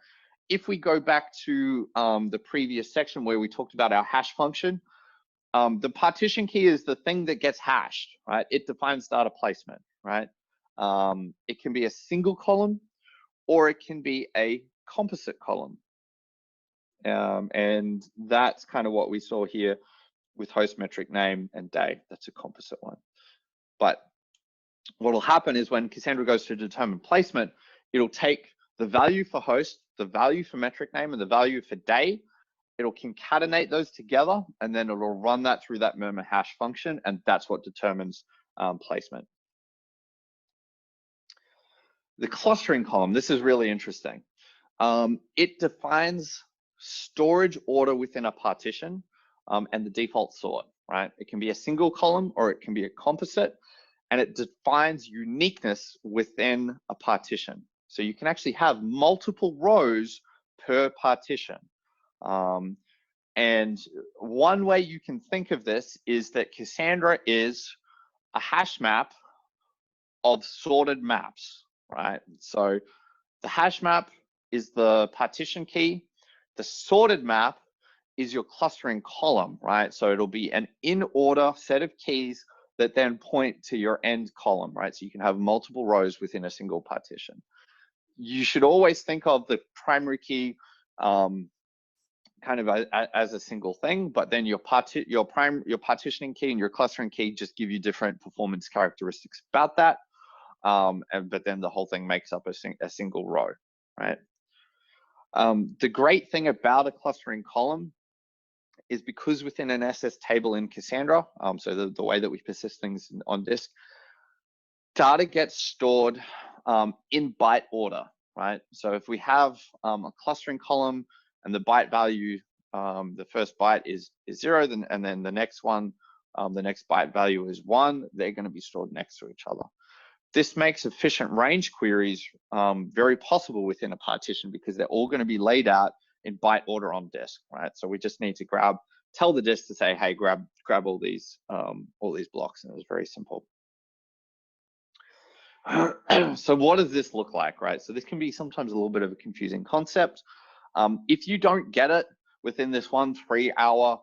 If we go back to the previous section where we talked about our hash function, the partition key is the thing that gets hashed, right? It defines data placement, right? It can be a single column or it can be a composite column. And that's kind of what we saw here with host, metric, name, and day. That's a composite one. But what will happen is when Cassandra goes to determine placement, it'll take the value for host, the value for metric name, and the value for day. It'll concatenate those together, and then it'll run that through that murmur hash function, and that's what determines placement. The clustering column, this is really interesting. It defines storage order within a partition and the default sort, right? It can be a single column or it can be a composite, and it defines uniqueness within a partition. So you can actually have multiple rows per partition. And one way you can think of this is that Cassandra is a hash map of sorted maps, right? So the hash map is the partition key. The sorted map is your clustering column, right? So it'll be an in order set of keys that then point to your end column, right? So you can have multiple rows within a single partition. You should always think of the primary key kind of as a single thing, but then your partitioning key and your clustering key just give you different performance characteristics about that. But then the whole thing makes up a single row, right? The great thing about a clustering column is because within an SS table in Cassandra, so the way that we persist things on disk, data gets stored in byte order, right? So if we have a clustering column and the byte value, the first byte is 0, and then the next one, the next byte value is 1, they're going to be stored next to each other. This makes efficient range queries very possible within a partition because they're all going to be laid out in byte order on disk, right? So we just need to tell the disk to say, hey, grab all these blocks, and it was very simple. So what does this look like, right? So this can be sometimes a little bit of a confusing concept. If you don't get it within this 1 3-hour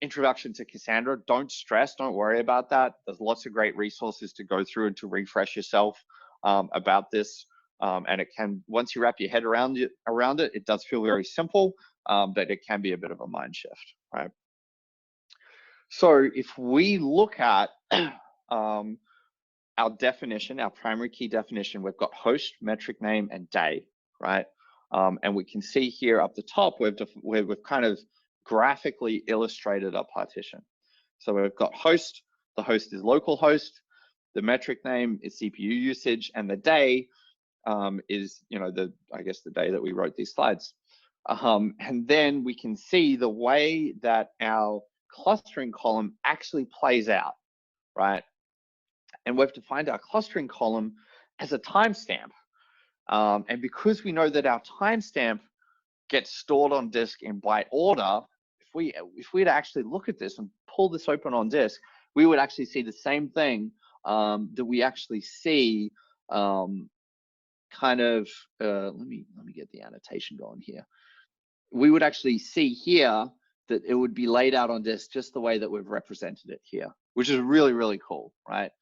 introduction to Cassandra, don't stress, don't worry about that. There's lots of great resources to go through and to refresh yourself about this. And it can, once you wrap your head around it, it does feel very simple, but it can be a bit of a mind shift, right? So if we look at our definition, our primary key definition, we've got host, metric name, and day, right? And we can see here up the top, we've kind of graphically illustrated a partition. So we've got host, the host is localhost, the metric name is CPU usage, and the day is, I guess the day that we wrote these slides. And then we can see the way that our clustering column actually plays out, right? And we've defined our clustering column as a timestamp. And because we know that our timestamp gets stored on disk in byte order, if we were to actually look at this and pull this open on disk, we would actually see the same thing that we actually see kind of, let me get the annotation going here. We would actually see here that it would be laid out on disk just the way that we've represented it here, which is really, really cool, right?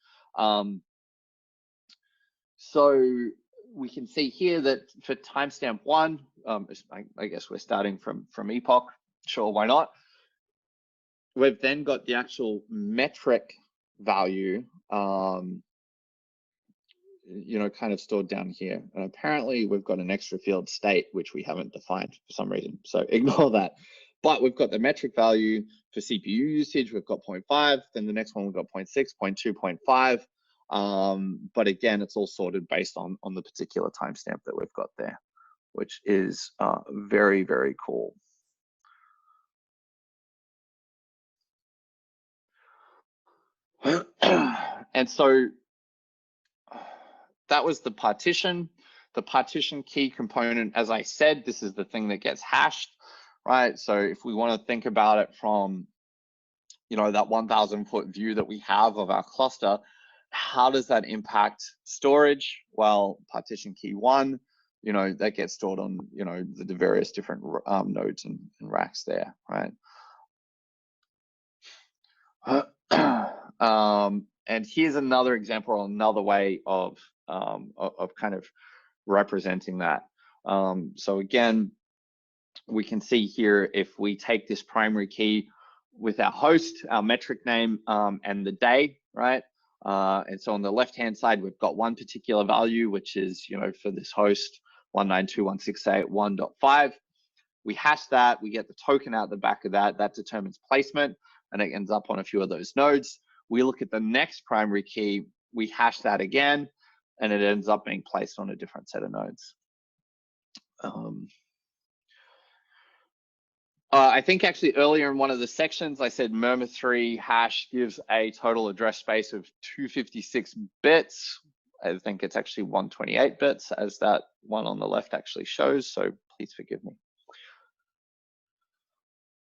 So we can see here that for timestamp 1, I guess we're starting from epoch, sure, why not? We've then got the actual metric value, kind of stored down here. And apparently we've got an extra field state, which we haven't defined for some reason. So ignore that. But we've got the metric value for CPU usage. We've got 0.5. Then the next one, we've got 0.6, 0.2, 0.5. But again, it's all sorted based on the particular timestamp that we've got there, which is very, very cool. And so that was the partition key component. As I said, this is the thing that gets hashed, right? So if we want to think about it from, that 1,000-foot view that we have of our cluster, how does that impact storage? Well, partition key 1, that gets stored on, the various different nodes and racks there, right? And here's another example, another way of kind of representing that. So again, we can see here, if we take this primary key with our host, our metric name, and the day, right? And so on the left-hand side, we've got one particular value, which is, for this host, 192.168.1.5. We hash that, we get the token out the back of that, that determines placement, and it ends up on a few of those nodes. We look at the next primary key, we hash that again, and it ends up being placed on a different set of nodes. I think actually earlier in one of the sections, I said murmur3 hash gives a total address space of 256 bits. I think it's actually 128 bits, as that one on the left actually shows, so please forgive me.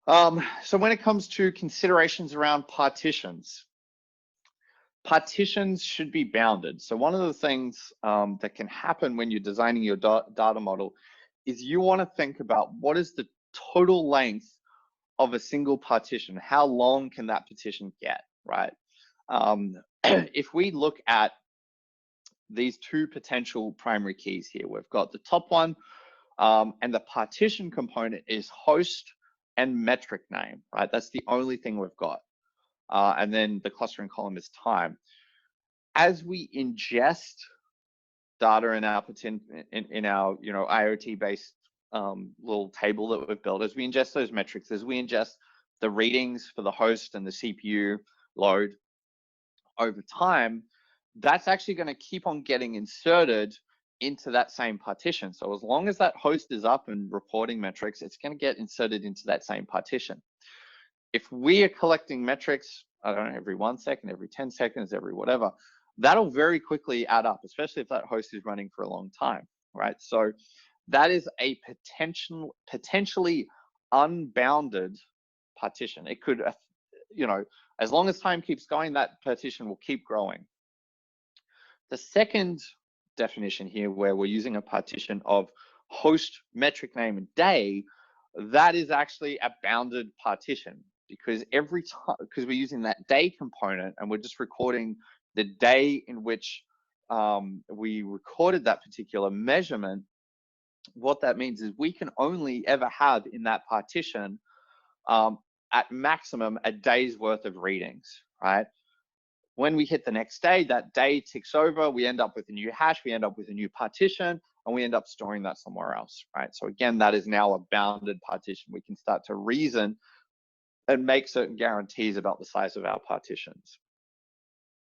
So when it comes to considerations around partitions should be bounded. So one of the things that can happen when you're designing your data model is you want to think about what is the total length of a single partition. How long can that partition get, right? If we look at these two potential primary keys here, we've got the top one, and the partition component is host and metric name, right? That's the only thing we've got. And then the clustering column is time. As we ingest data in our IoT-based little table that we've built, as we ingest those metrics, as we ingest the readings for the host and the CPU load over time, that's actually going to keep on getting inserted into that same partition. So as long as that host is up and reporting metrics, it's going to get inserted into that same partition. If we are collecting metrics, I don't know, every 1 second, every 10 seconds, every whatever, that'll very quickly add up, especially if that host is running for a long time, right? So that is a potentially unbounded partition. It could, as long as time keeps going, that partition will keep growing. The second definition here, where we're using a partition of host, metric name, and day, that is actually a bounded partition, because every time, because we're using that day component and we're just recording the day in which we recorded that particular measurement, what that means is we can only ever have in that partition at maximum a day's worth of readings, right? When we hit the next day, that day ticks over, we end up with a new hash, we end up with a new partition, and we end up storing that somewhere else, right? So again, that is now a bounded partition. We can start to reason and make certain guarantees about the size of our partitions.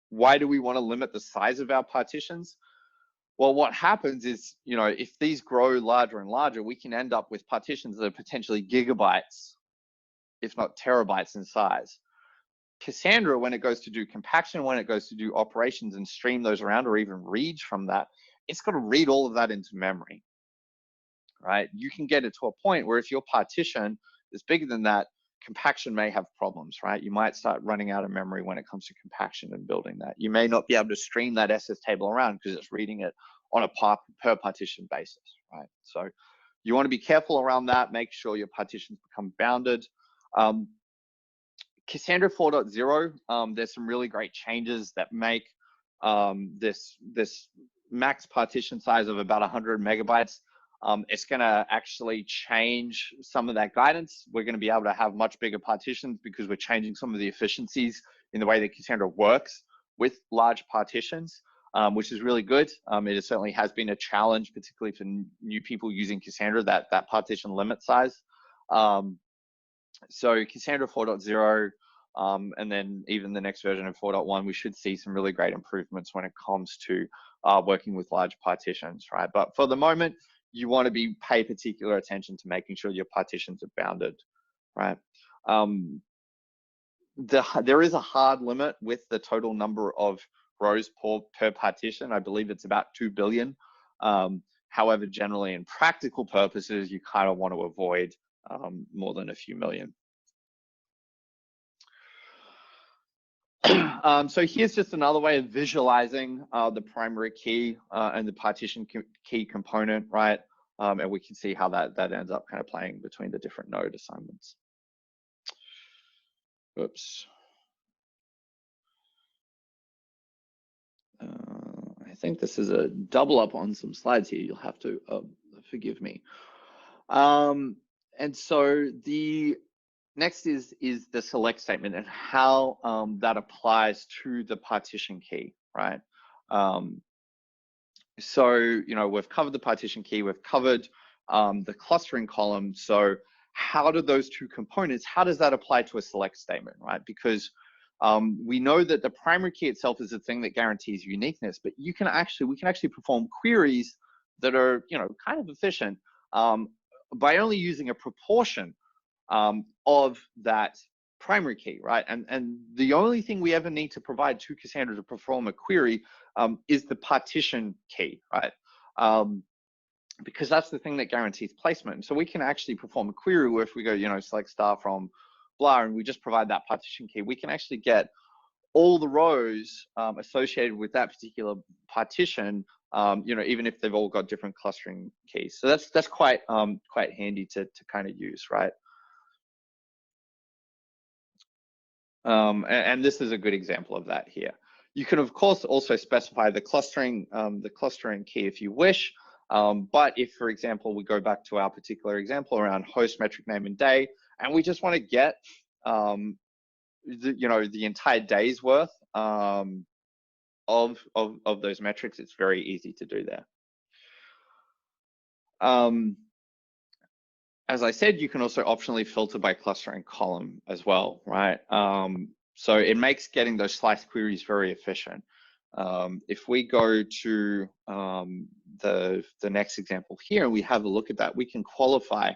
Why do we want to limit the size of our partitions? Well, what happens is, if these grow larger and larger, we can end up with partitions that are potentially gigabytes, if not terabytes in size. Cassandra, when it goes to do compaction, when it goes to do operations and stream those around or even read from that, it's got to read all of that into memory, right? You can get it to a point where if your partition is bigger than that, compaction may have problems, right? You might start running out of memory when it comes to compaction and building that. You may not be able to stream that SS table around because it's reading it on a per partition basis, right? So you want to be careful around that. Make sure your partitions become bounded. Cassandra 4.0, there's some really great changes that make this max partition size of about 100 megabytes. It's going to actually change some of that guidance. We're going to be able to have much bigger partitions because we're changing some of the efficiencies in the way that Cassandra works with large partitions, which is really good. It certainly has been a challenge, particularly for new people using Cassandra, that partition limit size. So Cassandra 4.0, and then even the next version of 4.1, we should see some really great improvements when it comes to working with large partitions, right? But for the moment, you want to pay particular attention to making sure your partitions are bounded, right? There is a hard limit with the total number of rows per partition. I believe it's about 2 billion. However, generally in practical purposes, you kind of want to avoid more than a few million. So here's just another way of visualizing the primary key and the partition key component, right? And we can see how that ends up kind of playing between the different node assignments. Oops. I think this is a double up on some slides here. You'll have to forgive me. And so the next is the select statement and how that applies to the partition key, right? So, we've covered the partition key, we've covered the clustering column. So how do those two components, how does that apply to a select statement, right? Because we know that the primary key itself is the thing that guarantees uniqueness, but we can actually perform queries that are, kind of efficient by only using a proportion of that primary key, right? And the only thing we ever need to provide to Cassandra to perform a query is the partition key, right? Because that's the thing that guarantees placement. And so we can actually perform a query where if we go, select star from blah, and we just provide that partition key, we can actually get all the rows associated with that particular partition, even if they've all got different clustering keys. So that's quite handy to kind of use, right? And this is a good example of that here. You can, of course, also specify the clustering key if you wish. But if, for example, we go back to our particular example around host, metric name, and day, and we just want to get the entire day's worth of those metrics, it's very easy to do there. As I said, you can also optionally filter by clustering column as well, right? So it makes getting those slice queries very efficient. If we go to the next example here, and we have a look at that, we can qualify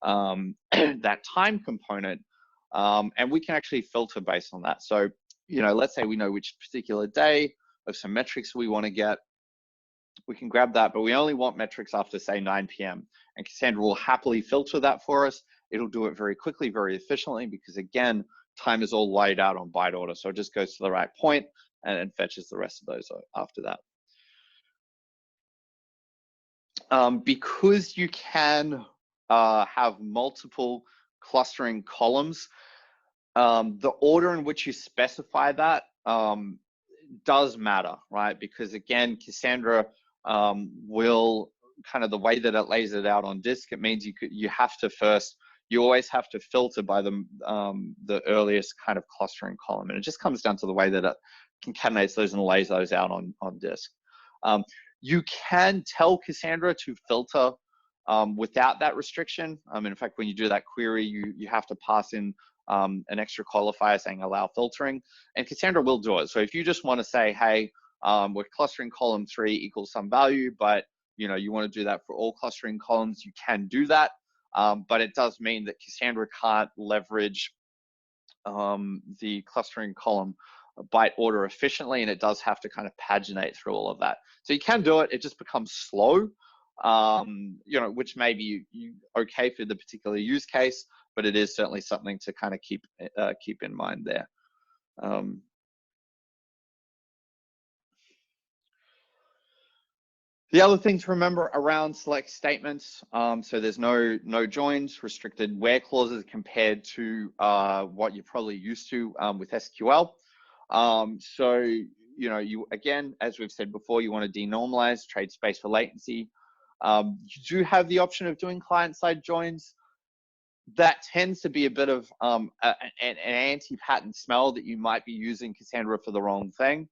that time component, and we can actually filter based on that. So, let's say we know which particular day of some metrics we want to get. We can grab that, but we only want metrics after, say, 9 p.m. And Cassandra will happily filter that for us. It'll do it very quickly, very efficiently, because again, time is all laid out on byte order. So it just goes to the right point and then fetches the rest of those after that. Because you can have multiple clustering columns, the order in which you specify that does matter, right? Because again, Cassandra will kind of the way that it lays it out on disk, it means you always have to filter by the earliest kind of clustering column, and it just comes down to the way that it concatenates those and lays those out on disk. You can tell Cassandra to filter without that restriction. In fact, when you do that query, you have to pass in an extra qualifier saying allow filtering, and Cassandra will do it. So if you just want to say, hey, we're clustering column 3 equals some value, but you want to do that for all clustering columns, you can do that. But it does mean that Cassandra can't leverage the clustering column byte order efficiently, and it does have to kind of paginate through all of that. So you can do it, it just becomes slow, which may be okay for the particular use case, but it is certainly something to kind of keep in mind there. The other thing to remember around select statements, so there's no joins, restricted where clauses compared to what you're probably used to with SQL. So you again, as we've said before, you want to denormalize, trade space for latency. You do have the option of doing client-side joins. That tends to be a bit of an anti-pattern smell that you might be using Cassandra for the wrong thing.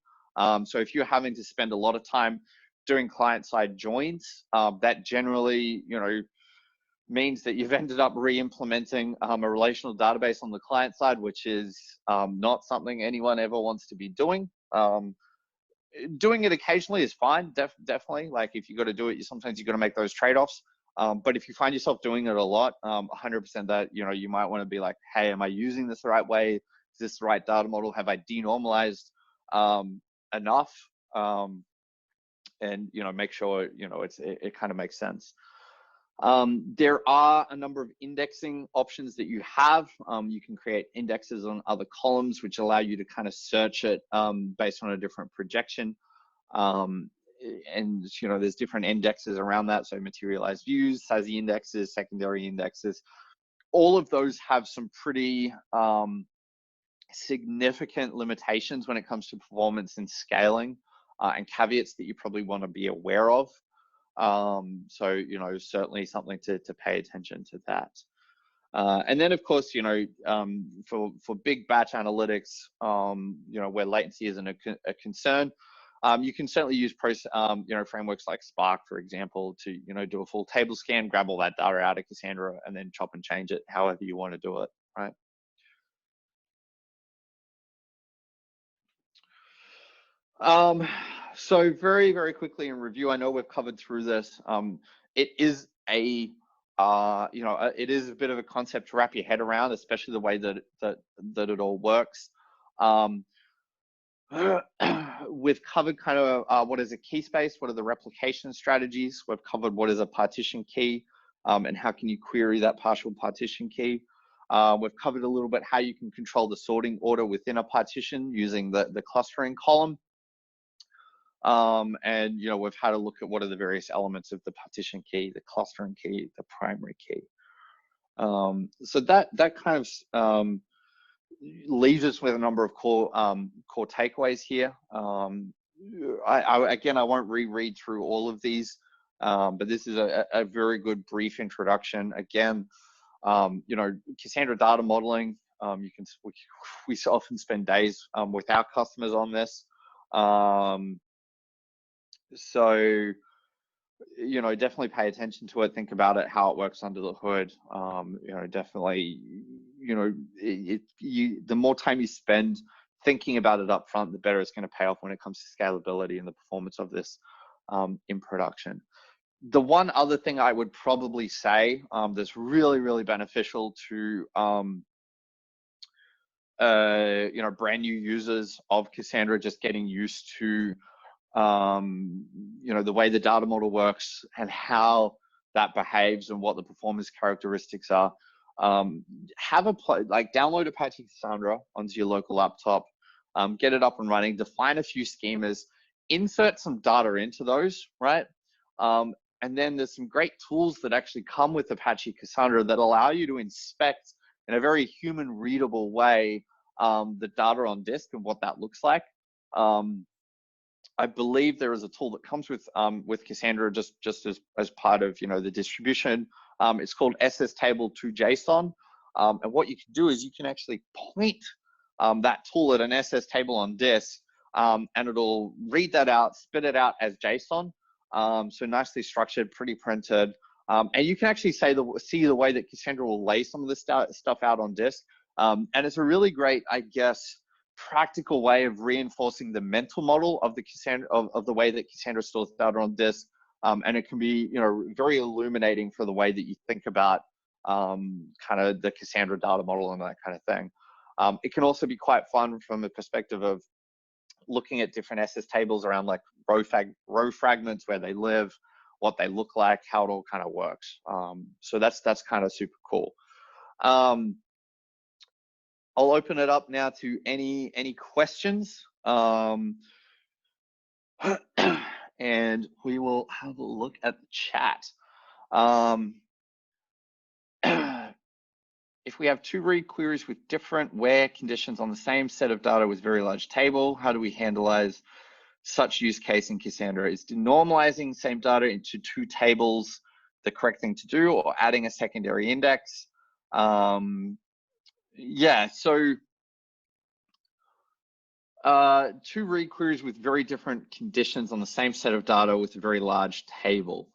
So if you're having to spend a lot of time doing client-side joins, that generally, means that you've ended up re-implementing a relational database on the client side, which is not something anyone ever wants to be doing. Doing it occasionally is fine, definitely. Like if you got to do it, sometimes you got to make those trade-offs. But if you find yourself doing it a lot, 100% that, you might want to be like, hey, am I using this the right way? Is this the right data model? Have I denormalized enough? And make sure it kind of makes sense. There are a number of indexing options that you have. You can create indexes on other columns, which allow you to kind of search it based on a different projection. And there's different indexes around that. So materialized views, SASE indexes, secondary indexes. All of those have some pretty significant limitations when it comes to performance and scaling, and caveats that you probably want to be aware of. So certainly something to pay attention to that. And then of course, for big batch analytics, where latency isn't a concern, you can certainly use frameworks like Spark, for example, to do a full table scan, grab all that data out of Cassandra, and then chop and change it however you want to do it, right? So very, very quickly in review, I know we've covered through this. It is it is a bit of a concept to wrap your head around, especially the way that it all works. We've covered kind of what is a key space, what are the replication strategies. We've covered what is a partition key, and how can you query that partial partition key. We've covered a little bit how you can control the sorting order within a partition using the clustering column. And we've had a look at what are the various elements of the partition key, the clustering key, the primary key. So that kind of leaves us with a number of core takeaways here. Again, I won't reread through all of these, but this is a very good brief introduction. Again, Cassandra data modeling. We often spend days with our customers on this. So definitely pay attention to it, think about it, how it works under the hood. Definitely, the more time you spend thinking about it up front, the better it's going to pay off when it comes to scalability and the performance of this in production. The one other thing I would probably say that's really, really beneficial to brand new users of Cassandra, just getting used to the way the data model works and how that behaves and what the performance characteristics are. Download Apache Cassandra onto your local laptop, get it up and running, define a few schemas, insert some data into those, right? And then there's some great tools that actually come with Apache Cassandra that allow you to inspect in a very human readable way the data on disk and what that looks like. I believe there is a tool that comes with Cassandra just as part of the distribution. It's called SSTable to JSON, and what you can do is you can actually point that tool at an SS table on disk, and it'll read that out, spit it out as JSON. So nicely structured, pretty printed, and you can actually see the way that Cassandra will lay some of this stuff out on disk. And it's a really great, I guess, practical way of reinforcing the mental model of the Cassandra, of the way that Cassandra stores data on disk. And it can be, very illuminating for the way that you think about kind of the Cassandra data model and that kind of thing. It can also be quite fun from the perspective of looking at different SS tables around like row fragments, where they live, what they look like, how it all kind of works. So that's kind of super cool. I'll open it up now to any questions. And we will have a look at the chat. If we have two read queries with different where conditions on the same set of data with very large table, how do we handleize such use case in Cassandra? Is denormalizing same data into two tables the correct thing to do, or adding a secondary index? Yeah, so two read queries with very different conditions on the same set of data with a very large table.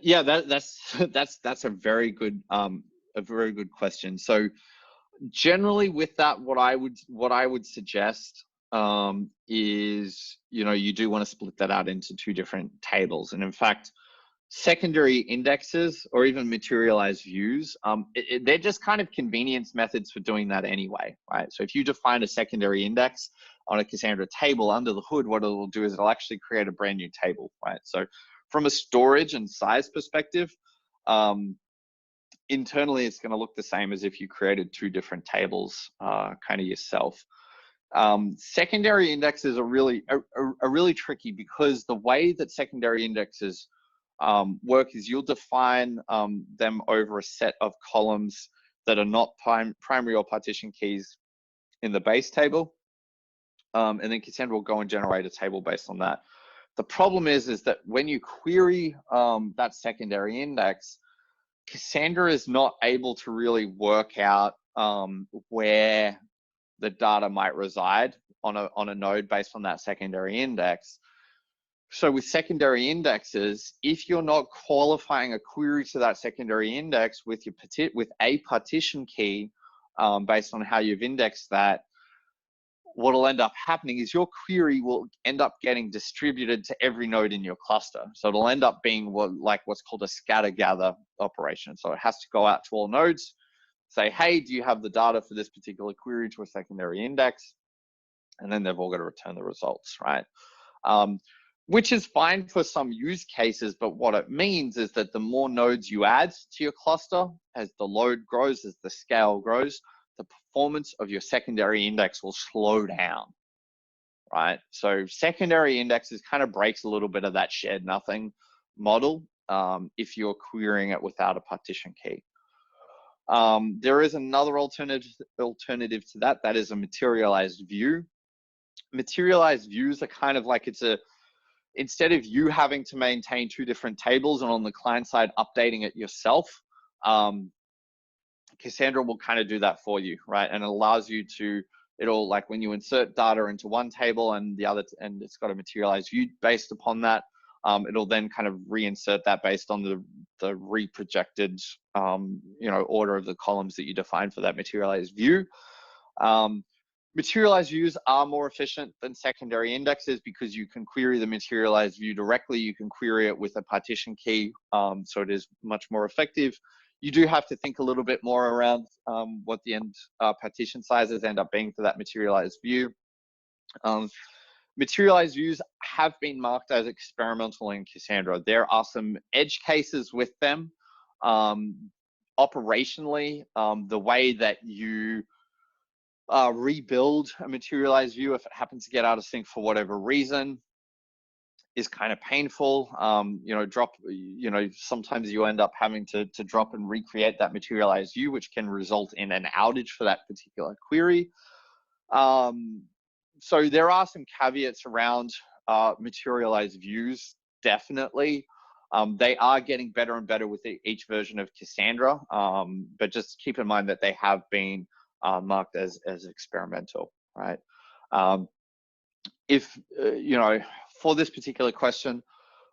Yeah, that's a very good question. So generally with that, what I would suggest is, you do want to split that out into two different tables. And in fact, secondary indexes or even materialized views, they're just kind of convenience methods for doing that anyway, right? So if you define a secondary index on a Cassandra table, under the hood, what it'll do is it'll actually create a brand new table, right? So from a storage and size perspective, internally, it's going to look the same as if you created two different tables kind of yourself. Secondary indexes are really tricky, because the way that secondary indexes work is you'll define them over a set of columns that are not primary or partition keys in the base table. And then Cassandra will go and generate a table based on that. The problem is that when you query that secondary index, Cassandra is not able to really work out where the data might reside on a node based on that secondary index. So with secondary indexes, if you're not qualifying a query to that secondary index with a partition key based on how you've indexed that, what'll end up happening is your query will end up getting distributed to every node in your cluster. So it'll end up being what's called a scatter gather operation. So it has to go out to all nodes, say, hey, do you have the data for this particular query to a secondary index? And then they've all got to return the results, right? Which is fine for some use cases, but what it means is that the more nodes you add to your cluster, as the load grows, as the scale grows, the performance of your secondary index will slow down, right? So secondary indexes kind of breaks a little bit of that shared nothing model if you're querying it without a partition key. There is another alternative to that. That is a materialized view. Materialized views are kind of like instead of you having to maintain two different tables and on the client side updating it yourself, Cassandra will kind of do that for you, right? And it allows you to, it'll, like when you insert data into one table and the other, and it's got a materialized view based upon that, it'll then kind of reinsert that based on the reprojected, order of the columns that you define for that materialized view. Materialized views are more efficient than secondary indexes because you can query the materialized view directly. You can query it with a partition key, so it is much more effective. You do have to think a little bit more around what the end partition sizes end up being for that materialized view. Materialized views have been marked as experimental in Cassandra. There are some edge cases with them. Operationally, the way that you rebuild a materialized view, if it happens to get out of sync for whatever reason, is kind of painful. Sometimes you end up having to drop and recreate that materialized view, which can result in an outage for that particular query. So there are some caveats around materialized views, definitely. They are getting better and better with each version of Cassandra, but just keep in mind that they have been marked as experimental, right? For this particular question,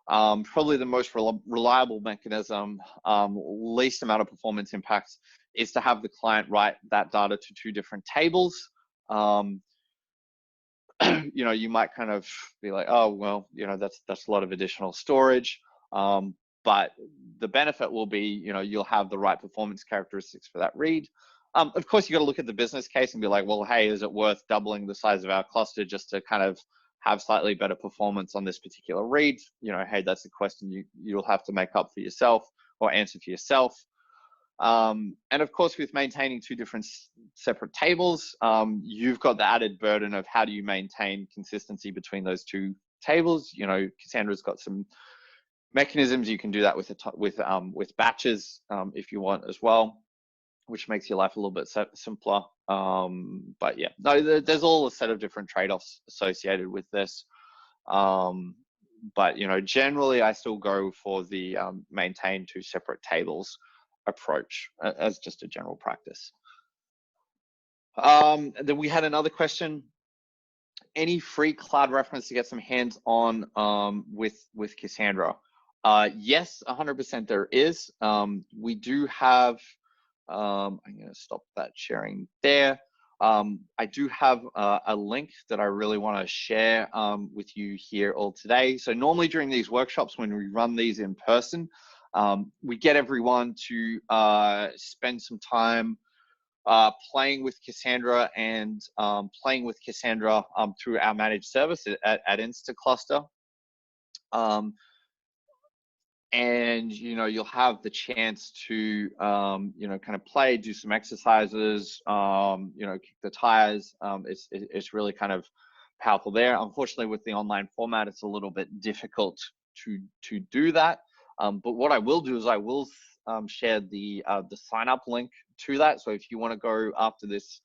probably the most reliable mechanism, least amount of performance impacts, is to have the client write that data to 2 different tables. You know, you might kind of be like, oh, well, you know, that's a lot of additional storage. But the benefit will be, you know, you'll have the right performance characteristics for that read. Of course, you got to look at the business case and be like, well, hey, is it worth doubling the size of our cluster just to kind of have slightly better performance on this particular read? You know, hey, that's a question you'll have to make up for yourself or answer for yourself. And of course, with maintaining 2 different separate tables, you've got the added burden of how do you maintain consistency between those 2 tables. You know, Cassandra's got some mechanisms. You can do that with batches if you want as well, which makes your life a little bit simpler. But yeah, no, there's all a set of different trade-offs associated with this. But you know, generally, I still go for the maintain 2 separate tables approach as just a general practice. Then we had another question. Any free cloud reference to get some hands on with Cassandra? Yes, 100% there is. We do have, I'm going to stop that sharing there. I do have a link that I really want to share with you here all today. So normally during these workshops, when we run these in person, we get everyone to spend some time playing with Cassandra and playing with Cassandra through our managed service at Instacluster. And, you know, you'll have the chance to, you know, kind of play, do some exercises, you know, kick the tires. It's really kind of powerful there. Unfortunately, with the online format, it's a little bit difficult to do that. But what I will do is I will share the sign up link to that. So if you want to go after this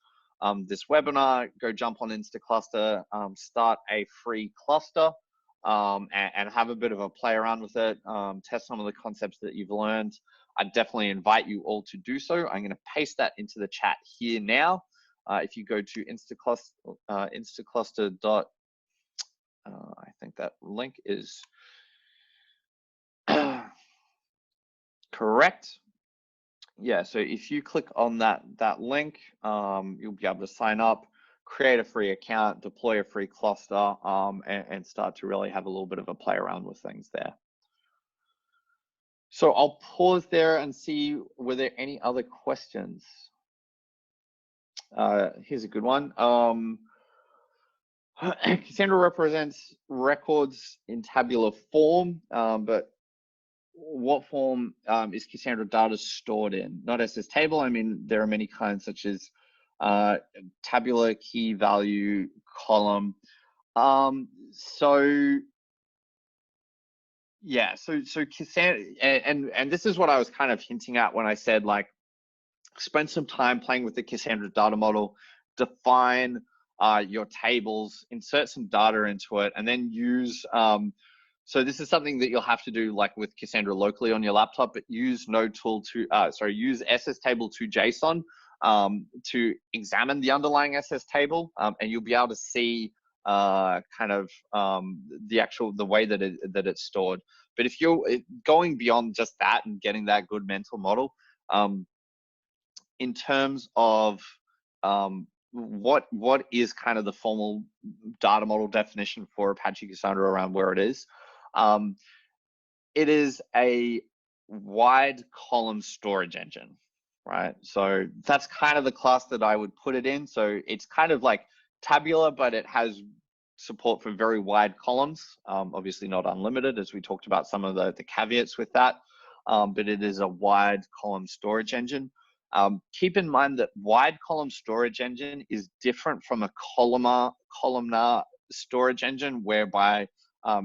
this webinar, go jump on Instacluster, start a free cluster, and have a bit of a play around with it, test some of the concepts that you've learned. I definitely invite you all to do so. I'm going to paste that into the chat here now. If you go to Instacluster, I think that link is correct. Yeah, so if you click on that link, you'll be able to sign up, create a free account, deploy a free cluster, and start to really have a little bit of a play around with things there. So I'll pause there and see, were there any other questions? Here's a good one. Cassandra represents records in tabular form, but what form is Cassandra data stored in? Not SS table. I mean, there are many kinds, such as tabular, key value, column. So yeah, so Cassandra, and this is what I was kind of hinting at when I said, like, spend some time playing with the Cassandra data model, define your tables, insert some data into it, and then use. So this is something that you'll have to do, like with Cassandra locally on your laptop, but use use SS table to JSON to examine the underlying SS table, and you'll be able to see kind of the way that it's stored. But if you're going beyond just that and getting that good mental model, in terms of what is kind of the formal data model definition for Apache Cassandra around where it is. It is a wide column storage engine, right? So that's kind of the class that I would put it in. So it's kind of like tabular, but it has support for very wide columns, obviously not unlimited, as we talked about some of the caveats with that, but it is a wide column storage engine. Keep in mind that wide column storage engine is different from a columnar storage engine, whereby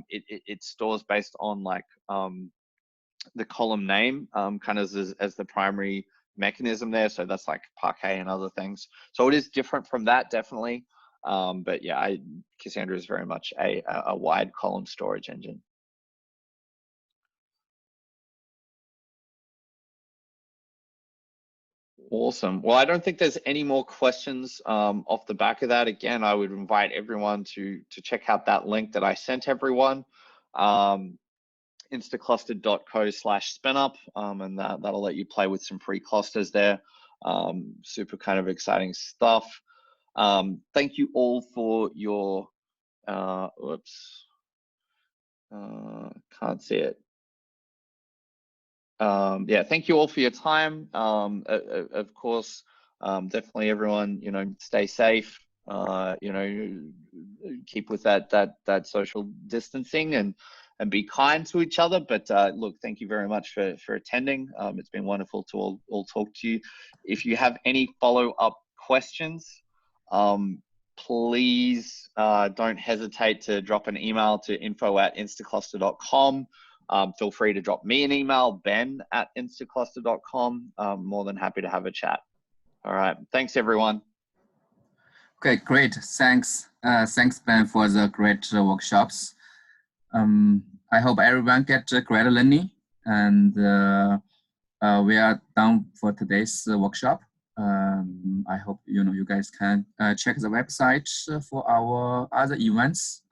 it stores based on like the column name kind of as the primary mechanism there. So that's like Parquet and other things. So it is different from that, definitely. But yeah, Cassandra is very much a wide column storage engine. Awesome. Well, I don't think there's any more questions off the back of that. Again, I would invite everyone to check out that link that I sent everyone, instacluster.co/spinup, and that'll let you play with some free clusters there. Super kind of exciting stuff. Thank you all for your, whoops, can't see it. Yeah, thank you all for your time. Of course, definitely everyone, stay safe, keep with that social distancing and be kind to each other. But look, thank you very much for attending. It's been wonderful to all talk to you. If you have any follow-up questions, please don't hesitate to drop an email to info@instacluster.com. Feel free to drop me an email, ben@instacluster.com. More than happy to have a chat. All right. Thanks, everyone. Okay, great. Thanks. Thanks, Ben, for the great workshops. I hope everyone get great learning. And we are done for today's workshop. I hope you guys can check the website for our other events.